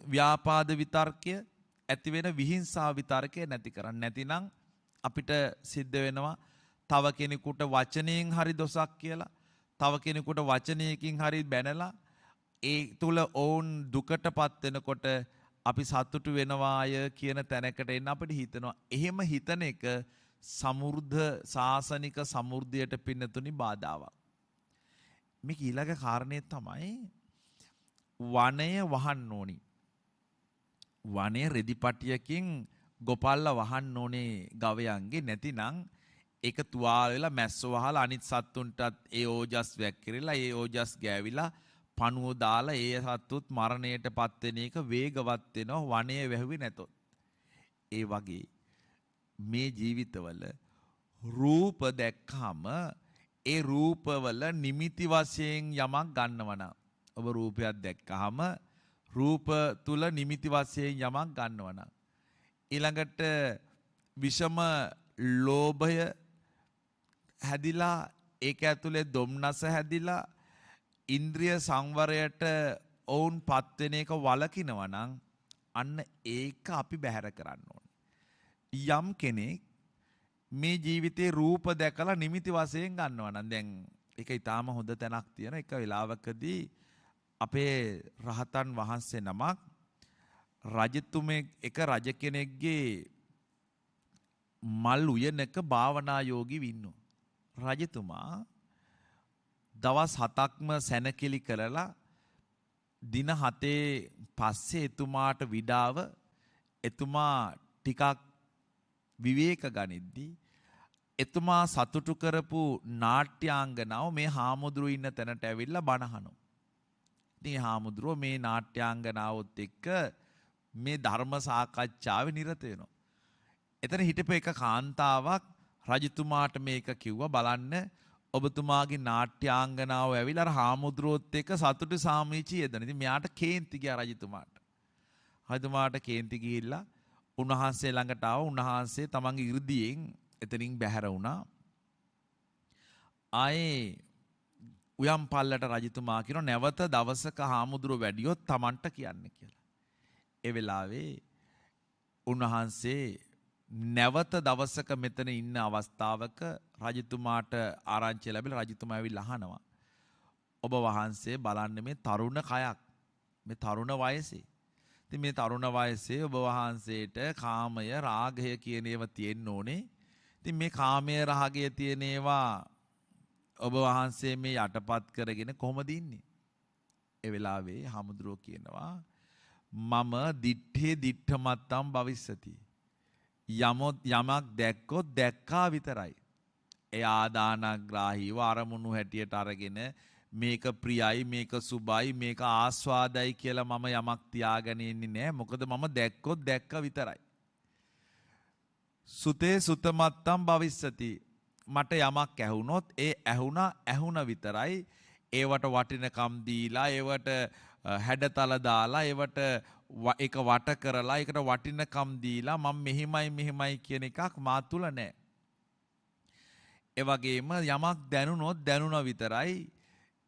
ව්‍යාපාද විතර්කය, ඇති වෙන විහිංසා විතර්කය නැති කරන්න. නැතිනම් අපිට සිද්ධ වෙනවා තව කෙනෙකුට වචනයෙන් හරි දොසක් කියලා, තව කෙනෙකුට වචනයකින් හරි බැනලා ඒ තුල ඕන් දුකටපත් වෙනකොට අපි සතුටු වෙනවාය කියන තැනකට එන්න අපිට හිතනවා. එහෙම හිතන එක සමෘද්ධ සාසනික සමෘද්ධියට පින්නතුනි බාධාවක්. මේක ඊළඟ කාරණේ තමයි වනය වහන්න ඕනි. වනය රෙදිපටියකින් ගොපල්ලා වහන්න ඕනේ ගවයන්ගේ. නැතිනම් ඒක තුවාල වෙලා මැස්සෝ වහලා අනිත් සත්තුන්ටත් ඒ ඕජස් වැක්කිරලා ඒ ඕජස් ගෑවිලා පණුව දාලා ඒ සත්තුත් මරණයටපත් වෙන එක වේගවත් වෙනවා වනය වැහුවේ නැතොත්. ඒ වගේ මේ ජීවිතවල රූප දැක්කම ඒ රූපවල නිමිති වශයෙන් යමක් ගන්නවනම් ඔබ රූපයක් දැක්කහම රූප තුල නිමිති වශයෙන් යමක් ගන්නවනම් ඊළඟට විෂම ලෝභය හැදිලා ඒක ඇතුලේ දුම්නස හැදිලා ඉන්ද්‍රිය සංවරයට ඔවුන්පත් වෙන එක වළකිනවා නම් අන්න ඒක අපි බැහැර කරන්න ඕනේ. යම් කෙනෙක් මේ ජීවිතේ රූප දැකලා නිමිති වශයෙන් ගන්නවා නම් දැන් ඒක ඊටාම හොඳ තැනක් තියෙන එක වෙලාවකදී අපේ රහතන් වහන්සේ නමක් රජතුමේ එක රජ කෙනෙක්ගේ මල් උයනක භාවනා යෝගී වින්නෝ රජතුමා දවස් 7ක්ම සැනකෙලි කරලා දින 7 පස්සේ එතුමාට විඩාව එතුමා ටිකක් විවේක ගනිද්දී එතුමා සතුටු කරපු නාට්‍යාංගනාව මේ හාමුදුරුවෝ ඉන්න තැනට ඇවිල්ලා බණ අහනවා. ඉතින් හාමුදුරුවෝ මේ නාට්‍යාංගනාවොත් එක්ක මේ ධර්ම සාකච්ඡාවේ නිරත වෙනවා. එතන හිටපු එක කාන්තාවක් රජතුමාට මේක කිව්වා බලන්න ඔබතුමාගේ නාට්‍යාංගනාව ඇවිල්ලා අර හාමුදුරුවොත් එක්ක සතුටු සාමීචි යෙදෙන. ඉතින් මෙයාට කේන්ති ගියා රජතුමාට. රජතුමාට කේන්ති ගිහිල්ලා උන්වහන්සේ ළඟට ආව. උන්වහන්සේ තමන්ගේ 이르දියෙන් එතනින් බැහැර වුණා. ආයේ උයම් පල්ලට රජතුමා කියන නැවත දවසක හාමුදුරුවෝ වැඩියොත් තමන්ට කියන්න කියලා. ඒ වෙලාවේ උන්වහන්සේ නැවත දවසක මෙතන ඉන්න අවස්ථාවක රජතුමාට ආරංචිය ලැබිලා රජතුමා ඇවිල්ලා අහනවා ඔබ වහන්සේ බලන්න මේ තරුණ කයක් මේ තරුණ වයසේ ඉතින් මේ තරුණ වයසේ ඔබ වහන්සේට කාමය රාගය කියන ඒවා තියෙන්න ඕනේ. ඉතින් මේ කාමය රාගය තියෙන ඒවා ඔබ වහන්සේ මේ යටපත් කරගෙන කොහොමද ඉන්නේ? ඒ වෙලාවේ හාමුදුරුවෝ කියනවා මම දිත්තේ දිත්තමත්තම් භවිස්සති. යමක් දැක්කොත් දැක්කා විතරයි. ඒ ආදානග්‍රාහීව අරමුණු හැටියට අරගෙන මේක ප්‍රියයි මේක සුබයි මේක ආස්වාදයි කියලා මම යමක් තියාගෙන ඉන්නේ නෑ. මොකද මම දැක්කොත් දැක්ක විතරයි. සුතේ සුතමත්තම් භවිස්සති. මට යමක් ඇහුනොත් ඒ ඇහුණ විතරයි. ඒවට වටිනකම් දීලා ඒවට හැඩතල දාලා ඒවට ඒක වට කරලා ඒකට වටිනකම් දීලා මම මෙහිමයි කියන එකක් මා තුල නැහැ. ඒ වගේම යමක් දැනුනොත් දැනුණා විතරයි.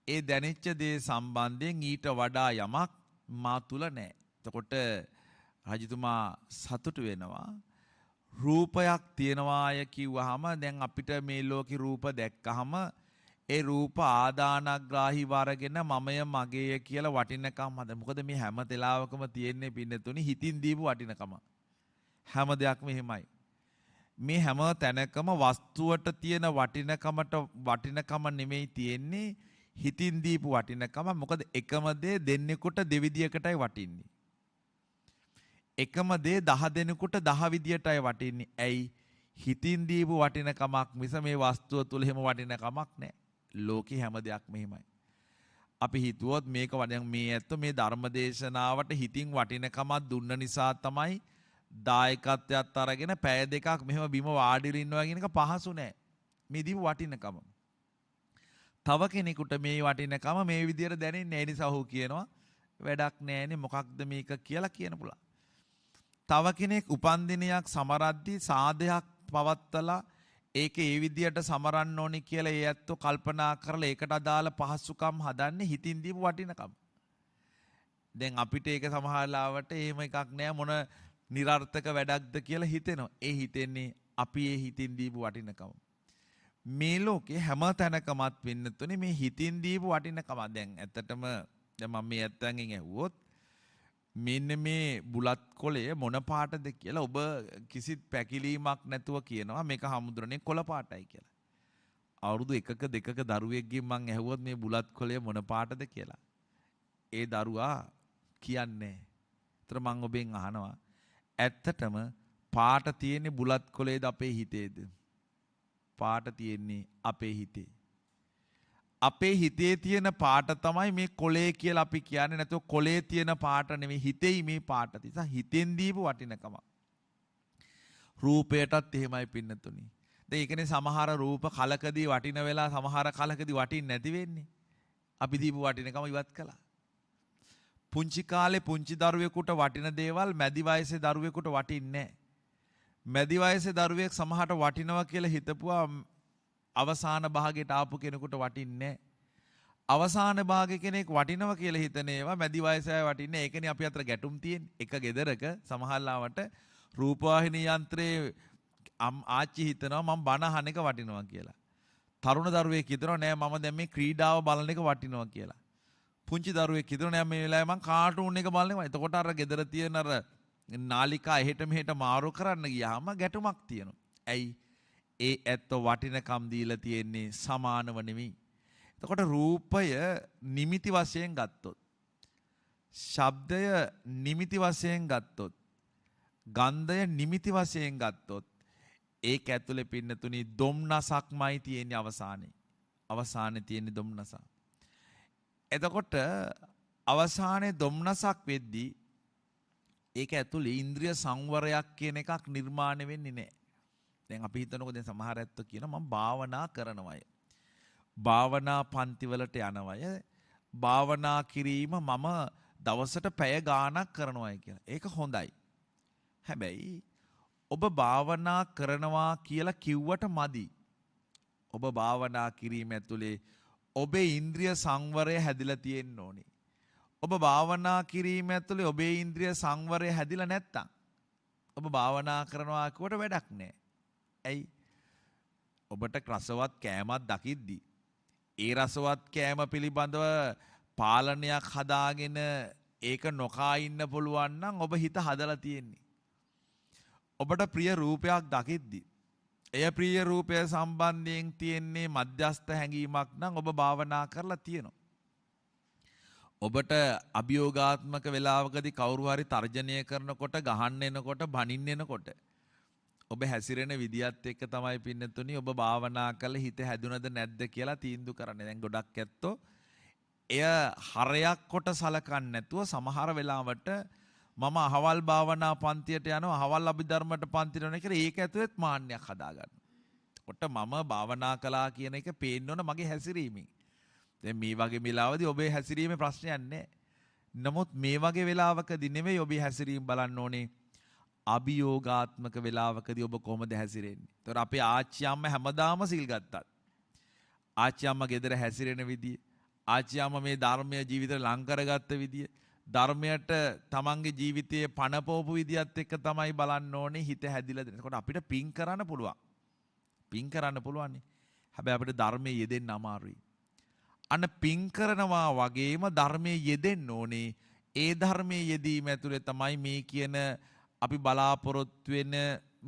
ඒ දැනෙච්ච දේ සම්බන්ධයෙන් ඊට වඩා යමක් මා තුල නැහැ. එතකොට රජතුමා සතුටු වෙනවා. රූපයක් තියනවාය කිව්වහම දැන් අපිට මේ ලෝකේ රූප දැක්කහම ඒ රූප ආදානග්‍රාහී වරගෙන මමය මගේය කියලා වටිනකම් හද. මොකද මේ හැම තලාවකම තියෙන්නේ පින්නතුනි හිතින් දීපු වටිනකම. හැම දෙයක්ම එහෙමයි. මේ හැම තැනකම වස්තුවට තියෙන වටිනකම නෙමෙයි තියෙන්නේ හිතින් දීපු වටිනකම. මොකද එකම දේ දෙන්නෙකුට දෙවිදියකටයි වටින්නේ. එකම දේ 10 දෙනෙකුට 10 විදියටයි වටින්නේ. ඇයි? හිතින් දීපු වටිනකමක් මිස මේ වස්තුව තුල හැම වටිනකමක් නැහැ. ලෝකේ හැම දෙයක්ම එහෙමයි. අපි හිතුවොත් මේක වඩන් මේ ඇත්ත මේ ධර්මදේශනාවට හිතින් වටිනකමක් දුන්න නිසා තමයි දායකත්වයක් අරගෙන පැය දෙකක් මෙහෙම බිම වාඩිලා ඉන්නවා කියන එක පහසු නෑ. මේ දීපු වටිනකම. තව කෙනෙකුට මේ වටිනකම මේ විදියට දැනෙන්නේ නැහැ නිසා ඔහු කියනවා වැඩක් නෑනේ මොකක්ද මේක කියලා කියන පුළුවන්. තව කෙනෙක් උපන්දිනයක් සමරද්දී සාදයක් පවත්තලා ඒක ඒ විදියට සමරන්න ඕනි කියලා ඒ ඇත්තෝ කල්පනා කරලා ඒකට අදාළ පහසුකම් හදන්නේ හිතින් දීපු වටිනකම. දැන් අපිට ඒක සමහරලාවට එහෙම එකක් නෑ මොන નિરර්ථක වැඩක්ද කියලා හිතෙනවා. ඒ හිතෙන්නේ අපි ඒ හිතින් දීපු වටිනකම. මේ ලෝකේ හැම තැනකමත් වෙන්නතුනේ මේ හිතින් දීපු වටිනකම. දැන් ඇත්තටම දැන් මම මේ ඇත්තන්ගෙන් ඇහුවොත් මෙන්න මේ බුලත් කොළය මොන පාටද කියලා ඔබ කිසිත් පැකිලීමක් නැතුව කියනවා මේක හමුදුරනේ කොළ පාටයි කියලා. අවුරුදු 1ක 2ක දරුවෙක්ගෙන් මං ඇහුවොත් මේ බුලත් කොළය මොන පාටද කියලා. ඒ දරුවා කියන්නේ. ඒතර මං ඔබෙන් අහනවා ඇත්තටම පාට තියෙන්නේ බුලත් කොළේද අපේ හිතේද? පාට තියෙන්නේ අපේ හිතේ. අපේ හිතේ තියෙන පාට තමයි මේ කොලේ කියලා අපි කියන්නේ. නැතුව කොලේ තියෙන පාට නෙමෙයි හිතේයි මේ පාට තියෙන. හිතෙන් දීපු වටිනකම. රූපයටත් එහෙමයි පින්නතුනි. දැන් ඒකනේ සමහර රූප කලකදී වටින වෙලා සමහර කලකදී වටින්නේ නැති වෙන්නේ. අපි දීපු වටිනකම ඉවත් කළා. පුංචි කාලේ පුංචි දරුවෙකුට වටින දේවල් මැදි වයසේ දරුවෙකුට වටින්නේ නැහැ. මැදි වයසේ දරුවෙක් සමහරට වටිනවා කියලා හිතපුවා අවසාන භාගයට ආපු කෙනෙකුට වටින්නේ නැහැ. අවසාන භාගයේ කෙනෙක් වටිනවා කියලා හිතන ඒවා මැදි වයසේ වටින්නේ. ඒකනේ අපි අතර ගැටුම් තියෙන්නේ. එක ගෙදරක සමහරලාවට රූපවාහිනී යන්ත්‍රයේ ආච්චි හිතනවා මම බණ අහන එක වටිනවා කියලා. තරුණ දරුවෙක් හිතනවා නෑ මම දැන් මේ ක්‍රීඩාව බලන එක වටිනවා කියලා. පුංචි දරුවෙක් හිතනවා නෑ මේ වෙලාවේ මම කාටුන් එක බලන එක. එතකොට අර ගෙදර තියෙන අර නාලිකා එහෙට මෙහෙට මාරු කරන්න ගියාම ගැටුමක් තියෙනවා. ඇයි? ඒ ඇත්ත වටිනකම් දීලා තියෙන්නේ සමානව නෙමෙයි. එතකොට රූපය නිමිති වශයෙන් ගත්තොත්, ශබ්දය නිමිති වශයෙන් ගත්තොත්, ගන්ධය නිමිති වශයෙන් ගත්තොත් ඒක ඇතුලේ පින්නතුනි දොම්නසක්මයි තියෙන්නේ අවසානයේ. අවසානයේ තියෙන්නේ දොම්නස. එතකොට අවසානයේ දොම්නසක් වෙද්දී ඒක ඇතුලේ ඉන්ද්‍රිය සංවරයක් කියන එකක් නිර්මාණය වෙන්නේ නැහැ. දැන් අපි හිතනකො දැන් සමහර ඇත්තෝ කියනවා මම භාවනා කරනවාය. භාවනා පන්ති වලට යනවාය. භාවනා කිරීම මම දවසට පැය ගාණක් කරනවායි කියලා. ඒක හොඳයි. හැබැයි ඔබ භාවනා කරනවා කියලා කිව්වට මදි. ඔබ භාවනා කිරීම ඇතුලේ ඔබේ ඉන්ද්‍රිය සංවරය හැදිලා තියෙන්න ඕනේ. ඔබ භාවනා කිරීම ඇතුලේ ඔබේ ඉන්ද්‍රිය සංවරය හැදිලා නැත්තම් ඔබ භාවනා කරනවා කියවට වැඩක් නැහැ. ඇයි? ඔබට රසවත් කෑමක් දකිද්දී ඒ රසවත් කෑම පිළිබඳව පාලනයක් හදාගෙන ඒක නොකා ඉන්න පුළුවන් නම් ඔබ හිත හදලා තියෙන්නේ. ඔබට ප්‍රිය රූපයක් දකිද්දී එය ප්‍රිය රූපය සම්බන්ධයෙන් තියෙන්නේ මධ්‍යස්ථ හැඟීමක් නම් ඔබ භාවනා කරලා තියෙනවා. ඔබට අභියෝගාත්මක වෙලාවකදී කවුරු හරි තර්ජනය කරනකොට, ගහන්න එනකොට, බනින්න එනකොට ඔබ හැසිරෙන විදියත් එක්ක තමයි පින්නතුනි ඔබ භාවනා කළ හිත හැදුනද නැද්ද කියලා තීන්දුව කරන්නේ. දැන් ගොඩක් ඇත්තෝ එය හරයක් කොට සලකන්නේ නැතුව සමහර වෙලාවට මම අහවල් භාවනා පන්තියට යනවා, අහවල් අභිධර්මයට පන්තියට යනවා කියලා ඒක ඇතුළෙත් මාන්නයක් හදාගන්නවා. කොට මම භාවනා කළා කියන එක පේන්න ඕන මගේ හැසිරීමෙන්. දැන් මේ වගේ වෙලාවදී ඔබේ හැසිරීමේ ප්‍රශ්නයක් නැහැ. නමුත් මේ වගේ වෙලාවකදී නෙමෙයි ඔබේ හැසිරීම බලන්න ඕනේ. අභියෝගාත්මක වෙලාවකදී ඔබ කොහොමද හැසිරෙන්නේ? ඒතර අපේ ආච්චි අම්මා හැමදාම සිල් ගත්තත් ආච්චි අම්මා ගෙදර හැසිරෙන විදිය, ආච්චි අම්මා මේ ධර්මයේ ජීවිතේ ලං කරගත්ත විදිය, ධර්මයට තමන්ගේ ජීවිතයේ පණපෝපු විදියත් එක්ක තමයි බලන්න ඕනේ හිත හැදිලා දෙන. ඒකට අපිට පින් කරන්න පුළුවන්. පින් කරන්න පුළුවන්. හැබැයි අපිට ධර්මයේ යෙදෙන්න අමාරුයි. අන්න පින් කරනවා වගේම ධර්මයේ යෙදෙන්න ඕනේ. ඒ ධර්මයේ යෙදීම ඇතුලේ තමයි මේ කියන අපි බලාපොරොත්තු වෙන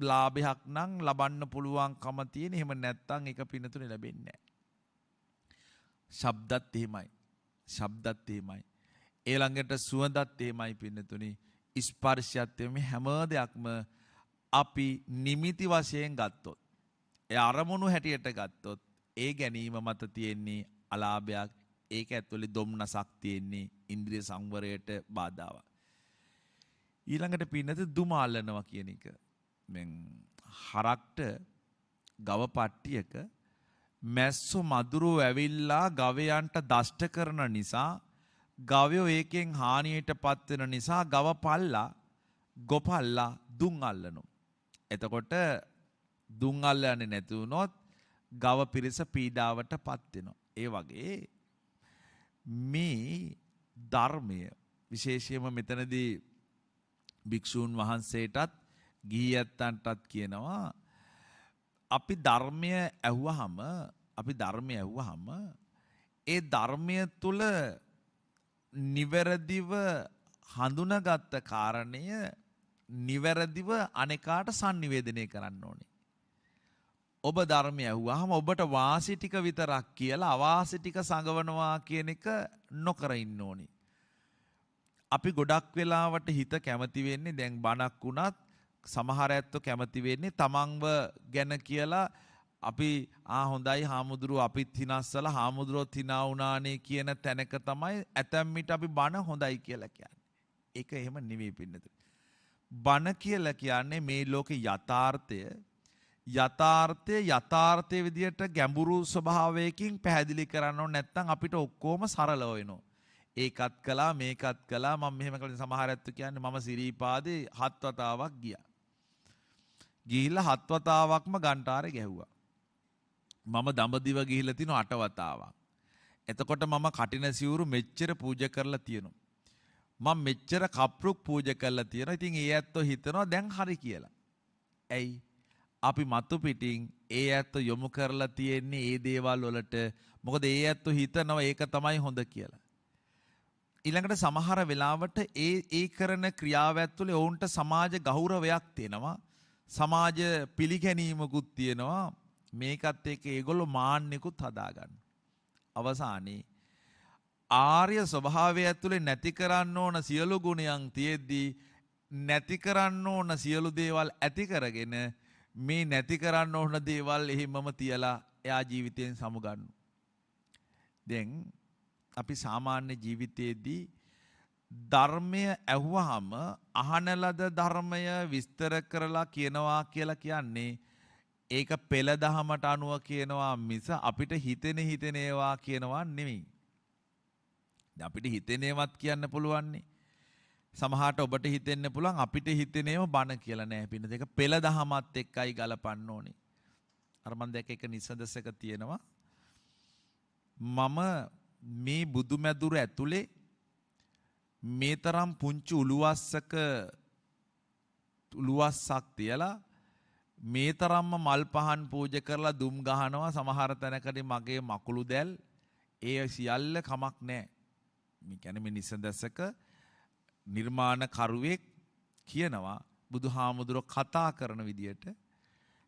ලාභයක් නම් ලබන්න පුළුවන්කම තියෙන. එහෙම නැත්නම් ඒක පිනතුනේ ලැබෙන්නේ නැහැ. ශබ්දත් එහෙමයි. ශබ්දත් එහෙමයි. ඊළඟට සුවඳත් එහෙමයි පින්නතුනි. ස්පර්ශයත් එහෙමයි. හැම දෙයක්ම අපි නිමිති වශයෙන් ගත්තොත්, ඒ අරමුණු හැටියට ගත්තොත් ඒ ගැනීම මත තියෙන්නේ අලාභයක්. ඒක ඇතුලේ දොම්නසක් තියෙන්නේ ඉන්ද්‍රිය සංවරයට බාධාවක්. ඊළඟට පින්නත දුමාලනවා කියන එක. මෙන් හරක්ට ගව පට්ටියක මැස්සෝ මදුරුව ඇවිල්ලා ගවයන්ට දෂ්ට කරන නිසා ගවයෝ ඒකෙන් හානියට පත් වෙන නිසා ගව පල්ලා ගොපල්ලා දුම් අල්ලනවා. එතකොට දුම් අල්ලන්නේ නැති වුණොත් ගව පිරිස පීඩාවට පත් වෙනවා. ඒ වගේ මේ ධර්මය විශේෂයෙන්ම මෙතනදී භික්ෂූන් වහන්සේටත් ගිහියන්ටත් කියනවා අපි ධර්මය ඇහුවහම ඒ ධර්මය තුල නිවැරදිව හඳුනාගත්ත කාරණය නිවැරදිව අනේකාට sannivedanaya කරන්න ඕනේ. ඔබ ධර්මය ඇහුවහම ඔබට වාසි ටික විතරක් කියලා අවාසි ටික සංගවනවා කියන එක නොකර ඉන්න ඕනේ. අපි ගොඩක් වෙලාවට හිත කැමති වෙන්නේ දැන් බණක් වුණත් සමහර ඇත්තෝ කැමති වෙන්නේ තමන්ව ගැන කියලා අපි හොඳයි හාමුදුරුවෝ අපිත් හිනස්සලා හාමුදුරුවෝත් හිනා වුණානේ කියන තැනක තමයි ඇතැම් විට අපි බණ හොඳයි කියලා කියන්නේ. ඒක එහෙම නෙවෙයි පින්නතුනි. බණ කියලා කියන්නේ මේ ලෝකේ යථාර්ථය යථාර්ථයේ විදියට ගැඹුරු ස්වභාවයකින් පැහැදිලි කරන්න ඕනේ නැත්නම් අපිට ඔක්කොම සරලව වෙනවා. ඒකත් කළා මේකත් කළා මම මෙහෙම කළා සමහර ඇත්තු කියන්නේ මම සිරීපාදේ 7 වතාවක් ගියා. ගිහිල්ලා 7 වතාවක්ම ගන්ටාරේ ගැහුවා. මම දඹදිව ගිහිල්ලා තිනු 8 වතාවක්. එතකොට මම කටින සිවුරු මෙච්චර පූජා කරලා තියෙනවා. මම මෙච්චර කප්රුක් පූජා කරලා තියෙනවා. ඉතින් ඒ ඇත්තෝ හිතනවා දැන් හරි කියලා. ඇයි? අපි මතු පිටින් ඒ ඇත්තෝ යොමු කරලා තියෙන්නේ ඒ දේවල් වලට. මොකද ඒ ඇත්තෝ හිතනවා ඒක තමයි හොඳ කියලා. ඊළඟට සමහර වෙලාවට ඒ කරන ක්‍රියාව ඇතුලේ ඔවුන්ට සමාජ ගෞරවයක් තියෙනවා. සමාජ පිළිගැනීමකුත් තියෙනවා. මේකත් එක්ක ඒගොල්ලෝ මාන්නෙකුත් හදාගන්න. අවසානයේ ආර්ය ස්වභාවය ඇතුලේ නැති කරන්න ඕන සියලු ගුණයන් තියෙද්දී නැති කරන්න ඕන සියලු දේවල් ඇති කරගෙන මේ නැති කරන්න ඕන දේවල් එහෙමම තියලා එයා ජීවිතයෙන් සමුගන්න. දැන් අපි සාමාන්‍ය ජීවිතයේදී ධර්මය ඇහුවහම අහන ලද ධර්මය විස්තර කරලා කියනවා කියලා කියන්නේ ඒක පෙළ දහමට අනුව කියනවා මිස අපිට හිතෙන ඒවා කියනවා නෙමෙයි. අපිට හිතෙනේවත් කියන්න පුළුවන්නේ. සමහරට ඔබට හිතෙන්න පුළුවන් අපිට හිතෙනේම බන කියලා නෑ. පින්න දෙක පෙළ දහමත් එක්කයි ගලපන්න ඕනේ. අර මම දැක්ක එක නිසඳසක තියෙනවා. මම මේ බුදුමැදුර ඇතුලේ මේ තරම් පුංචි උළුවස්සක් තියලා මේ තරම්ම මල් පහන් පූජා කරලා දුම් ගහනවා. සමහර තැනකදී මගේ මකුළු දැල් ඒ සියල්ල කමක් නෑ. මේ කියන්නේ මේ නිසඳසක නිර්මාණ කරුවෙක් කියනවා බුදුහාමුදුරුවෝ කතා කරන විදියට.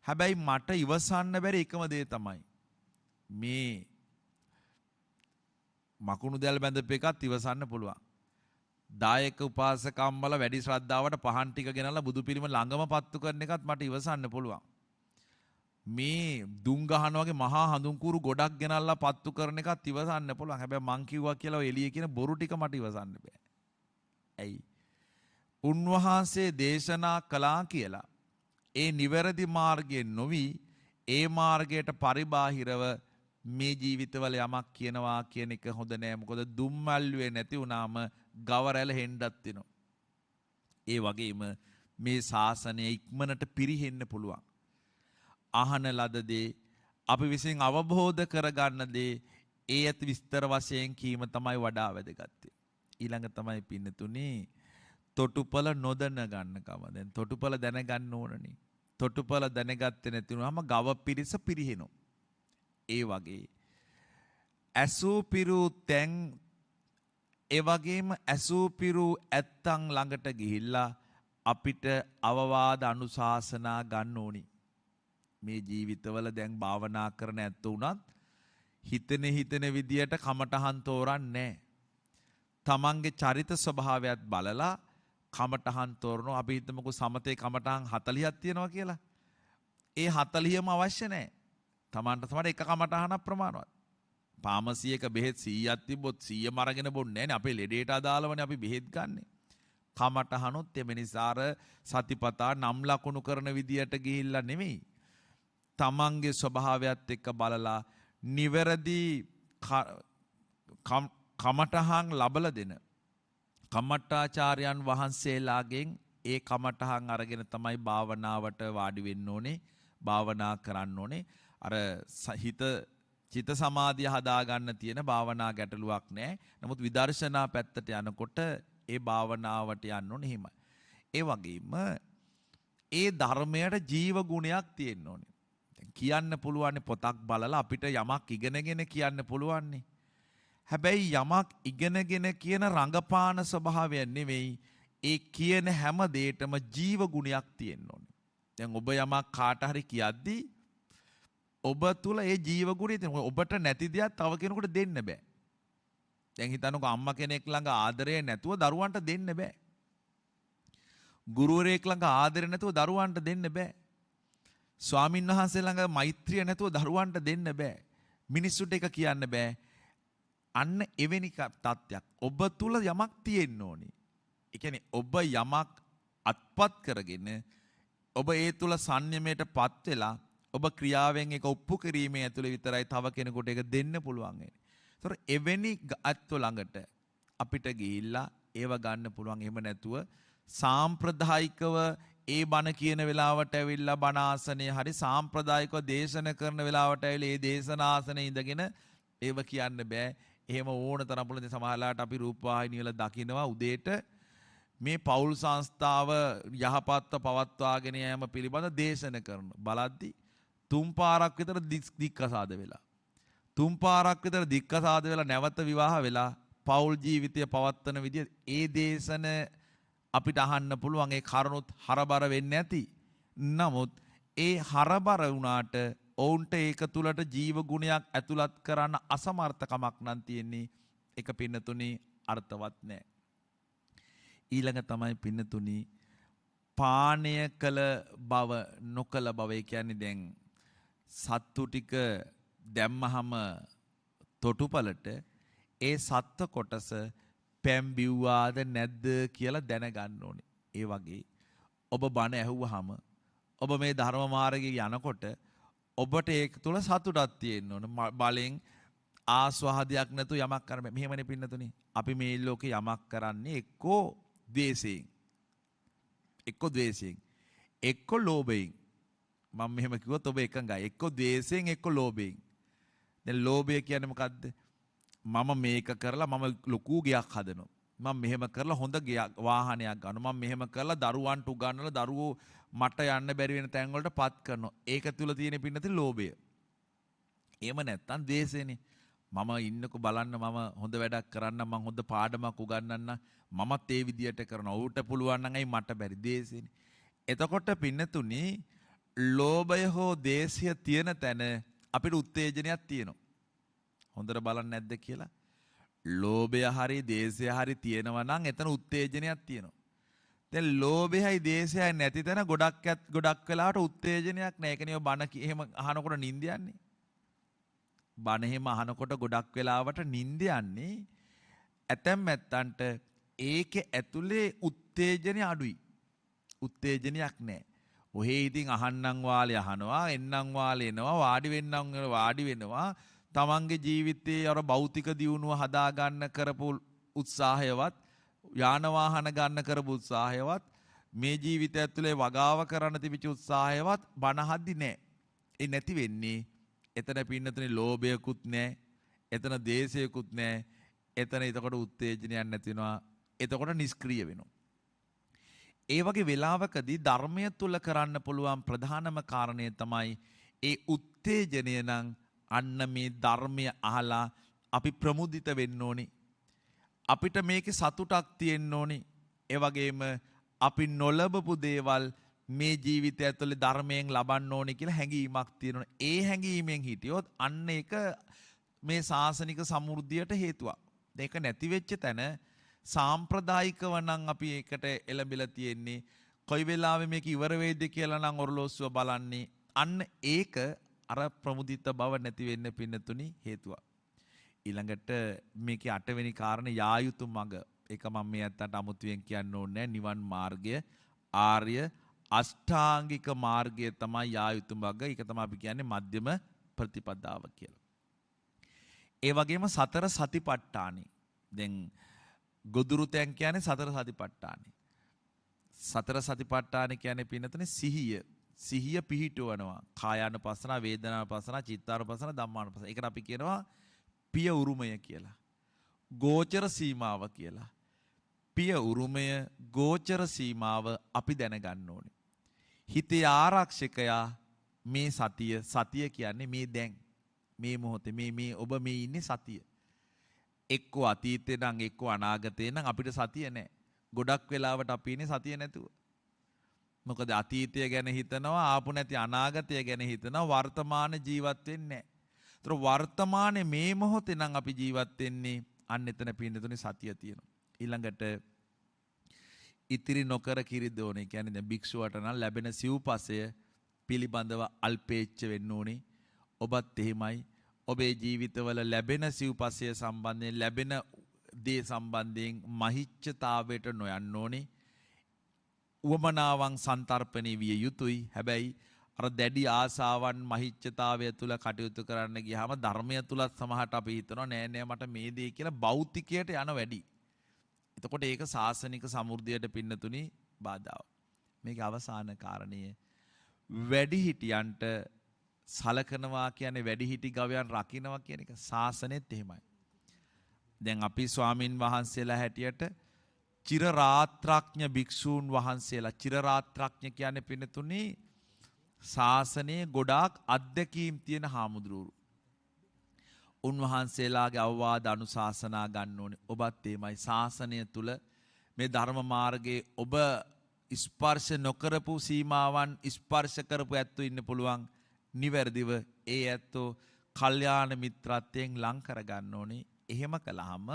හැබැයි මට ඉවසන්න බැරි එකම දේ තමයි මේ මකුණු දැල් බැඳපු එකත් ඉවසන්න පුළුවන්. දායක උපාසකම්මල වැඩි ශ්‍රද්ධාවට පහන් ටික ගෙනල්ලා බුදු පිළිම ළඟම පත්තු කරන එකත් මට ඉවසන්න පුළුවන්. මේ දුම් ගහන වගේ මහා හඳුන්කුරු ගොඩක් ගෙනල්ලා පත්තු කරන එකත් ඉවසන්න පුළුවන්. හැබැයි මං කිව්වා කියලා ඔය එළියේ කියන බොරු ටික මට ඉවසන්න බෑ. ඇයි? උන්වහන්සේ දේශනා කළා කියලා ඒ නිවැරදි මාර්ගයෙන් නොවි ඒ මාර්ගයට පරිබාහිරව මේ ජීවිතවල යමක් කියනවා කියන එක හොඳ නෑ. මොකද දුම්මල්ුවේ නැති වුණාම ගවරැල හෙන්නත් වෙනවා. ඒ වගේම මේ ශාසනය ඉක්මනට පිරිහෙන්න පුළුවන්. අහන ලද දේ අපි විසින් අවබෝධ කරගන්න දේ ඒ ඇති විස්තර වශයෙන් කීම තමයි වඩා වැදගත්. ඊළඟ තමයි පින්නතුනේ තොටුපළ නොදැන ගන්නකම. දැන් තොටුපළ දැනගන්න ඕනනේ. තොටුපළ දැනගත්තේ නැති වුනහම ගව පිරිස පිරිහෙනවා. ඒ වගේ ඇසූපිරු තැන් ඒ වගේම ඇසූපිරු ඇත්තන් ළඟට ගිහිල්ලා අපිට අවවාද අනුශාසනා ගන්න ඕනි. මේ ජීවිතවල දැන් භාවනා කරන ඇත්ත උනත් හිතෙන විදියට කමටහන් තෝරන්නේ නැහැ. තමන්ගේ චරිත ස්වභාවයත් බලලා කමටහන් තෝරනවා. අපි හිතමුකෝ සමතේ කමටහන් 40ක් තියෙනවා කියලා. ඒ 40ම අවශ්‍ය නැහැ. තමන්ට තමයි එක කමටහනක් ප්‍රමාණවත්. පාමසියක බෙහෙත් 100ක් තිබ්බොත් 100ම අරගෙන බොන්නේ නැහැ. අපේ ලෙඩේට අදාළවනේ අපි බෙහෙත් ගන්නෙ. කමටහනොත් එමෙ නිසාර සතිපතා නම් ලකුණු කරන විදියට ගිහිල්ලා නෙමෙයි. තමන්ගේ ස්වභාවයත් එක්ක බලලා නිවැරදි කමටහන් ලබලා දෙන කමඨාචාර්යයන් වහන්සේලාගෙන් ඒ කමටහන් අරගෙන තමයි භාවනාවට වාඩි වෙන්න ඕනේ. භාවනා කරන්න ඕනේ. අර චිත්ත සමාධිය හදා ගන්න තියෙන භාවනා ගැටලුවක් නැහැ. නමුත් විදර්ශනා පැත්තට යනකොට ඒ භාවනාවට යන්න ඕනේ එහෙමයි. ඒ වගේම ඒ ධර්මයට ජීව ගුණයක් තියෙන්න ඕනේ. දැන් කියන්න පුළුවන් පොතක් බලලා අපිට යමක් ඉගෙනගෙන කියන්න පුළුවන්. හැබැයි යමක් ඉගෙනගෙන කියන රංගපාන ස්වභාවය නෙවෙයි. ඒ කියන හැම දෙයකම ජීව ගුණයක් තියෙන්න ඕනේ. දැන් ඔබ යමක් කාට හරි කියද්දී ඔබ තුල ඒ ජීව ගුණය තියෙනවා. ඔබට නැති දෙයක් තව කෙනෙකුට දෙන්න බෑ. දැන් හිතන්නකෝ අම්මා කෙනෙක් ළඟ ආදරය නැතුව දරුවන්ට දෙන්න බෑ. ගුරුවරයෙක් ළඟ ආදරය නැතුව දරුවන්ට දෙන්න බෑ. ස්වාමින් වහන්සේ ළඟ මෛත්‍රිය නැතුව දරුවන්ට දෙන්න බෑ. මිනිස්සුන්ට එක කියන්න බෑ. අන්න එවැනි තත්ත්වයක් ඔබ තුල යමක් තියෙන්න ඕනේ. ඒ කියන්නේ ඔබ යමක් අත්පත් කරගෙන ඔබ ඒ තුල සංයමයටපත් වෙලා ඔබ ක්‍රියාවෙන් ඒක ඔප්පු කිරීමේ ඇතුළේ විතරයි තව කෙනෙකුට ඒක දෙන්න පුළුවන් වෙන්නේ. ඒතර එවැනි අත්ව ළඟට අපිට ගිහිල්ලා ඒව ගන්න පුළුවන්. එහෙම නැතුව සාම්ප්‍රදායිකව ඒ බණ කියන වෙලාවට ඇවිල්ලා බණ ආසනයේ හරි සාම්ප්‍රදායිකව දේශන කරන වෙලාවට ඇවිල්ලා ඒ දේශනාසනේ ඉඳගෙන ඒව කියන්න බෑ. එහෙම ඕන තරම් පුළුවන්. සමහරලාට අපි රූපවාහිනිය වල දකිනවා උදේට මේ පෞල් සංස්ථාව යහපත්ව පවත්වාගෙන යෑම පිළිබඳ දේශන කරන බලද්දි තුන් පාරක් විතර දික්කසාද වෙලා. තුන් පාරක් විතර දික්කසාද වෙලා නැවත විවාහ වෙලා පෞල් ජීවිතය පවත්වන විදිය ඒ දේශන අපිට අහන්න පුළුවන්. ඒ කරුණුත් හරබර වෙන්නේ නැති. නමුත් ඒ හරබර වුණාට ඔවුන්ට ඒක තුලට ජීව ගුණයක් ඇතුළත් කරන්න අසමර්ථකමක් නම් තියෙන්නේ. ඒක පින්නතුනි අර්ථවත් නැහැ. ඊළඟ තමයි පින්නතුනි පානය කළ බව නොකළ බව. ඒ කියන්නේ දැන් සත්තු ටික දැම්මහම තොටුපලට ඒ සත්ත්ව කොටස පැම්බිව්වාද නැද්ද කියලා දැනගන්න ඕනේ. ඒ වගේ ඔබ බණ ඇහුවාම ඔබ මේ ධර්ම මාර්ගයේ යනකොට ඔබට ඒක තුල සතුටක් තියෙන්න ඕන. බලෙන් ආස්වාදයක් නැතු යමක් කරන්නේ. මෙහෙමනේ පින්නතුනි. අපි මේ ලෝකේ යමක් කරන්නේ එක්කෝ ද්වේෂයෙන්. එක්කෝ ද්වේෂයෙන්. එක්කෝ ලෝභයෙන්. මම මෙහෙම කිව්වොත් ඔබ එකඟයි. එක්කෝ ද්වේෂයෙන් එක්කෝ ලෝභයෙන්. දැන් ලෝභය කියන්නේ මොකද්ද? මම මේක කරලා මම ලොකු ගයක් හදනවා. මම මෙහෙම කරලා හොඳ වාහනයක් ගන්නවා. මම මෙහෙම කරලා දරුවන්ට උගන්වලා දරුවෝ මට යන්න බැරි වෙන තැන් වලට පත් කරනවා. ඒක තුල තියෙන පින්නතේ ලෝභය. එහෙම නැත්තම් ද්වේෂයනේ. මම ඉන්නකෝ බලන්න මම හොඳ වැඩක් කරන්න මම හොඳ පාඩමක් උගන්වන්න මමත් ඒ විදියට කරනවා. ඌට පුළුවන් නම් ඇයි මට බැරි? ද්වේෂයනේ. එතකොට පින්නතුනි ලෝභය හෝ ද්වේෂය තියෙන තැන අපිට උත්තේජනයක් තියෙනවා. හොඳට බලන්න නැද්ද කියලා? ලෝභය හරි ද්වේෂය හරි තියෙනවා නම් එතන උත්තේජනයක් තියෙනවා. දැන් ලෝභයයි ද්වේෂයයි නැති තැන ගොඩක් වෙලාවට උත්තේජනයක් නැහැ. ඒකනේ බණ එහෙම අහනකොට නිින්ද යන්නේ. බණ එහෙම අහනකොට ගොඩක් වෙලාවට නිින්ද යන්නේ ඇතැම් ඇත්තන්ට ඒකේ ඇතුලේ උත්තේජනය අඩුයි. උත්තේජනයක් නැහැ. ඔහේ ඉතින් අහන්නම් වාලේ අහනවා, එන්නම් වාලේ එනවා, වාඩි වෙන්නම් වාඩි වෙනවා. තමන්ගේ ජීවිතයේ අර භෞතික දියුණුව හදා ගන්න කරපු උත්සාහයවත් යාන වාහන ගන්න කරපු උත්සාහයවත් මේ ජීවිතය ඇතුලේ වගාව කරන්න තිබිච්ච උත්සාහයවත් බණ හද්දි නැහැ. ඒ නැති වෙන්නේ එතන පින්නතුනේ ලෝභයකුත් නැහැ. එතන දේශයකුත් නැහැ. එතන එතකොට උත්තේජනයක් නැති වෙනවා. එතකොට නිෂ්ක්‍රීය වෙනවා. ඒ වගේ වෙලාවකදී ධර්මය තුල කරන්න පුළුවන් ප්‍රධානම කාරණය තමයි ඒ උත්තේජනය නම් අන්න මේ ධර්මය අහලා අපි ප්‍රමුදිත වෙන්න ඕනි. අපිට මේකේ සතුටක් තියෙන්න ඕනි. ඒ වගේම අපි නොලබපු දේවල් මේ ජීවිතය ඇතුලේ ධර්මයෙන් ලබන්න ඕනි කියලා හැඟීමක් තියෙනවා. ඒ හැඟීමෙන් හිටියොත් අන්න ඒක මේ සාසනික සමෘද්ධියට හේතුවක්. ඒක නැති වෙච්ච තැන සාම්ප්‍රදායිකව නම් අපි ඒකට එළඹිලා තියෙන්නේ. කොයි වෙලාවෙ මේක ඉවර වෙයිද කියලා නම් ඔරලෝසුව බලන්නේ. අන්න ඒක අර ප්‍රමුදිත බව නැති වෙන්න පින්නතුනි හේතුවක්. ඊළඟට මේකේ 8 වෙනි කාරණේ යා යුතු මඟ. ඒක මම මේ අත්තට අමුතුවෙන් කියන්න ඕනේ නැහැ. නිවන් මාර්ගය ආර්ය අෂ්ටාංගික මාර්ගය තමයි යා යුතු මඟ. ඒක තමයි අපි කියන්නේ මධ්‍යම ප්‍රතිපදාව කියලා. ඒ වගේම සතර සතිපට්ඨානෙ. දැන් ගොදුරු තැන් කියන්නේ සතර සතිපට්ඨානෙ. සතර සතිපට්ඨානෙ කියන්නේ පින්නතනේ සිහිය. සිහිය පිහිටවනවා. කායානුපස්සන, වේදනානුපස්සන, චිත්තානුපස්සන, ධම්මානුපස්සන. ඒකට අපි කියනවා පිය උරුමය කියලා. ගෝචර සීමාව කියලා. පිය උරුමය, ගෝචර සීමාව අපි දැනගන්න ඕනේ. හිතේ ආරක්ෂකයා මේ සතිය කියන්නේ මේ දැන් මේ මොහොතේ මේ ඔබ මේ ඉන්නේ සතිය. එක්කෝ අතීතේ නම් එක්කෝ අනාගතේ නම් අපිට සතිය නැහැ. ගොඩක් වෙලාවට අපි ඉන්නේ සතිය නැතුව. මොකද අතීතය ගැන හිතනවා, ආපු නැති අනාගතය ගැන හිතනවා, වර්තමාන ජීවත් වෙන්නේ නැහැ. ඒතර වර්තමානයේ මේ මොහොතේ නම් අපි ජීවත් වෙන්නේ අන්න එතන පින්නතුනේ සතිය තියෙනවා. ඊළඟට ඉතිරි නොකර කිරි දෝනේ කියන්නේ දැන් භික්ෂුවට නම් ලැබෙන සිව්පසය පිළිබඳව අල්පේච්ඡ වෙන්න ඕනේ. ඔබත් එහෙමයි. ඔබේ ජීවිතවල ලැබෙන සිව්පසය සම්බන්ධයෙන් ලැබෙන දේ සම්බන්ධයෙන් මහිච්ඡතාවයට නොයන්න ඕනේ. උවමනාවන් සන්තර්පණය විය යුතුයි. හැබැයි අර දැඩි ආසාවන් මහිච්ඡතාවය තුල කටයුතු කරන්න ගියාම ධර්මය තුලත් සමහරට අපි හිතනවා නෑ නෑ මට මේ දේ කියලා භෞතිකයට යන වැඩි. එතකොට ඒක සාසනික සමෘද්ධියට පින්නතුනි බාධාවක්. මේකේ අවසාන කාරණය වැඩිහිටියන්ට සලකනවා කියන්නේ වැඩිහිටි ගවයන් රකින්නවා කියන එක සාසනෙත් එහෙමයි. දැන් අපි ස්වාමින් වහන්සේලා හැටියට චිරරාත්‍රාඥ භික්ෂූන් වහන්සේලා චිරරාත්‍රාඥ කියන්නේ පින්නතුනි ශාසනයේ ගොඩාක් අත්දැකීම් තියෙන හාමුදුරුවෝ. උන්වහන්සේලාගේ අවවාද අනුශාසනා ගන්න ඕනේ. ඔබත් එමයයි ශාසනය තුල මේ ධර්ම මාර්ගයේ ඔබ ස්පර්ශ නොකරපු සීමාවන් ස්පර්ශ කරපු ඇත්තෝ ඉන්න පුළුවන්. නිවැරදිව ඒ ඇත්තෝ කල්යාණ මිත්‍රත්වයෙන් ලං කර ගන්න ඕනේ. එහෙම කළාම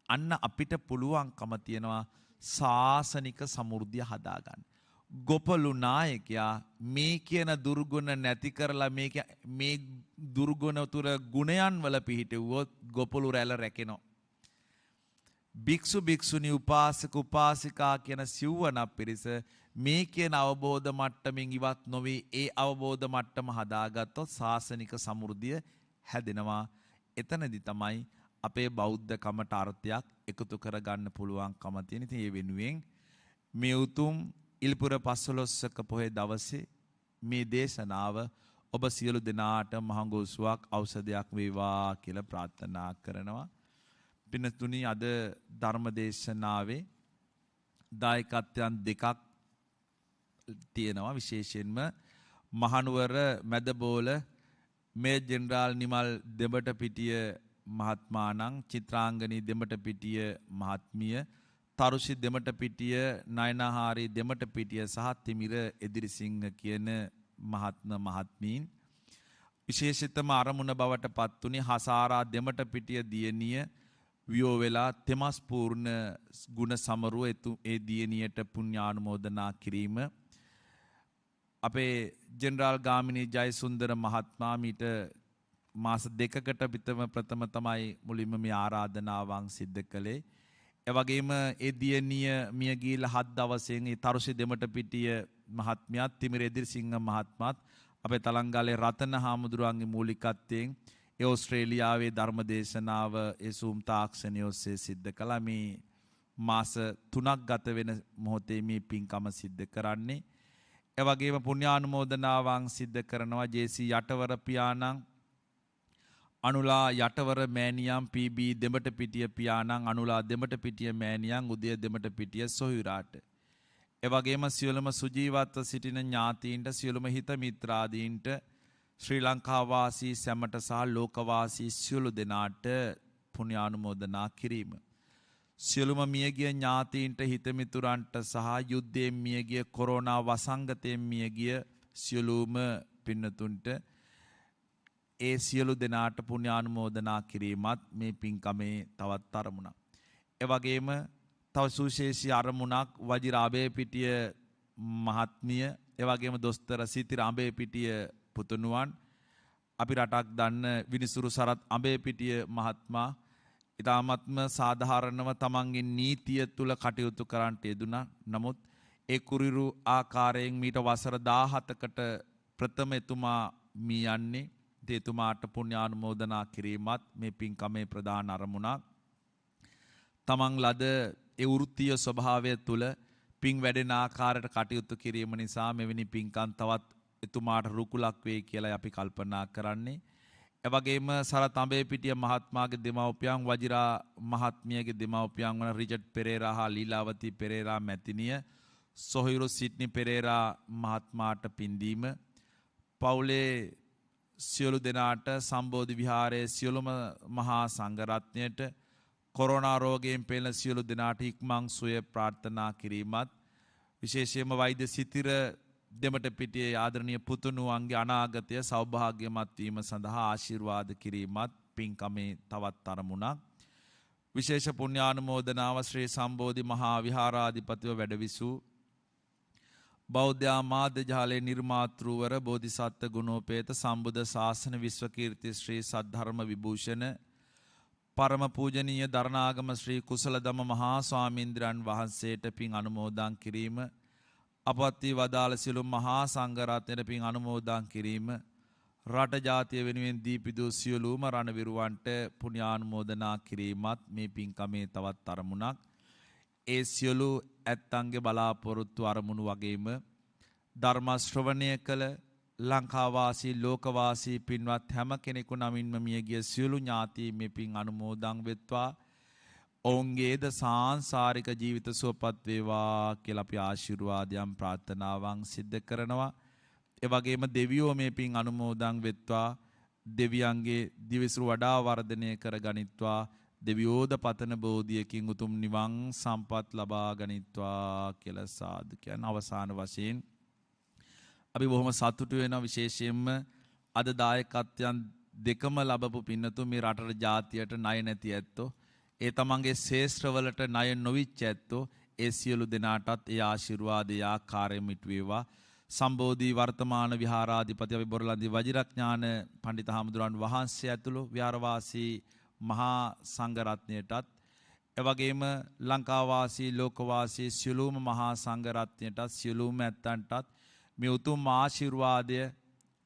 අන්න අපිට පුළුවන්කම තියනවා ශාසනික සමෘද්ධිය හදාගන්න. ගොපලු නායකයා මේ කියන දුර්ගුණ නැති කරලා මේ දුර්ගුණ තුර ගුණයන් වල පිහිටුවොත් ගොපලු රැළ රැකෙනවා. භික්ෂු භික්ෂුණී උපාසක උපාසිකා කියන සිව්වන පිරිස මේ කියන අවබෝධ මට්ටමින් ඉවත් නොවේ. ඒ අවබෝධ මට්ටම හදාගත්තොත් ශාසනික සමෘද්ධිය හැදෙනවා. එතනදි තමයි අපේ බෞද්ධ කමට අර්ථයක් එකතු කරගන්න පුළුවන්කම තියෙන. ඉතින් ඒ වෙනුවෙන් මේ උතුම් ඉල්පුර පස්වලොස්සක පොහේ දවසේ මේ දේශනාව ඔබ සියලු දෙනාට මහඟුසුවක් ඖෂධයක් වේවා කියලා ප්‍රාර්ථනා කරනවා. පින්තුනි අද ධර්ම දේශනාවේ දායකත්වයන් දෙකක් තියෙනවා. විශේෂයෙන්ම මහනුවර මැදබෝල මේ ජෙනරාල් නිමල් දෙඹටපිටිය මහත්මාණන්, චිත්‍රාංගනී දෙඹටපිටිය මහත්මිය, තරුෂි දෙමටපිටිය, නයනහාරි දෙමටපිටිය සහ තිමිර එදිරිසිංහ කියන මහත්ම මහත්මීන් විශේෂිතම අරමුණ බවට පත්ුනේ හසාරා දෙමටපිටිය දියණිය වියෝ වෙලා තෙමස් පූර්ණ ගුණ සමරුව ඒ දියණියට පුණ්‍යානුමෝදනා කිරීම. අපේ ජෙනරාල් ගාමිණී ජයසුන්දර මහත්මයා මීට මාස 2කට විතර ප්‍රථම තමයි මුලින්ම මේ ආරාධනාවන් සිද්ධ කළේ. එවැගේම ඒ දියණිය මිය ගිහිලා 7 දවසෙන් ඒ තරුෂි දෙමටපිටිය මහත්මයාත් තිමිර එදිරිසිංහ මහත්මයාත් අපේ තලංගාලේ රතන හාමුදුරුවන්ගේ මූලිකත්වයෙන් ඒ ඕස්ට්‍රේලියාවේ ධර්ම දේශනාව ඒ සූම් තාක්ෂණය ඔස්සේ සිද්ධ කළා. මේ මාස 3ක් ගත වෙන මොහොතේ මේ පින්කම සිද්ධ කරන්නේ. එවැගේම පුණ්‍යානුමෝදනාවන් සිද්ධ කරනවා ජේ.සී. යටවර පියාණන්, අනුලා යටවර මෑණියන්, පී.බී. දෙමටපිටිය පියාණන්, අනුලා දෙමටපිටිය මෑණියන්, උදය දෙමටපිටිය සොහොයුරාට. එවැගේම සියලුම සුජීවත්ව සිටින ඥාතීන්ට, සියලුම හිත මිත්‍රාදීන්ට, ශ්‍රී ලංකා වාසී සැමට සහ ලෝකවාසී සියලු දෙනාට පුණ්‍යානුමෝදනා කිරීම. සියලුම මියගිය ඥාතීන්ට, හිත මිතුරන්ට සහ යුද්ධයෙන් මියගිය, කොරෝනා වසංගතයෙන් මියගිය සියලුම පින්නතුන්ට ඒ සියලු දෙනාට පුණ්‍යානුමෝදනා කිරීමත් මේ පින්කමේ තවත් අරමුණක්. එවැගේම තව සුවිශේෂී අරමුණක් වජිර අබේපිටිය මහත්මිය, එවැගේම දොස්තර සිතිර අබේපිටිය පුතුණුවන්, අපි රටක් දන්න විනිසුරු සරත් අබේපිටිය මහත්මයා ඉතාමත්ම සාධාරණව තමන්ගේ නීතිය තුල කටයුතු කරන්නට යෙදුණා. නමුත් ඒ කුරිරු ආකාරයෙන් මීට වසර 17කට ප්‍රථම එතුමා මී යන්නේ. එතුමාට පුණ්‍යානුමෝදනා කිරීමත් මේ පින්කමේ ප්‍රධාන අරමුණක්. තමන් ලද ඒ වෘත්තීය ස්වභාවය තුළ පින් වැඩෙන ආකාරයට කටයුතු කිරීම නිසා මෙවැනි පින්කම් තවත් එතුමාට රුකුලක් වෙයි කියලා අපි කල්පනා කරන්නේ. එවැගේම සරත් අඹේපිටිය මහත්මයාගේ දෙමව්පියන්, වජිරා මහත්මියගේ දෙමව්පියන් වන රිචඩ් පෙරේරා හා ලීලාවතී පෙරේරා මැතිණිය, සොහොයුරු සිඩ්නි පෙරේරා මහත්මයාට පින්දීම, පවුලේ සියලු දෙනාට, සම්බෝධි විහාරයේ සියලුම මහා සංඝරත්නයට, කොරෝනා රෝගයෙන් පෙළෙන සියලු දෙනාට ඉක්මන් සුවය ප්‍රාර්ථනා කිරීමත්, විශේෂයෙන්ම වෛද්‍ය සිතිර දෙමටපිටියේ ආදරණීය පුතුණුවන්ගේ අනාගතය සෞභාග්‍යමත් වීම සඳහා ආශිර්වාද කිරීමත් පින්කමේ තවත් අරමුණක්. විශේෂ පුණ්‍යානුමෝදනාව ශ්‍රී සම්බෝධි මහා විහාරාධිපතිව වැඩවිසූ බෞද්ධ මාධ්‍ය ජාලයේ නිර්මාතෘවර බෝධිසත්ව ගුණෝපේත සම්බුද්ධ ශාසන විශ්වකීර්ති ශ්‍රී සද්ධර්ම විභූෂණ පරම පූජනීය දරණාගම ශ්‍රී කුසලදම මහා ස්වාමීන්ද්‍රයන් වහන්සේට පින් අනුමෝදන් කිරීම, අපත් වී වදාළ සියලු මහා සංඝරත්නයට පින් අනුමෝදන් කිරීම රට ජාතිය වෙනුවෙන් දීපිදු සියලුම රණවිරුවන්ට පුණ්‍යානුමෝදනා කිරීමත් මේ පින්කමේ තවත් අරමුණක්. ඒ සියලු ඇත්තන්ගේ බලාපොරොත්තු අරමුණු වගේම ධර්ම ශ්‍රවණය කළ ලංකාවාසී ලෝකවාසී පින්වත් හැම කෙනෙකු නමින්ම මියගිය සියලු ඥාතීන් මේ පින් අනුමෝදන් වෙත්වා. ඔවුන්ගේද සාංසාරික ජීවිත සුවපත් වේවා කියලා අපි ආශිර්වාදයන් ප්‍රාර්ථනාවන් සිද්ධ කරනවා. ඒ වගේම දෙවියෝ මේ පින් අනුමෝදන් වෙත්වා. දෙවියන්ගේ දිවිසුරු වඩා වර්ධනය කර ගනිත්වා. දෙවියෝද පතන බෝධියකින් උතුම් නිවන් සම්පත් ලබා ගනිත්වා කියලා සාදු කියන අවසාන වශයෙන් අපි බොහොම සතුටු වෙනවා. විශේෂයෙන්ම අද දායකත්වයන් දෙකම ලැබපු පින්නතු මේ රටට ජාතියට ණය නැති ඇත්තෝ, ඒ තමන්ගේ ශේෂ්ත්‍රවලට ණය නොවිච්ච ඇත්තෝ, ඒ සියලු දෙනාටත් ඒ ආශිර්වාදය ආකාරයෙන් මිට වේවා. සම්බෝධි වර්තමාන විහාරාධිපති අපි බොරලන්දි වජිරඥාන පඬිත හාමුදුරන් වහන්සේ ඇතුළු විහාරවාසී මහා සංඝරත්නයටත් එවැගේම ලංකාවාසී ලෝකවාසී සියලුම මහා සංඝරත්නයටත් සියලුම ඇත්තන්ටත් මේ උතුම් ආශිර්වාදය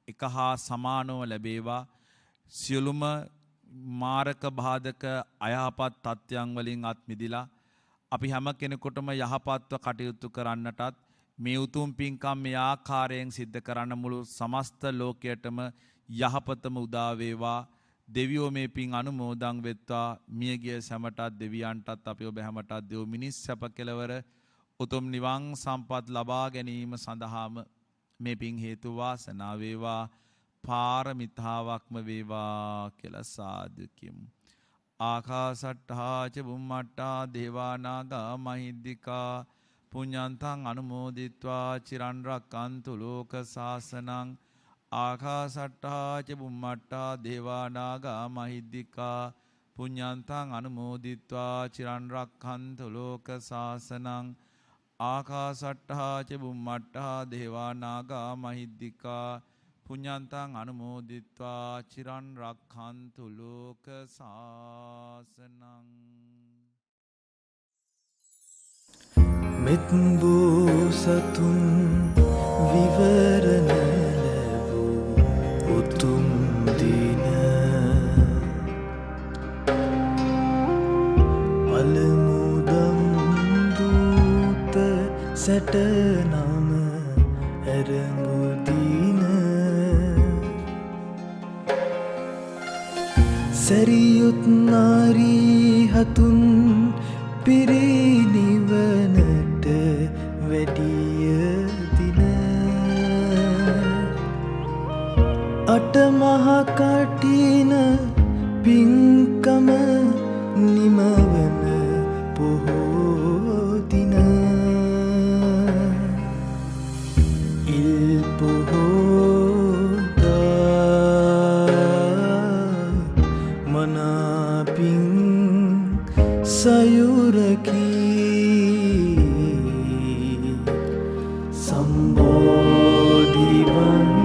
එක හා සමානව ලැබේවා. සියලුම මාරක බාධක අයහපත් තත්ත්වයන් වලින් අත් මිදිලා අපි හැම කෙනෙකුටම යහපත්ව කටයුතු කරන්නටත් මේ උතුම් පින්කම් මේ ආකාරයෙන් සිද්ධ කරන්න මුළු සමස්ත ලෝකයටම යහපතම උදා වේවා. දෙවියෝ මේ පින් අනුමෝදන් වෙත්වා. මියගිය සැමටත් දෙවියන්ටත් අපි ඔබ හැමටත් දෙව් මිනිස් සැප කෙලවර උතුම් නිවන් සම්පත් ලබා ගැනීම සඳහාම මේ පින් හේතු වාසනා වේවා. පාරමිතාවක්ම වේවා කියලා සාදු කියමු. ආකාසට්ඨා ච බුම්මට්ඨා දේවා නාග මහිද්దికා පුඤ්ඤන්තං අනුමෝදිත්වා චිරන් රක්칸තු ලෝක සාසනං. ආකාසට්ඨා ච බුම්මට්ඨා දේවා නාග මහිද්దికා පුඤ්ඤන්තං අනුමෝදිත්වා චිරන් රක්칸තු ලෝක සාසනං. ආකාසට්ඨා ච බුම්මට්ඨා දේවා නාග මහිද්దికා පුඤ්ඤන්තං අනුමෝදිත්වා චිරන් රක්ඛන්තු ලෝක සාසනං. මෙත් බෝසතුන් විවරණ ලැබූ උතුම් දින පළමු දම් දූත සැටනම ඇරඹු දින සැරියුත් නාරී හතුන් පිරිනිවනට වැඩිය දින අටමහ කටින පින්කම නිමවන පොහෝ දින ඉල් පොහෝදා මනාපින් සයුරකී සම්බෝධි වන්දනා